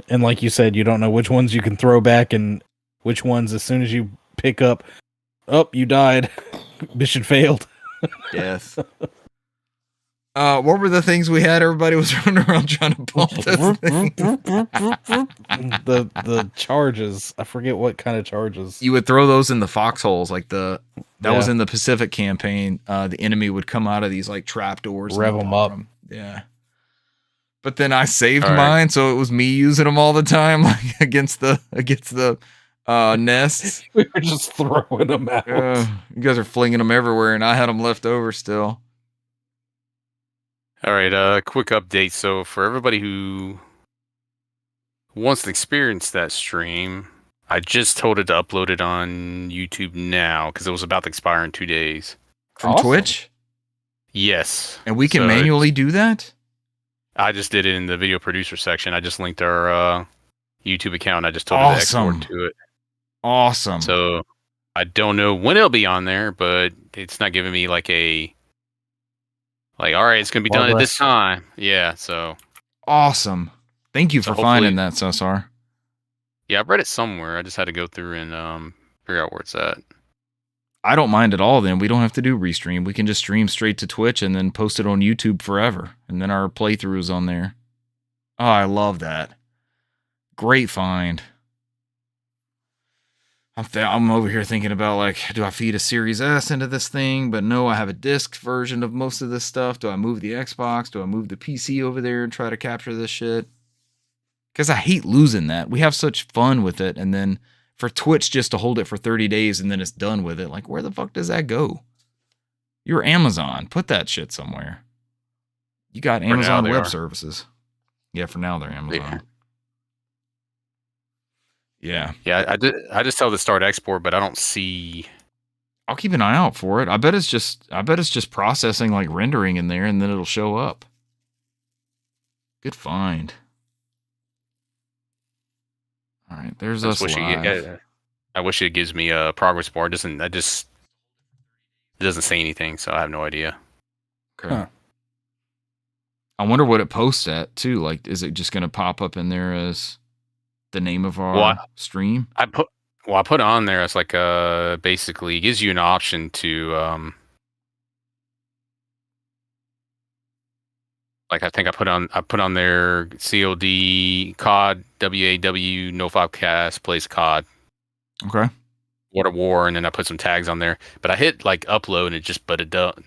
And like you said, you don't know which ones you can throw back and which ones, as soon as you pick up, you died. Mission failed. Yes. What were the things we had? Everybody was running around trying to pump this thing. the charges. I forget what kind of charges. You would throw those in the foxholes, like that was in the Pacific campaign. The enemy would come out of these like trapdoors, rev them up. Yeah. But then I saved mine, so it was me using them all the time, like against the nests. We were just throwing them out. You guys are flinging them everywhere, and I had them left over still. All right, quick update. So for everybody who wants to experience that stream, I just told it to upload it on YouTube now because it was about to expire in 2 days. From Twitch? Yes. And we can manually do that? I just did it in the video producer section. I just linked our YouTube account. I just told it to export to it. Awesome. So I don't know when it'll be on there, but it's not giving me like all right, it's going to be done at this time. Yeah, so. Awesome. Thank you for finding that, Cesar. Yeah, I've read it somewhere. I just had to go through and figure out where it's at. I don't mind at all then. We don't have to do restream. We can just stream straight to Twitch and then post it on YouTube forever. And then our playthrough is on there. Oh, I love that. Great find. I'm over here thinking about, like, do I feed a Series S into this thing? But no, I have a disc version of most of this stuff. Do I move the Xbox? Do I move the PC over there and try to capture this shit? Because I hate losing that. We have such fun with it. And then for Twitch just to hold it for 30 days and then it's done with it. Like, where the fuck does that go? You're Amazon. Put that shit somewhere. You got Amazon Web Services. Yeah, for now they're Amazon. Yeah. Yeah, I just tell the start export, but I don't see. I'll keep an eye out for it. I bet it's just processing, like rendering in there, and then it'll show up. Good find. All right, there's us live. I wish it gives me a progress bar. It doesn't say anything, so I have no idea. Okay. Huh. I wonder what it posts at too. Like, is it just going to pop up in there as the name of our stream? I Well, I put on there. It's like basically it gives you an option to like I think I put on there COD COD WAW NOFODcast plays COD Okay. World of War, and then I put some tags on there. But I hit like upload and it don't.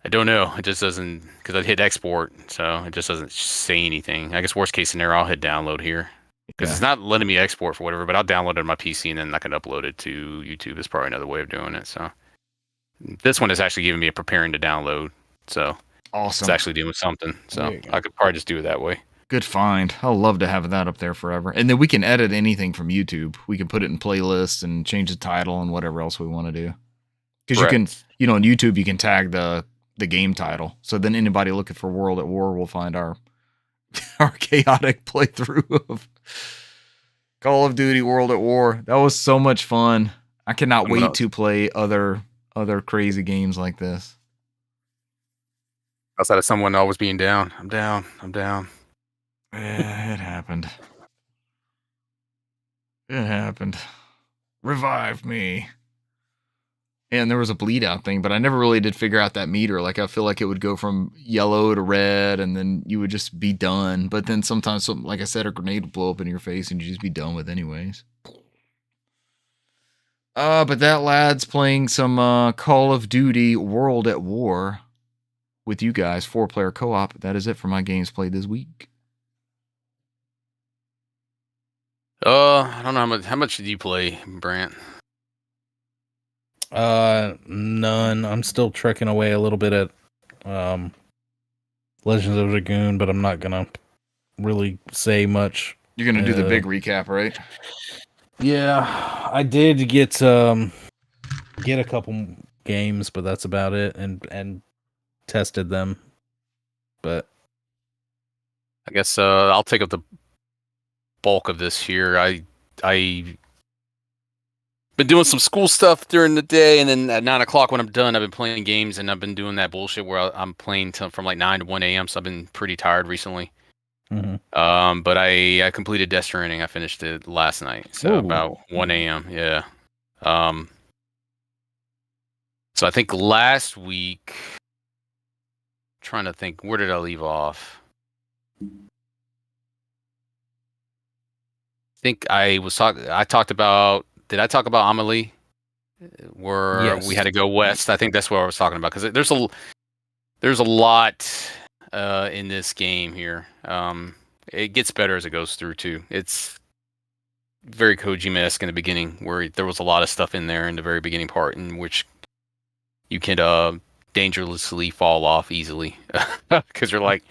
I don't know. It just doesn't, because I hit export, so it just doesn't say anything. I guess worst case scenario, I'll hit download here because it's not letting me export for whatever. But I'll download it on my PC and then I can upload it to YouTube. Is probably another way of doing it. So this one is actually giving me a preparing to download. So Awesome. it's actually doing something. So I could probably just do it that way. Good find. I'll love to have that up there forever. And then we can edit anything from YouTube. We can put it in playlists and change the title and whatever else we want to do. Because you can, on YouTube, you can tag the game title. So then anybody looking for World at War will find our chaotic playthrough of Call of Duty World at War. That was so much fun. I cannot wait to play other crazy games like this. Outside of someone always being down. I'm down. It happened. It happened. Revive me. And there was a bleed out thing, but I never really did figure out that meter. Like, I feel like it would go from yellow to red and then you would just be done. But then sometimes something, like I said, a grenade would blow up in your face and you just be done with anyways. But that lad's playing some Call of Duty World at War with you guys, 4-player co-op. That is it for my games played this week. I don't know how much did you play, Brant? None. I'm still trekking away a little bit at Legends of Dragoon, but I'm not gonna really say much. You're gonna do the big recap, right? Yeah, I did get a couple games, but that's about it, and tested them. But I guess I'll take up the bulk of this here. I been doing some school stuff during the day, and then at 9 o'clock when I'm done, I've been playing games, and I've been doing that bullshit where I'm playing from like 9 to 1 a.m. So I've been pretty tired recently. Mm-hmm. But I completed Death Stranding. I finished it last night, so about 1 a.m. Yeah. So I think last week, trying to think, where did I leave off? I think I talked about. Did I talk about Amelie? Where we had to go west? I think that's what I was talking about, because there's a lot in this game here. It gets better as it goes through too. It's very Kojima-esque in the beginning, where there was a lot of stuff in there in the very beginning part, in which you can dangerously fall off easily, because you're like,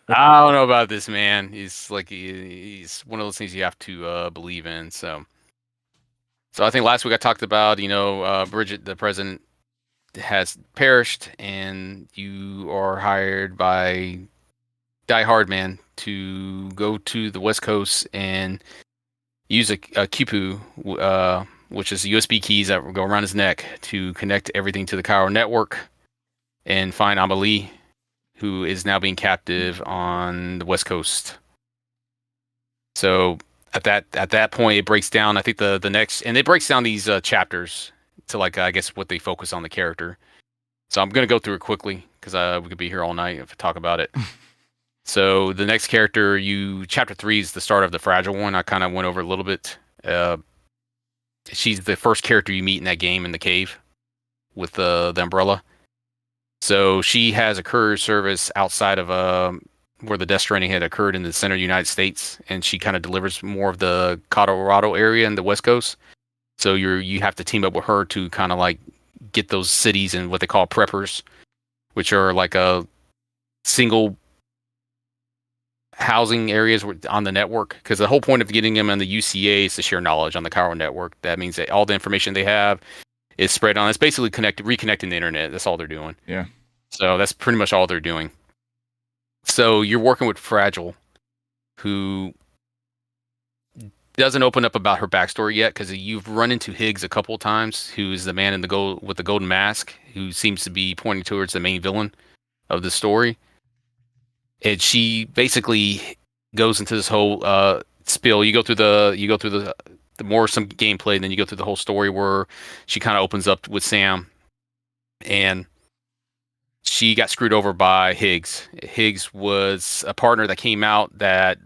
I don't know about this man. He's one of those things you have to believe in. So I think last week I talked about, Bridget, the president, has perished, and you are hired by Die Hard Man to go to the West Coast and use a Kipu, which is USB keys that go around his neck, to connect everything to the Cairo network and find Amelie, who is now being captive on the West Coast. So at that point, it breaks down. I think the next, and it breaks down these chapters to, like, I guess what they focus on the character. So I'm gonna go through it quickly, because we could be here all night if I talk about it. So the next character, chapter 3 is the start of the Fragile one. I kind of went over a little bit. She's the first character you meet in that game in the cave with the umbrella. So she has a courier service outside of where the Death Stranding had occurred in the center of the United States, and she kind of delivers more of the Colorado area and the West Coast. So you have to team up with her to kind of like get those cities and what they call preppers, which are like a single housing areas on the network, because the whole point of getting them on the UCA is to share knowledge on the Cairo network. That means that all the information they have is spread on. It's basically reconnecting the internet. That's all they're doing. Yeah. So that's pretty much all they're doing. So you're working with Fragile, who doesn't open up about her backstory yet, because you've run into Higgs a couple of times, who is the man in with the golden mask, who seems to be pointing towards the main villain of the story. And she basically goes into this whole spiel. You go through the some gameplay, and then you go through the whole story where she kind of opens up with Sam, and she got screwed over by Higgs. Higgs was a partner that came out that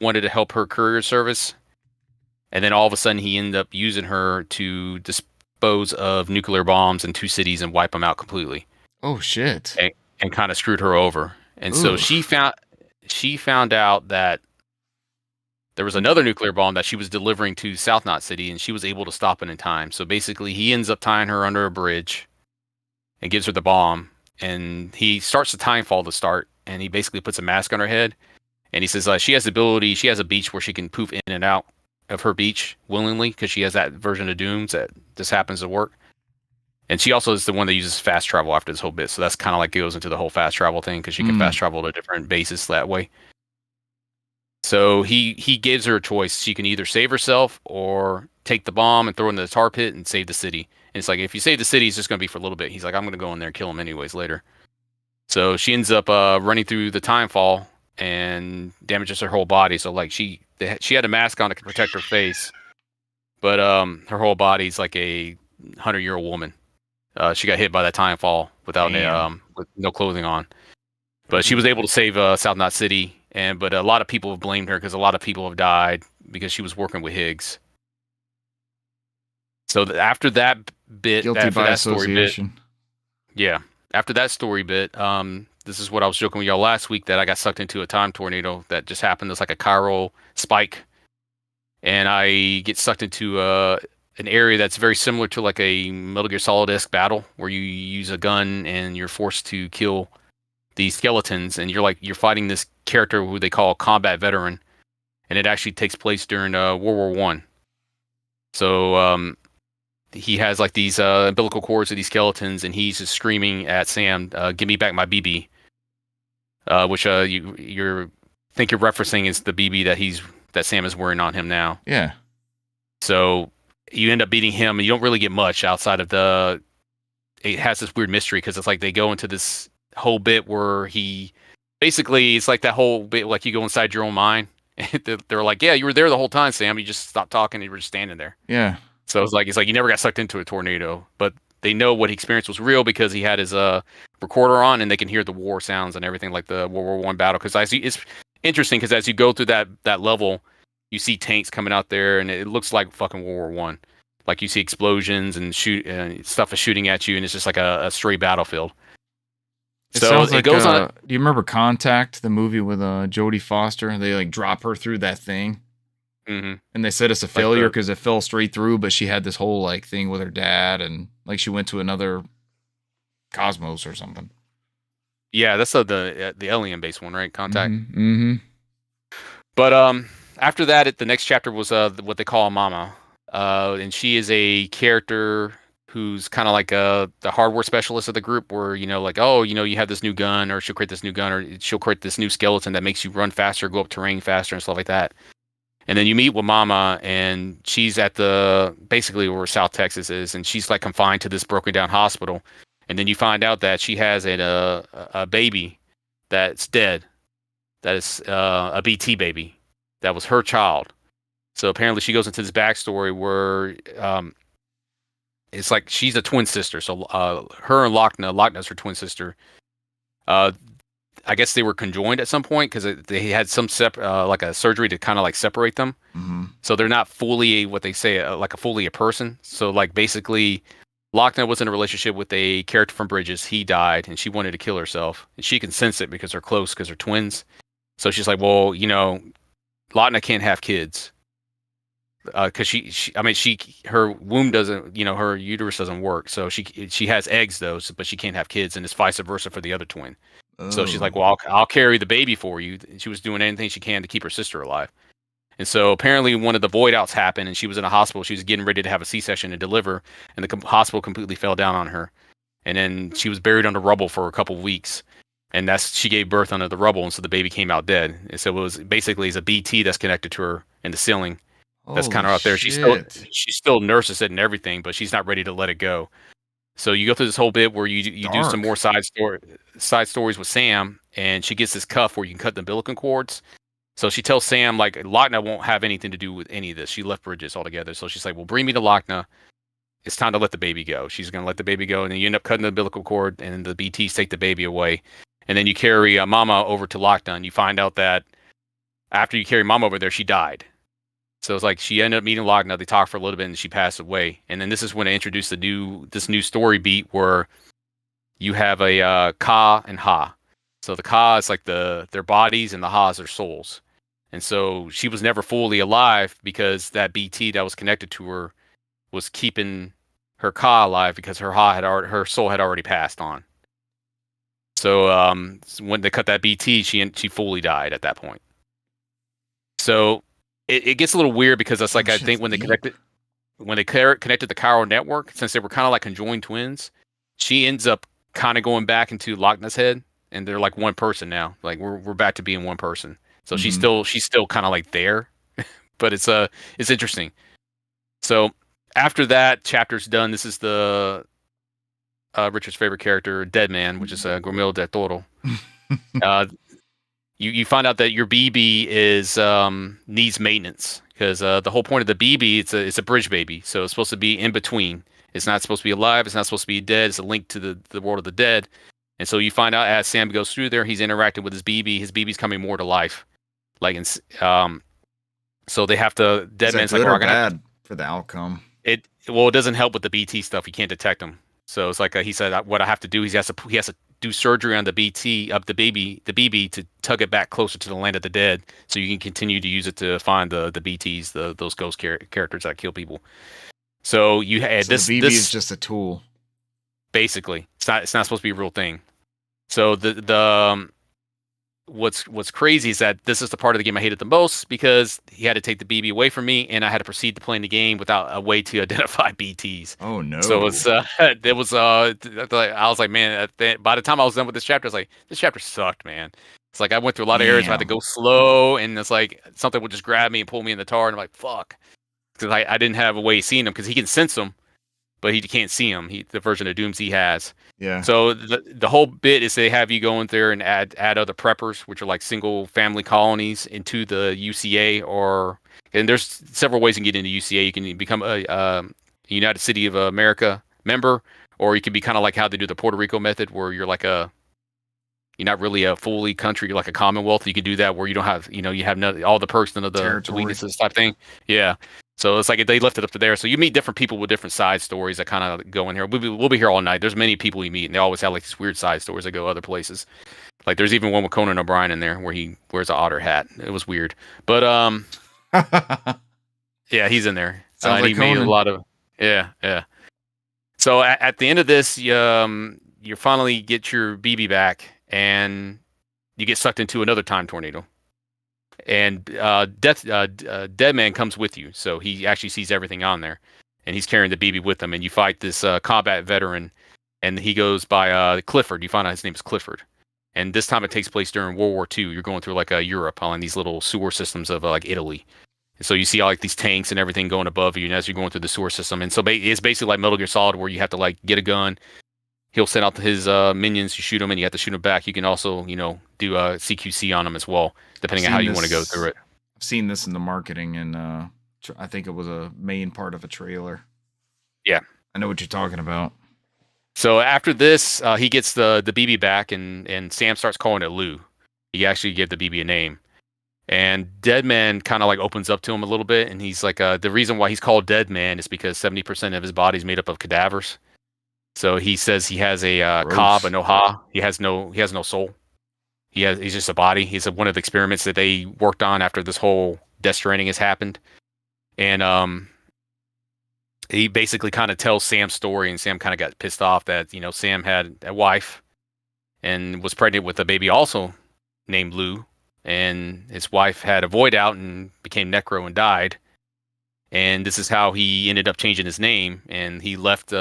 wanted to help her courier service, and then all of a sudden he ended up using her to dispose of nuclear bombs in 2 cities and wipe them out completely. Oh shit! And kind of screwed her over. And so she found out that there was another nuclear bomb that she was delivering to South Knot City, and she was able to stop it in time. So basically, he ends up tying her under a bridge and gives her the bomb. And he starts the time fall to start, and he basically puts a mask on her head. And he says she has the ability, she has a beach where she can poof in and out of her beach willingly because she has that version of Dooms that just happens to work. And she also is the one that uses fast travel after this whole bit. So that's kind of like goes into the whole fast travel thing because she can fast travel to different bases that way. So he gives her a choice. She can either save herself or take the bomb and throw it in the tar pit and save the city. And it's like, if you save the city, it's just going to be for a little bit. He's like, I'm going to go in there and kill him anyways later. So she ends up running through the time fall and damages her whole body. So like she had a mask on to protect her face, but her whole body's like a 100-year-old woman. She got hit by that time fall with no clothing on. But she was able to save South Knot City. But a lot of people have blamed her because a lot of people have died because she was working with Higgs. So after that bit, Guilty by association. After that story bit, this is what I was joking with y'all last week, that I got sucked into a time tornado that just happened. It's like a chiral spike, and I get sucked into an area that's very similar to like a Metal Gear Solid-esque battle where you use a gun and you're forced to kill these skeletons, and you're fighting this character who they call a combat veteran, and it actually takes place during World War One. So he has like these umbilical cords of these skeletons, and he's just screaming at Sam, "Give me back my BB," which you're referencing is the BB that Sam is wearing on him now. Yeah. So you end up beating him, and you don't really get much outside of it has this weird mystery because it's like they go into this whole bit where it's like that whole bit like you go inside your own mind. They're like, yeah, you were there the whole time, Sam. You just stopped talking and you were just standing there. Yeah. So it's like you never got sucked into a tornado, but they know what he experienced was real because he had his recorder on and they can hear the war sounds and everything like the World War One battle. Because it's interesting because as you go through that level, you see tanks coming out there and it looks like fucking World War One. Like you see explosions and stuff is shooting at you, and it's just like a straight battlefield. It sounds like, do you remember Contact, the movie with Jodie Foster? They like drop her through that thing. Mm-hmm. And they said it's a failure because it fell straight through, but she had this whole like thing with her dad, and like she went to another cosmos or something. Yeah, that's the alien based one, right? Contact. Mm-hmm. But after that, the next chapter was what they call a mama, and she is a character who's kind of like the hardware specialist of the group, where you have this new gun, or she'll create this new gun, or she'll create this new skeleton that makes you run faster, go up terrain faster, and stuff like that. And then you meet with Mama, and she's at basically where South Texas is, and she's like confined to this broken down hospital. And then you find out that she has a baby that's dead. That is a BT baby. That was her child. So apparently she goes into this backstory where it's like she's a twin sister. So her and Lochna's her twin sister. I guess they were conjoined at some point because they had some like a surgery to kind of like separate them. Mm-hmm. So they're not fully what they say like fully a person. So like basically, Lochna was in a relationship with a character from Bridges. He died, and she wanted to kill herself, and she can sense it because they're close because they're twins. So she's like, well, Lochna can't have kids because her womb doesn't, her uterus doesn't work. So she has eggs though, but she can't have kids, and it's vice versa for the other twin. So she's like, well, I'll carry the baby for you. She was doing anything she can to keep her sister alive. And so apparently one of the void outs happened, and she was in a hospital. She was getting ready to have a C-section and deliver, and the hospital completely fell down on her. And then she was buried under rubble for a couple of weeks. And she gave birth under the rubble, and so the baby came out dead. And so it was basically a BT that's connected to her in the ceiling. That's kind of out there. She still nurses it and everything, but she's not ready to let it go. So you go through this whole bit where you do some more side stories with Sam, and she gets this cuff where you can cut the umbilical cords. So she tells Sam like Lochna won't have anything to do with any of this. She left Bridges altogether. So she's like, well, bring me to Lochna. It's time to let the baby go. She's gonna let the baby go, and then you end up cutting the umbilical cord, and then the BTs take the baby away, and then you carry Mama over to Lochna, and you find out that after you carry Mama over there, she died. So it's like she ended up meeting Lochna. They talked for a little bit, and she passed away. And then this is when I introduced this new story beat where you have a Ka and Ha. So the Ka is like their bodies, and the Ha is their souls. And so she was never fully alive because that BT that was connected to her was keeping her Ka alive because her soul had already passed on. So when they cut that BT, she fully died at that point. So it gets a little weird because that's like I think when they connected the chiral network, since they were kind of like conjoined twins, she ends up kind of going back into Lochna's head, and they're like one person now. Like we're back to being one person. So she's still kind of like there, but it's interesting. So after that chapter's done, this is the Richard's favorite character, Deadman, which is Guillermo del Toro. You find out that your BB is needs maintenance because the whole point of the BB it's a bridge baby, so it's supposed to be in between. It's not supposed to be alive. It's not supposed to be dead. It's a link to the world of the dead. And so you find out as Sam goes through there, he's interacting with his BB. His BB's coming more to life. Like, so they have to. Deadman's like, good or bad for the outcome. It doesn't help with the BT stuff. You can't detect them. So it's like he said, what I have to do. He has to do surgery on the BT of the BB to tug it back closer to the land of the dead, so you can continue to use it to find the BTs, those ghost characters that kill people. So you had this. The BB is just a tool. Basically, it's not supposed to be a real thing. So what's crazy is that this is the part of the game I hated the most because he had to take the BB away from me, and I had to proceed to playing the game without a way to identify BTs. Oh no! So I was like, man. By the time I was done with this chapter, I was like, this chapter sucked, man. It's like I went through a lot of areas where I had to go slow, and it's like something would just grab me and pull me in the tar, and I'm like, fuck, because I didn't have a way of seeing him because he can sense them, but he can't see them. The version of Dooms he has. Yeah. So the whole bit is they have you go in there and add other preppers, which are like single family colonies, into the UCA, and there's several ways you can get into UCA. You can become a United City of America member, or you can be kind of like how they do the Puerto Rico method, where you're not really a fully country, you're like a Commonwealth. You can do that where you don't have, you have all the perks, none of the weaknesses type thing. Yeah. So it's like they left it up to there. So you meet different people with different side stories that kind of go in here. We'll be here all night. There's many people you meet, and they always have like these weird side stories that go other places. Like there's even one with Conan O'Brien in there where he wears an otter hat. It was weird, but yeah, he's in there. Sounds like he made a lot of yeah. So at the end of this, you finally get your BB back, and you get sucked into another time tornado. And Deadman comes with you, so he actually sees everything on there, and he's carrying the BB with him. And you fight this combat veteran, and he goes by Clifford. You find out his name is Clifford, and this time it takes place during World War II. You're going through like Europe on these little sewer systems of like Italy. And so you see all like these tanks and everything going above you, and as you're going through the sewer system, and so it's basically like Metal Gear Solid, where you have to like get a gun. He'll send out his minions, you shoot them, and you have to shoot them back. You can also, do CQC on them as well, depending on how you want to go through it. I've seen this in the marketing, and I think it was a main part of a trailer. Yeah. I know what you're talking about. So after this, he gets the BB back, and Sam starts calling it Lou. He actually gave the BB a name. And Deadman kind of like opens up to him a little bit, and he's like, the reason why he's called Deadman is because 70% of his body is made up of cadavers. So he says he has a Ka but no Ha. He has no soul. He's just a body. He's one of the experiments that they worked on after this whole Death Stranding has happened. And he basically kind of tells Sam's story, and Sam kind of got pissed off that Sam had a wife and was pregnant with a baby also named Lou, and his wife had a void out and became Necro and died. And this is how he ended up changing his name, and he left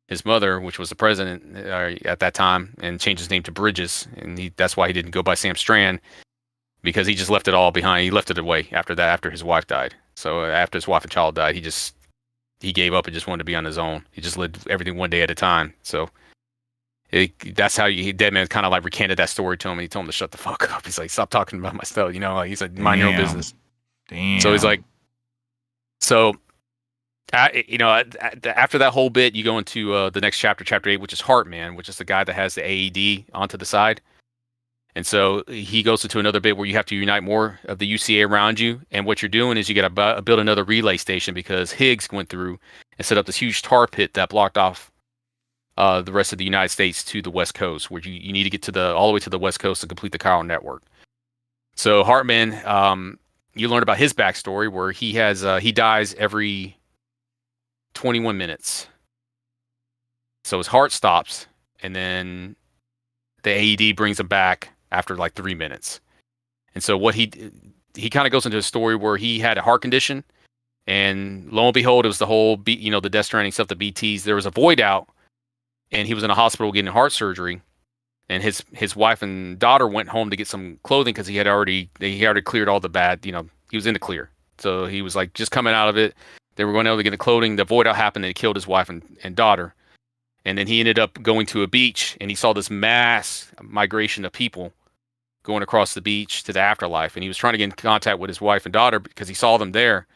his mother, which was the president at that time, and changed his name to Bridges. And that's why he didn't go by Sam Strand, because he just left it all behind. He left it away after that, after his wife died. So after his wife and child died, he gave up and just wanted to be on his own. He just lived everything one day at a time. So That's how Deadman kind of like recanted that story to him, and he told him to shut the fuck up. He's like, stop talking about my stuff, like he said, mind your own business. Damn. So he's like, after that whole bit, you go into the next chapter, chapter 8, which is Heartman, which is the guy that has the AED onto the side. And so he goes into another bit where you have to unite more of the UCA around you. And what you're doing is you got to build another relay station because Higgs went through and set up this huge tar pit that blocked off the rest of the United States to the West Coast, where you need to get all the way to the West Coast to complete the chiral network. So Heartman, you learn about his backstory where he dies every 21 minutes. So his heart stops, and then the AED brings him back after like 3 minutes. And so what he kind of goes into a story where he had a heart condition, and lo and behold, it was the whole the Death Stranding stuff, the BTs. There was a void out, and he was in a hospital getting heart surgery, and his wife and daughter went home to get some clothing because he had already cleared all the bad. He was in the clear, so he was like just coming out of it. They were going out to get the clothing. The void out happened, and it killed his wife and daughter. And then he ended up going to a beach, and he saw this mass migration of people going across the beach to the afterlife. And he was trying to get in contact with his wife and daughter because he saw them there.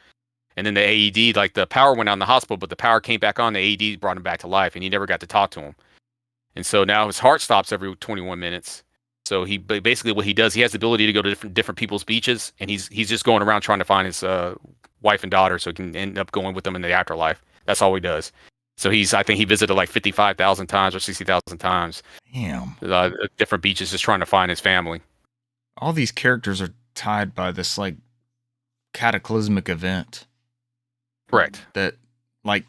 And then the AED, like the power went out in the hospital, but the power came back on. The AED brought him back to life, and he never got to talk to him. And so now his heart stops every 21 minutes. So basically what he does, he has the ability to go to different people's beaches, and he's just going around trying to find his wife and daughter so he can end up going with them in the afterlife. That's all he does. So I think he visited like 55,000 times or 60,000 times. Damn. Different beaches just trying to find his family. All these characters are tied by this like cataclysmic event. Correct. That like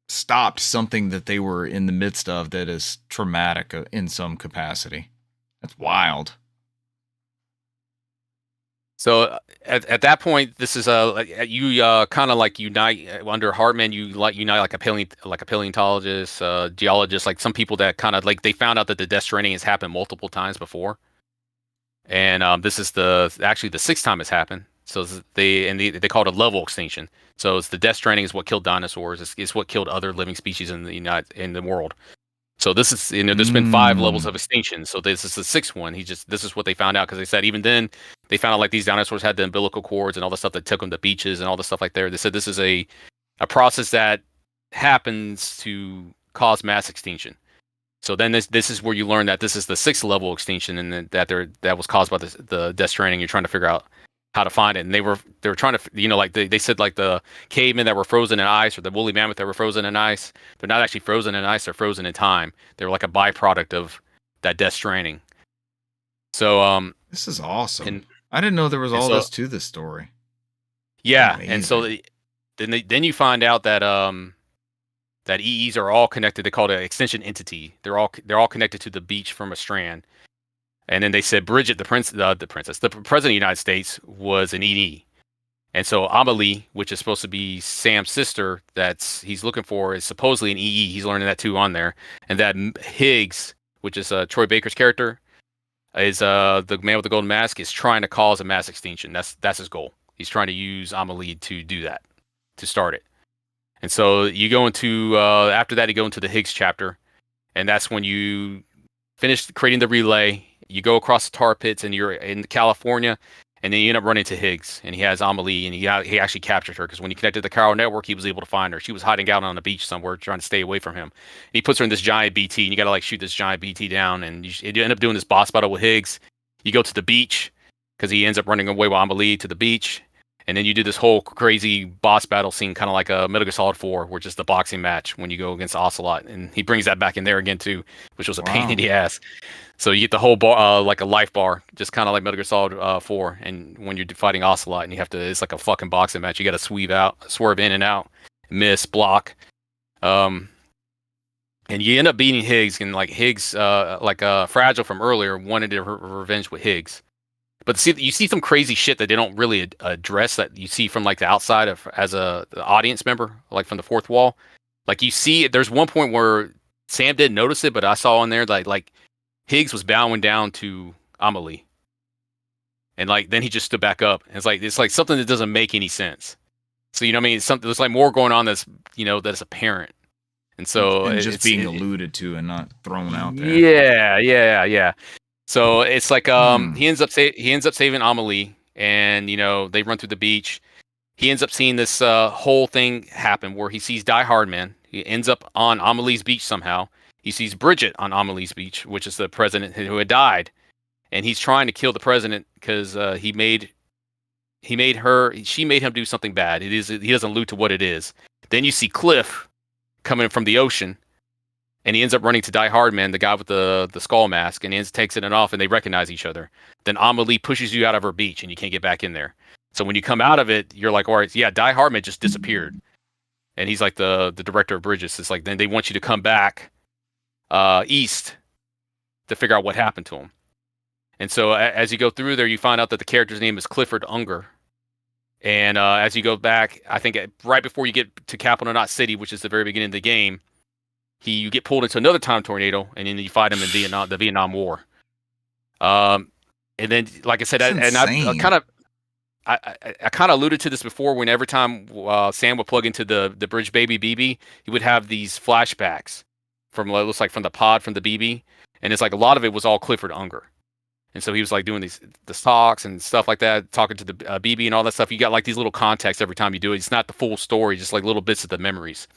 stopped something that they were in the midst of that is traumatic in some capacity. That's wild. So at that point, this is you kind of like unite under Hartman. You unite like a paleontologist, geologist, like some people that kind of like they found out that the Death Stranding has happened multiple times before, and this is actually the sixth time it's happened. So they call it a level extinction. So it's the Death Stranding is what killed dinosaurs. It's what killed other living species in the world. So this is, there's been 5 levels of extinction. So this is the 6th one. This is what they found out because they said even then they found out like these dinosaurs had the umbilical cords and all the stuff that took them to beaches and all the stuff like that. They said this is a process that happens to cause mass extinction. So then this is where you learn that this is the 6th level extinction and that was caused by the Death Stranding. You're trying to figure out how to find it, and they were trying to, like they said like the cavemen that were frozen in ice or the woolly mammoth that were frozen in ice, they're not actually frozen in ice, they're frozen in time. They're like a byproduct of that Death Stranding. So this is awesome. I didn't know there was all this to this story. Yeah. Amazing. And so then you find out that that EEs are all connected. They call it an extension entity. They're all connected to the beach from a strand. And then they said Bridget, the president of the United States, was an EE. And so Amelie, which is supposed to be Sam's sister that he's looking for, is supposedly an EE. He's learning that too on there. And that Higgs, which is Troy Baker's character, is the man with the golden mask, is trying to cause a mass extinction. That's his goal. He's trying to use Amelie to do that, to start it. And so you go into, after that, you go into the Higgs chapter. And that's when you finish creating the relay. You go across the tar pits and you're in California, and then you end up running to Higgs, and he has Amelie, and he actually captured her because when he connected the chiral network, he was able to find her. She was hiding out on the beach somewhere, trying to stay away from him. And he puts her in this giant BT, and you got to like shoot this giant BT down, and you end up doing this boss battle with Higgs. You go to the beach because he ends up running away with Amelie to the beach, and then you do this whole crazy boss battle scene, kind of like a Metal Gear Solid 4, which is the boxing match when you go against Ocelot, and he brings that back in there again too, which was a pain in the ass. So you get the whole bar, like a life bar, just kind of like Metal Gear Solid 4. And when you're fighting Ocelot, and it's like a fucking boxing match. You got to swerve in and out, miss, block, and you end up beating Higgs. And like Higgs, Fragile from earlier, wanted to revenge with Higgs. But you see some crazy shit that they don't really address that you see from like the outside as the audience member, like from the fourth wall. Like you see, there's one point where Sam didn't notice it, but I saw in there like Higgs was bowing down to Amelie, and like then he just stood back up. And it's like something that doesn't make any sense. So you know what I mean? There's like more going on that's apparent. And so and just being alluded to and not thrown out there. Yeah. So it's like he ends up saving Amelie, and they run through the beach. He ends up seeing this whole thing happen where he sees Die Hardman. He ends up on Amelie's beach somehow. He sees Bridget on Amelie's beach, which is the president who had died, and he's trying to kill the president because she made him do something bad. He doesn't allude to what it is. Then you see Cliff coming from the ocean, and he ends up running to Die Hardman, the guy with the skull mask, and he takes it off, and they recognize each other. Then Amelie pushes you out of her beach, and you can't get back in there. So when you come out of it, you're like, all right, yeah, Die Hardman just disappeared. And he's like the director of Bridges. It's like, then they want you to come back east to figure out what happened to him. And so as you go through there, you find out that the character's name is Clifford Unger. And as you go back, I think right before you get to Capital Knot City, which is the very beginning of the game, you get pulled into another time tornado, and then you fight him in the Vietnam War. And then, like I said, I kind of alluded to this before. When every time Sam would plug into the bridge baby BB, he would have these flashbacks from what looks like from the pod from the BB, and it's like a lot of it was all Clifford Unger. And so he was like doing the talks and stuff like that, talking to the BB and all that stuff. You got like these little contexts every time you do it. It's not the full story, just like little bits of the memories.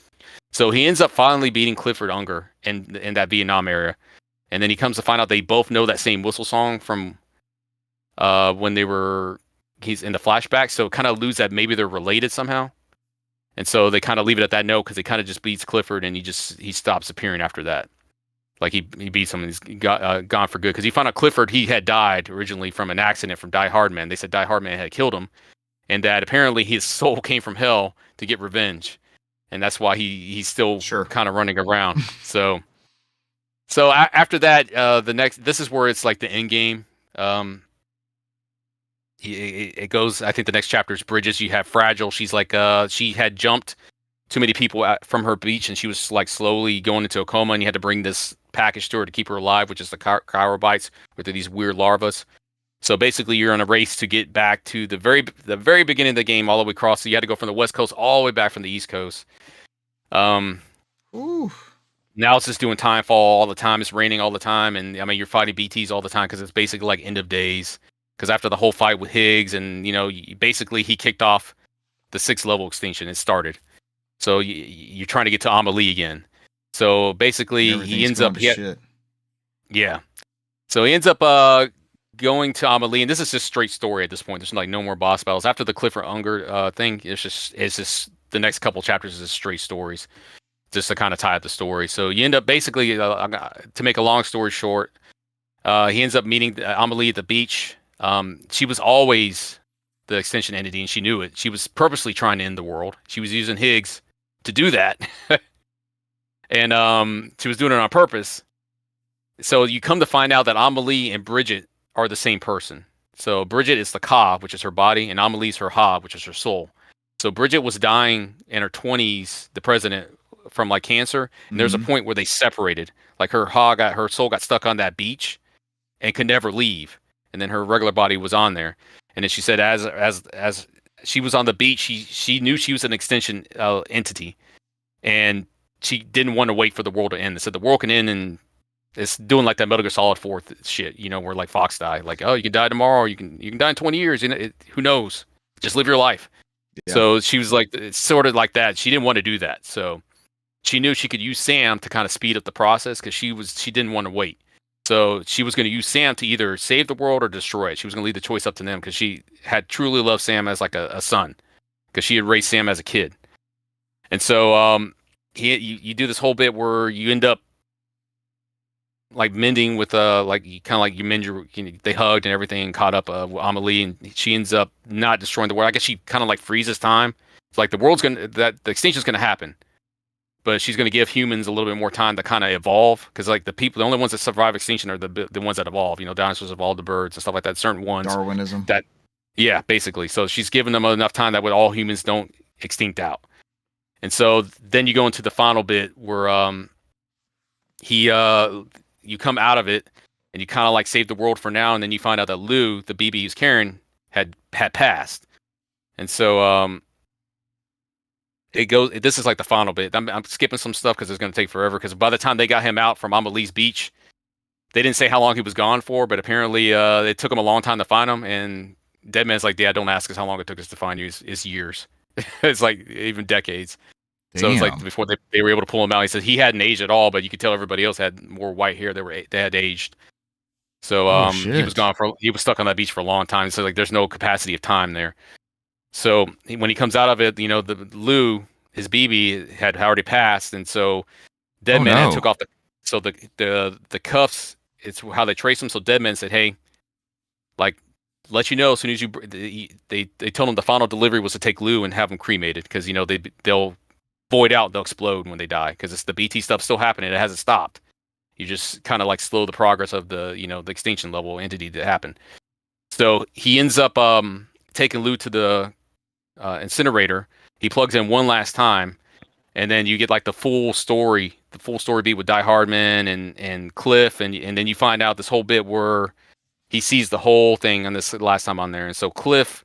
So he ends up finally beating Clifford Unger in that Vietnam area. And then he comes to find out they both know that same whistle song from when he's in the flashback. So it kind of alludes that maybe they're related somehow. And so they kind of leave it at that note because he kind of just beats Clifford, and he stops appearing after that. Like he beats him and he's gone for good, because he found out Clifford, he had died originally from an accident from Die Hardman. They said Die Hardman had killed him, and that apparently his soul came from hell to get revenge, and that's why he's still kind of running around. So after that, this is where it's like the end game. It goes. I think the next chapter is Bridges. You have Fragile. She's like she had jumped too many people from her beach, and she was like slowly going into a coma, and you had to bring this package to her to keep her alive, which is the chirobites, which are these weird larvas. So basically, you're on a race to get back to the very beginning of the game, all the way across. So you had to go from the West Coast all the way back from the East Coast. Now it's just doing timefall all the time. It's raining all the time, and I mean you're fighting BTs all the time because it's basically like end of days. Because after the whole fight with Higgs, and basically he kicked off the 6th level extinction. It started. So you're trying to get to Amelie again. So basically, he ends up yeah. So he ends up going to Amelie, and this is just straight story at this point. There's like no more boss battles after the Clifford Unger thing. It's just the next couple chapters is just straight stories, just to kind of tie up the story. So you end up basically, to make a long story short, he ends up meeting Amelie at the beach. She was always the extension entity, and she knew it. She was purposely trying to end the world. She was using Higgs to do that. And she was doing it on purpose. So you come to find out that Amelie and Bridget are the same person. So Bridget is the Ka, which is her body, and Amelie's her Ha, which is her soul. So Bridget was dying in her 20s, the president, from like cancer. And there's a point where they separated. Like her soul got stuck on that beach and could never leave. And then her regular body was on there. And then she said, as she was on the beach, she knew she was an extension entity, and she didn't want to wait for the world to end. They said the world can end, and it's doing like that Metal Gear Solid 4 shit, where like Fox died, like, oh, you can die tomorrow, or you can die in 20 years. Who knows? Just live your life. Yeah. So she was like, it's sort of like that. She didn't want to do that. So she knew she could use Sam to kind of speed up the process because she didn't want to wait. So she was going to use Sam to either save the world or destroy it. She was going to leave the choice up to them because she had truly loved Sam as like a son, because she had raised Sam as a kid. And so you do this whole bit where you end up like mending with they hugged and everything and caught up with Amelie, and she ends up not destroying the world. I guess she kind of like freezes time. It's like the extinction's going to happen, but she's going to give humans a little bit more time to kind of evolve, because like the only ones that survive extinction are the ones that evolve. Dinosaurs evolved the birds and stuff like that. Certain ones. Darwinism. Yeah, basically. So she's giving them enough time that way all humans don't extinct out. And so then you go into the final bit where you come out of it and you kind of like save the world for now, and then you find out that Lou, the BB who's carrying, had passed. And so it goes. This is like the final bit. I'm skipping some stuff because it's going to take forever. Because by the time they got him out from Amelie's beach, they didn't say how long he was gone for, but apparently it took him a long time to find him. And Deadman's like, "Dad, don't ask us how long it took us to find you. It's years. It's like even decades." Damn. So it's like before they were able to pull him out. He said he hadn't aged at all, but you could tell everybody else had more white hair. They had aged. So he was gone he was stuck on that beach for a long time. So like there's no capacity of time there. So when he comes out of it, the Lou, his BB had already passed, and so Deadman had took off the cuffs. It's how they trace him. So Deadman said, "Hey, like, let you know as soon as they told him the final delivery was to take Lou and have him cremated because they'll void out, they'll explode when they die because it's the BT stuff still happening. It hasn't stopped. You just kind of like slow the progress of the the extinction level entity that happened. So he ends up taking Lou to the incinerator. He plugs in one last time, and then you get like the full story beat with Die Hardman and Cliff, and then you find out this whole bit where he sees the whole thing on this last time on there. And so Cliff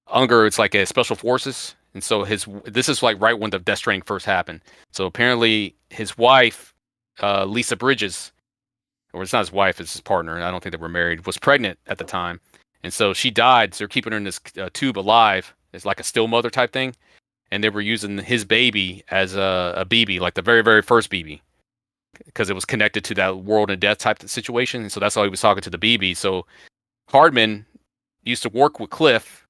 Unger, it's like a special forces, and so this is like right when the Death Stranding first happened. So apparently his wife, Lisa Bridges, or it's not his wife, it's his partner, I don't think they were married, was pregnant at the time. And so she died, so they're keeping her in this tube alive. It's like a still mother type thing. And they were using his baby as a BB, like the very, very first BB, because it was connected to that world and death type of situation. And so that's why he was talking to the BB. So Hardman used to work with Cliff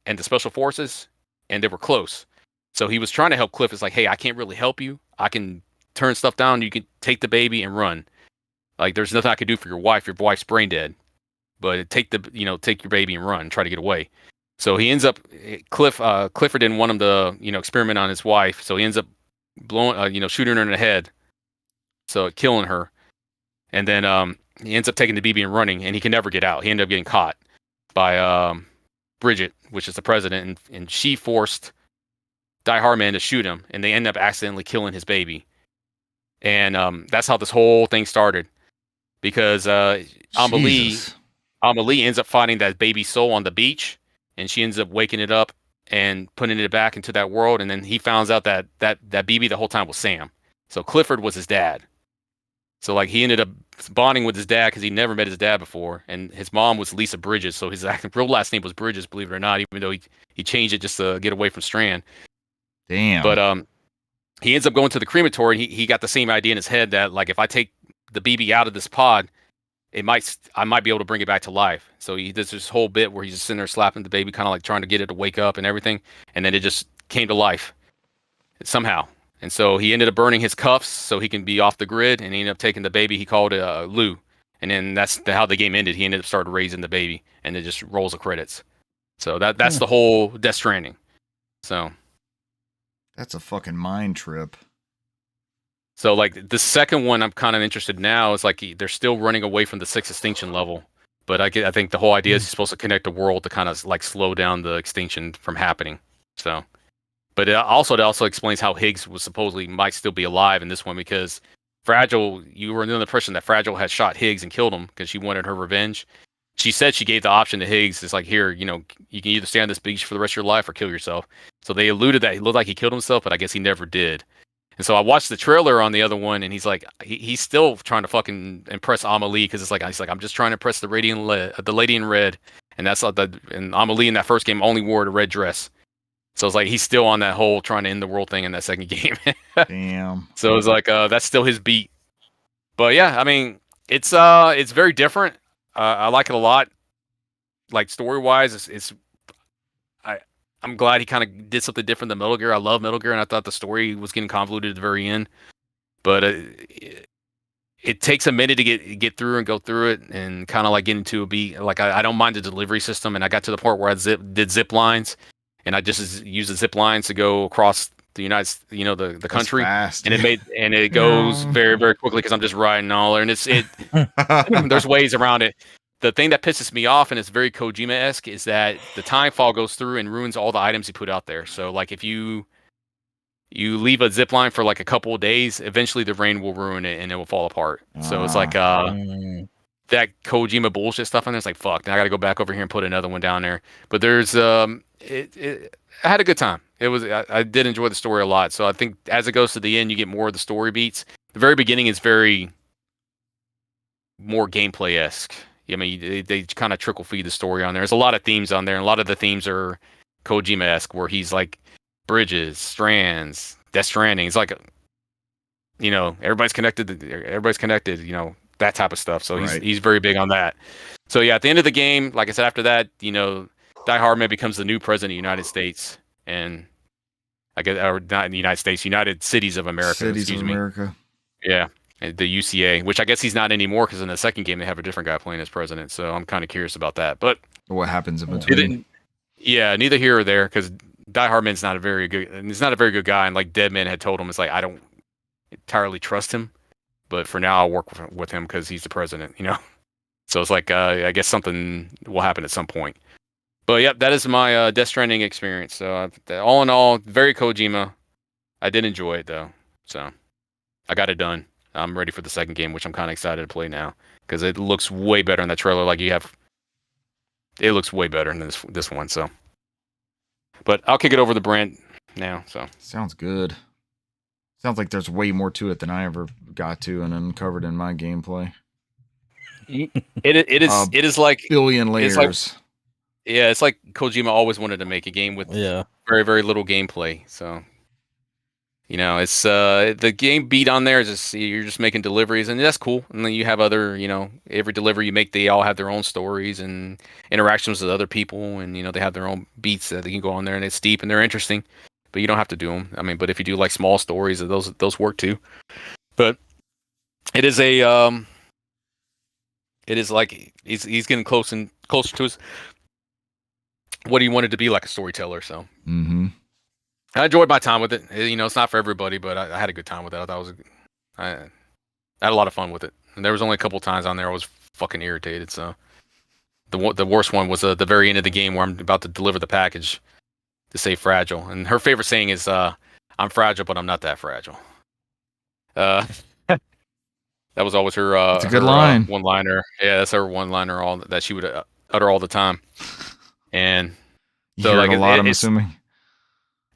and the special forces, and they were close. So he was trying to help Cliff. It's like, hey, I can't really help you. I can turn stuff down. You can take the baby and run. Like, there's nothing I can do for your wife. Your wife's brain dead. But take your baby and run and try to get away. So he ends up, Clifford didn't want him to, experiment on his wife. So he ends up blowing, shooting her in the head. So killing her. And then he ends up taking the BB and running, and he can never get out. He ended up getting caught by Bridget, which is the president, and she forced Die Hardman to shoot him, and they end up accidentally killing his baby. And that's how this whole thing started. Because Amelie ends up finding that baby soul on the beach, and she ends up waking it up and putting it back into that world. And then he finds out that BB the whole time was Sam. So Clifford was his dad. So like he ended up bonding with his dad because he never met his dad before, and his mom was Lisa Bridges. So his real last name was Bridges, believe it or not, even though he changed it just to get away from Strand. Damn. But he ends up going to the crematory. And he got the same idea in his head that like if I take the BB out of this pod, I might be able to bring it back to life. So he does this whole bit where he's just sitting there slapping the baby, kind of like trying to get it to wake up and everything, and then it just came to life somehow. And so he ended up burning his cuffs so he can be off the grid, and he ended up taking the baby. He called it Lou, and then that's how the game ended. He ended up started raising the baby, and it just rolls the credits. So that's the whole Death Stranding. So that's a fucking mind trip. So like the second one, I'm kind of interested now. Is like they're still running away from the 6th extinction level, but I think the whole idea is you're supposed to connect the world to kind of like slow down the extinction from happening. So. But it also explains how Higgs was supposedly might still be alive in this one because Fragile, you were under the impression that Fragile had shot Higgs and killed him because she wanted her revenge. She said she gave the option to Higgs. It's like, here, you can either stay on this beach for the rest of your life or kill yourself. So they alluded that it looked like he killed himself, but I guess he never did. And so I watched the trailer on the other one, and he's like, he's still trying to fucking impress Amelie because it's like, he's like, I'm just trying to impress the lady in red, and that's and Amelie in that first game only wore the red dress. So it's like he's still on that whole trying to end the world thing in that second game. Damn. So it's like that's still his beat. But yeah, I mean, it's very different. I like it a lot. Like story wise, I'm glad he kind of did something different than Metal Gear. I love Metal Gear, and I thought the story was getting convoluted at the very end. But it takes a minute to get through and go through it, and kind of like get into a beat. Like I don't mind the delivery system, and I got to the part where I did zip lines. And I just used the zip lines to go across the the country, fast, and it goes very, very quickly because I'm just riding all there. And there's ways around it. The thing that pisses me off, and it's very Kojima-esque, is that the time fall goes through and ruins all the items you put out there. So like if you leave a zip line for like a couple of days, eventually the rain will ruin it and it will fall apart. So it's like that Kojima bullshit stuff, and it's like, fuck, now I gotta go back over here and put another one down there. But there's I had a good time. I did enjoy the story a lot. So I think as it goes to the end, you get more of the story beats. The very beginning is very more gameplay esque. I mean, they kind of trickle feed the story on there. There's a lot of themes on there, and a lot of the themes are Kojima esque, where he's like bridges, strands, Death Stranding. It's like, everybody's connected. Everybody's connected. That type of stuff. So he's very big on that. So yeah, at the end of the game, like I said, after that, Die Hardman becomes the new president of the United States, and I guess, or not in the United States, United Cities of America. Cities of America. Yeah, the UCA, which I guess he's not anymore because in the second game they have a different guy playing as president. So I'm kind of curious about that. But what happens in between? Neither here or there, because Die Hardman's not a very good. He's not a very good guy, and like Deadman had told him, it's like I don't entirely trust him, but for now I'll work with him because he's the president. So it's like I guess something will happen at some point. But yep, that is my Death Stranding experience. So all in all, very Kojima. I did enjoy it though, so I got it done. I'm ready for the second game, which I'm kind of excited to play now because it looks way better in that trailer. Like it looks way better than this one. So, but I'll kick it over to Brent now. So sounds good. Sounds like there's way more to it than I ever got to and uncovered in my gameplay. It is like billion layers. It's like Kojima always wanted to make a game with very, very little gameplay. So, it's the game beat on there is just you're just making deliveries, and that's cool. And then you have other, every delivery you make, they all have their own stories and interactions with other people, and they have their own beats that they can go on there, and it's deep and they're interesting. But you don't have to do them. I mean, but if you do like small stories, those work too. But it is it is like he's getting closer to his what he wanted to be, like a storyteller. So I enjoyed my time with it. It's not for everybody, but I had a good time with it. I thought I had a lot of fun with it. And there was only a couple times on there I was fucking irritated. So the worst one was the very end of the game where I'm about to deliver the package to say fragile, and her favorite saying is "I'm fragile, but I'm not that fragile." That was always her. It's a good line. One-liner. Yeah, that's her one-liner that she would utter all the time. And so like a lot, I'm assuming.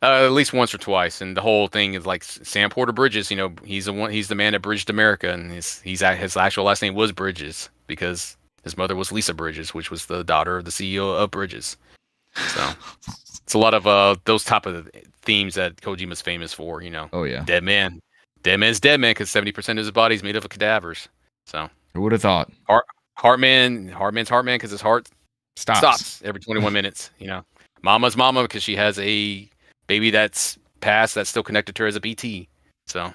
At least once or twice, and the whole thing is like Sam Porter Bridges. He's the man that bridged America, and his actual last name was Bridges because his mother was Lisa Bridges, which was the daughter of the CEO of Bridges. So it's a lot of those type of themes that Kojima's famous for. Oh yeah, dead man's dead man because 70% of his body is made up of cadavers. So who would have thought? Heartman's Heartman because his heart stops every 21 minutes. Mama's mama because she has a baby that's passed that's still connected to her as a BT. So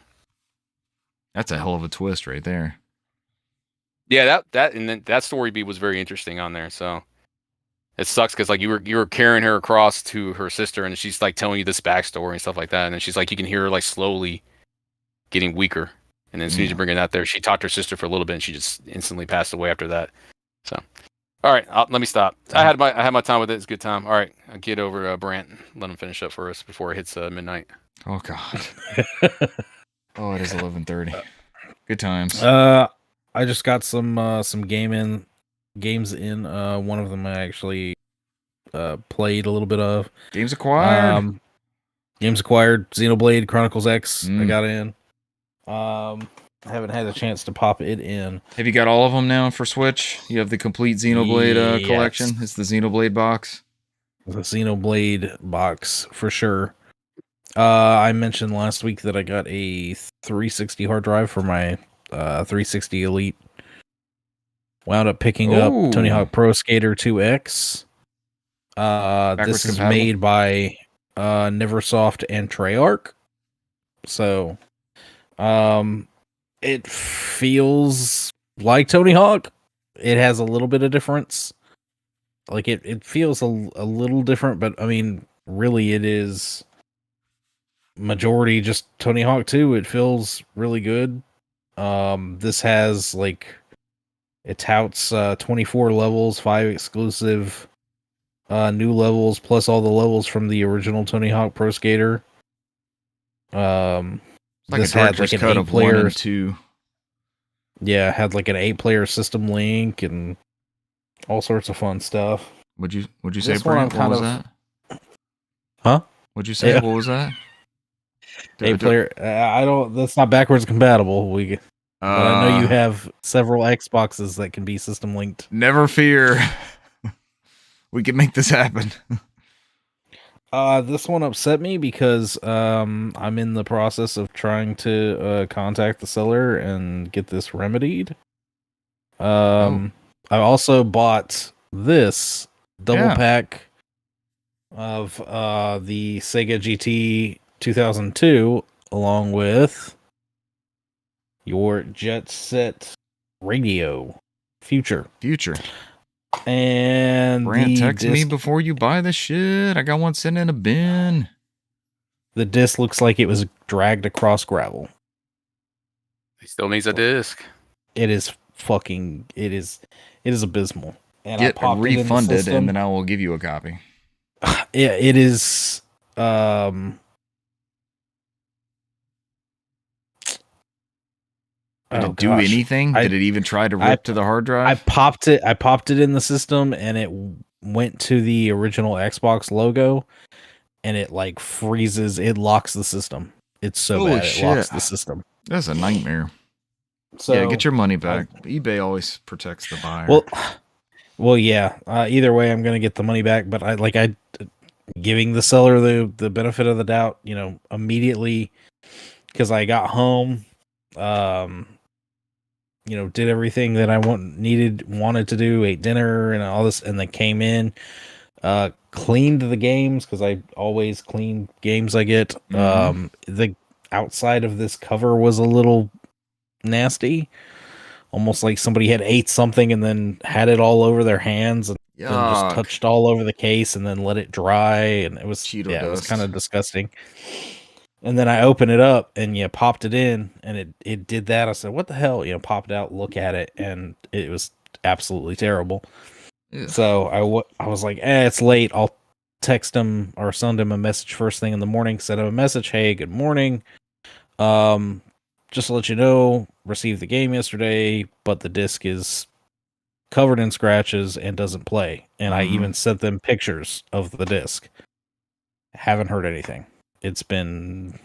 that's a hell of a twist right there. Yeah, that story beat was very interesting on there. So it sucks because like you were carrying her across to her sister, and she's like telling you this backstory and stuff like that, and then she's like you can hear her like slowly getting weaker, and then as soon as you bring it out there, she talked to her sister for a little bit, and she just instantly passed away after that. So. All right, let me stop. I had my time with it. It's a good time. All right, I'll get over Brant. Let him finish up for us before it hits midnight. Oh God. Oh, it is 11:30. Good times. I just got some games in. One of them I actually played a little bit of. Games acquired. Xenoblade Chronicles X. I got in. I haven't had a chance to pop it in. Have you got all of them now for Switch? You have the complete Xenoblade collection? It's the Xenoblade box? The Xenoblade box, for sure. I mentioned last week that I got a 360 hard drive for my 360 Elite. Wound up picking up Tony Hawk Pro Skater 2X. This is made by Neversoft and Treyarch. So... it feels like Tony Hawk. It has a little bit of difference. Like it feels a little different, but I mean, really it is majority just Tony Hawk 2. It feels really good. This has it touts 24 levels, 5 exclusive new levels, plus all the levels from the original Tony Hawk Pro Skater. Like this had like an 8-player 1 and 2. Yeah, had like an 8-player system link and all sorts of fun stuff. Would you say, Brent, what was that? Huh? What'd you say? Yeah. What was that? Hey, player, I don't. That's not backwards compatible. But I know you have several Xboxes that can be system linked. Never fear. We can make this happen. This one upset me because I'm in the process of trying to contact the seller and get this remedied. I also bought this double pack of the Sega GT 2002 along with your Jet Set Radio Future. And Brant, text me before you buy the shit. I got one sitting in a bin. The disc looks like it was dragged across gravel. He still needs a disc. It is abysmal. And Get I popped refunded, it in the and then I will give you a copy. Yeah, it is. Did it do anything? Did it even try to rip to the hard drive? I popped it in the system, and it went to the original Xbox logo, and it like freezes. It locks the system. It's so bad. It locks the system. That's a nightmare. So yeah, get your money back. eBay always protects the buyer. Well, yeah. Either way, I'm gonna get the money back. But I giving the seller the benefit of the doubt. Immediately because I got home. Did everything that I wanted to do, ate dinner and all this, and then came in, cleaned the games because I always clean games I get. The outside of this cover was a little nasty, almost like somebody had ate something and then had it all over their hands and then just touched all over the case and then let it dry, and it was Cheeto it was dust. kind of disgusting. And then I opened it up and popped it in, and it did that. I said, "What the hell?" Popped it out, look at it, and it was absolutely terrible. Ugh. So I was like, it's late. I'll text him or send him a message first thing in the morning. Send him a message, "Hey, good morning. Just to let you know, received the game yesterday, but the disc is covered in scratches and doesn't play." And I even sent them pictures of the disc. Haven't heard anything. It's been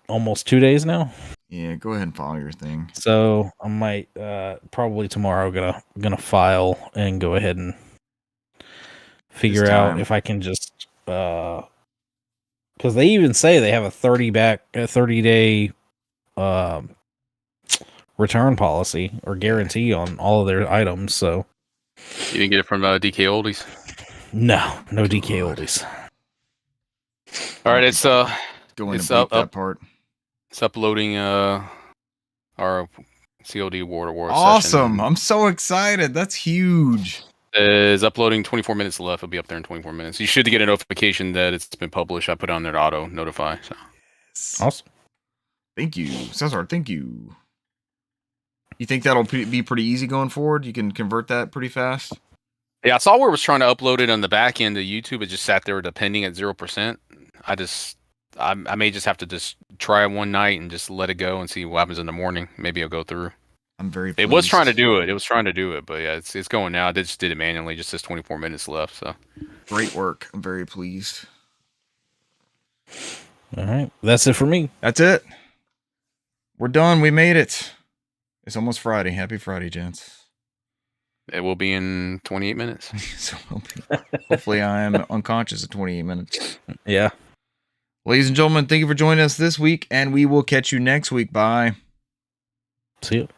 almost 2 days now. Yeah, go ahead and follow your thing. So I might probably tomorrow gonna file and go ahead and figure out if I can just because they even say they have a 30-day return policy or guarantee on all of their items. So you didn't get it from DK Oldies? No DK Oldies. All right, it's go in and bleep that part. It's uploading our COD War awesome session. I'm so excited. That's huge. Is uploading 24 minutes left. It'll be up there in 24 minutes. You should get a notification that it's been published. I put it on there to auto notify. So awesome. Thank you, Cesar. Thank you. You think that'll be pretty easy going forward? You can convert that pretty fast? Yeah, I saw where it was trying to upload it on the back end of YouTube. It just sat there pending at 0%. I may just have to just try it one night and just let it go and see what happens in the morning. Maybe it'll go through. I'm very pleased. It was trying to do it. But yeah, it's going now. I just did it manually. Just says 24 minutes left. So great work. I'm very pleased. All right, that's it for me. That's it. We're done. We made it. It's almost Friday. Happy Friday, gents. It will be in 28 minutes. So hopefully I am unconscious in 28 minutes. Yeah. Ladies and gentlemen, thank you for joining us this week, and we will catch you next week. Bye. See you.